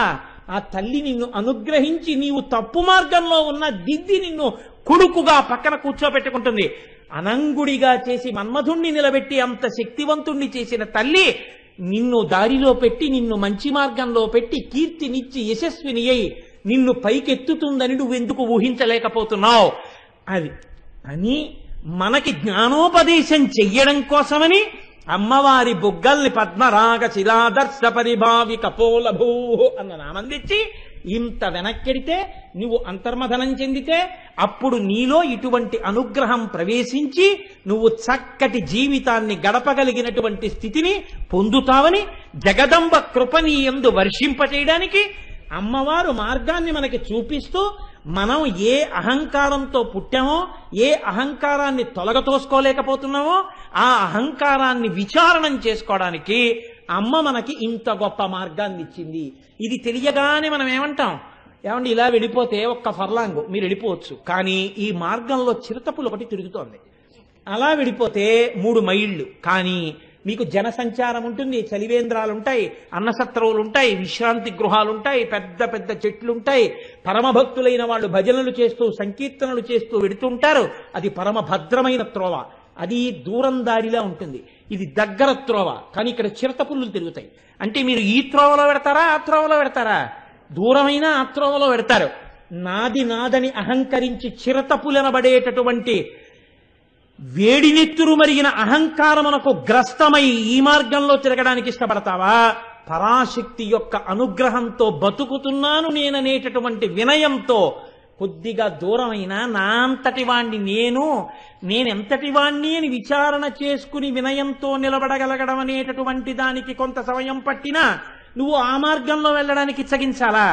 Speaker 1: ఆ తల్లి నిన్ను అనుగ్రహించి నీవు తప్పు మార్గంలో ఉన్న దిద్ది నిన్ను కొడుకుగా పక్కన కూర్చోబెట్టుకుంటుంది. అనంగుడిగా చేసి మన్మధుణ్ణి నిలబెట్టి అంత శక్తివంతుణ్ణి చేసిన తల్లి నిన్ను దారిలో పెట్టి, నిన్ను మంచి మార్గంలో పెట్టి, కీర్తినిచ్చి యశస్విని అయి నిన్ను పైకెత్తుతుందని నువ్వెందుకు ఊహించలేకపోతున్నావు? అది అని మనకి జ్ఞానోపదేశం చెయ్యడం కోసమని అమ్మవారి బుగ్గల్ని పద్మరాగ శిలాదర్శ పరిభావి కపోలభూ అన్న నామం తెచ్చి ఇంత వెనక్కెడితే నువ్వు అంతర్మథనం చెందితే అప్పుడు నీలో ఇటువంటి అనుగ్రహం ప్రవేశించి నువ్వు చక్కటి జీవితాన్ని గడపగలిగినటువంటి స్థితిని పొందుతావని జగదంబ కృపని యందు వర్షింపచేయడానికి అమ్మవారు మార్గాన్ని మనకి చూపిస్తూ మనం ఏ అహంకారంతో పుట్టామో ఏ అహంకారాన్ని తొలగతోసుకోలేకపోతున్నామో ఆ అహంకారాన్ని విచారణం చేసుకోవడానికి అమ్మ మనకి ఇంత గొప్ప మార్గాన్ని ఇచ్చింది. ఇది తెలియగానే మనం ఏమండి ఇలా వెళ్ళిపోతే ఒక్క ఫర్లాంగు మీరు వెళ్ళిపోవచ్చు, కానీ ఈ మార్గంలో చిరుతపులు ఒకటి తిరుగుతోంది. అలా వెళ్ళిపోతే 3 మైళ్ళు, కానీ మీకు జనసంచారం ఉంటుంది, చలివేంద్రాలు ఉంటాయి, అన్నసత్రవులు ఉంటాయి, విశ్రాంతి గృహాలు ఉంటాయి, పెద్ద పెద్ద చెట్లు ఉంటాయి, పరమభక్తులైన వాళ్ళు భజనలు చేస్తూ సంకీర్తనలు చేస్తూ వెడుతుంటారు. అది పరమ భద్రమైన త్రోవ. అది దూరం దారిలా ఉంటుంది. ఇది దగ్గర త్రోవ, కానీ ఇక్కడ చిరతపుల్లు తిరుగుతాయి. అంటే మీరు ఈ త్రోవలో పెడతారా ఆ త్రోవలో పెడతారా? దూరమైన ఆ త్రోవలో పెడతారు. నాదని అహంకరించి చిరతపులనబడేటటువంటి వేడినెత్తురు మరిగిన అహంకారమునకు గ్రస్తమై ఈ మార్గంలో తిరగడానికి ఇష్టపడతావా? పరాశక్తి యొక్క అనుగ్రహంతో బతుకుతున్నాను నేననేటటువంటి వినయంతో కొద్దిగా దూరమైన నా అంతటి వాణ్ణి నేనెంతటి వాణ్ణి అని విచారణ చేసుకుని వినయంతో నిలబడగలగడం అనేటటువంటి దానికి కొంత సమయం పట్టినా నువ్వు ఆ మార్గంలో వెళ్ళడానికి ఇచ్చగించాలా?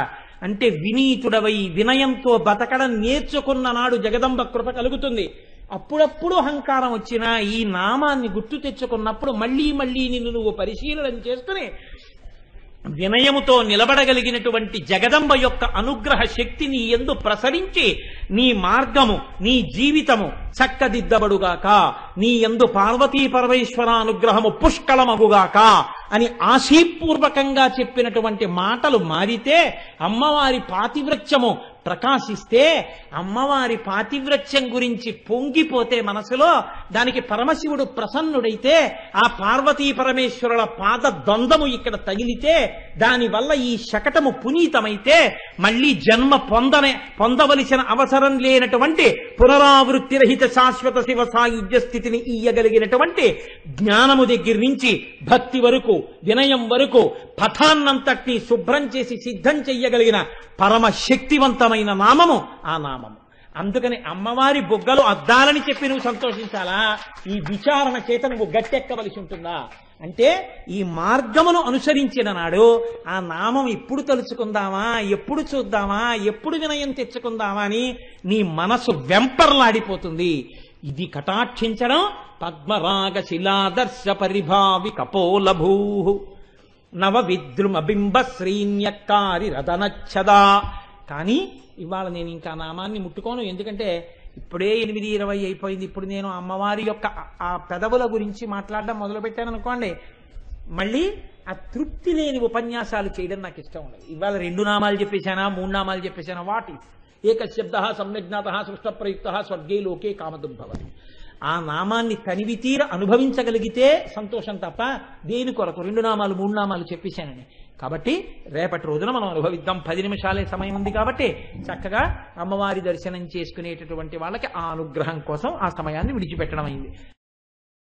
Speaker 1: అంటే వినీతుడవై వినయంతో బతకడం నేర్చుకున్న నాడు జగదంబ కృప కలుగుతుంది. అప్పుడప్పుడు అహంకారం వచ్చినా ఈ నామాన్ని గుర్తు తెచ్చుకున్నప్పుడు మళ్ళీ మళ్ళీ నిన్ను నువ్వు పరిశీలన చేసుకుని వినయముతో నిలబడగలిగినటువంటి జగదంబ యొక్క అనుగ్రహ శక్తి నీ యందు ప్రసరించి నీ మార్గము నీ జీవితము చక్కదిద్దబడుగాక, నీ యందు పార్వతీ పరమేశ్వర అనుగ్రహము పుష్కళమగుగాక అని ఆశీపూర్వకంగా చెప్పినటువంటి మాటలు మారితే అమ్మవారి పాతివ్రత్యము ప్రకాశిస్తే, అమ్మవారి పాతివ్రత్యం గురించి పొంగిపోతే మనసులో దానికి పరమశివుడు ప్రసన్నుడైతే ఆ పార్వతీ పరమేశ్వరుల పాద ద్వంద్వము ఇక్కడ తగిలితే దానివల్ల ఈ శకటము పునీతమైతే మళ్ళీ జన్మ పొందవలసిన అవసరం లేనటువంటి పునరావృత్తి రహిత శాశ్వత శివ సాయుధ్య స్థితిని ఇయ్యగలిగినటువంటి జ్ఞానము దగ్గర నుంచి భక్తి వరకు వినయం వరకు పథాన్నంతటినీ శుభ్రం చేసి సిద్ధం చెయ్యగలిగిన పరమ శక్తివంతమైన నామము ఆ నామము. అందుకని అమ్మవారి బొగ్గలు అద్దాలని చెప్పి నువ్వు సంతోషించాలా? ఈ విచారణ చేత నువ్వు గట్టెక్కవలసి ఉంటుందా? అంటే ఈ మార్గమును అనుసరించిన నాడు ఆ నామం ఎప్పుడు తలుచుకుందామా, ఎప్పుడు చూద్దామా, ఎప్పుడు వినయం తెచ్చుకుందామా అని నీ మనసు వెంపర్లాడిపోతుంది. ఇది కటాక్షించడం పద్మరాగ శిలాదర్శ పరిభావి కపోలభూ నవ విద్రుమ బింబ శ్రీన్యక్కారి రదనచ్చదా. కానీ ఇవాళ నేను ఇంకా నామాన్ని ముట్టుకోను, ఎందుకంటే ఇప్పుడే 8:20 అయిపోయింది. ఇప్పుడు నేను అమ్మవారి యొక్క ఆ పెదవుల గురించి మాట్లాడడం మొదలుపెట్టాను అనుకోండి, మళ్ళీ ఆ తృప్తి లేని ఉపన్యాసాలు చేయడం నాకు ఇష్టం ఉండదు. ఇవాళ 2 నామాలు చెప్పేశానా 3 నామాలు చెప్పేశానా? వాట్ ఇఫ్ ఏకశబ్ద సమ్యజ్ఞాత సృష్ట ప్రయుక్త స్వర్గే లోకే కామదుర్భవతి. ఆ నామాన్ని తనివి తీర అనుభవించగలిగితే సంతోషం తప్ప దేని కొరకు 2 నామాలు 3 నామాలు చెప్పేశానని. కాబట్టి రేపటి రోజున మనం అనుభవిద్దాం. 10 నిమిషాలే సమయం ఉంది కాబట్టి చక్కగా అమ్మవారి దర్శనం చేసుకునేటటువంటి వాళ్ళకి ఆ అనుగ్రహం కోసం ఆ సమయాన్ని విడిచిపెట్టడం అయింది.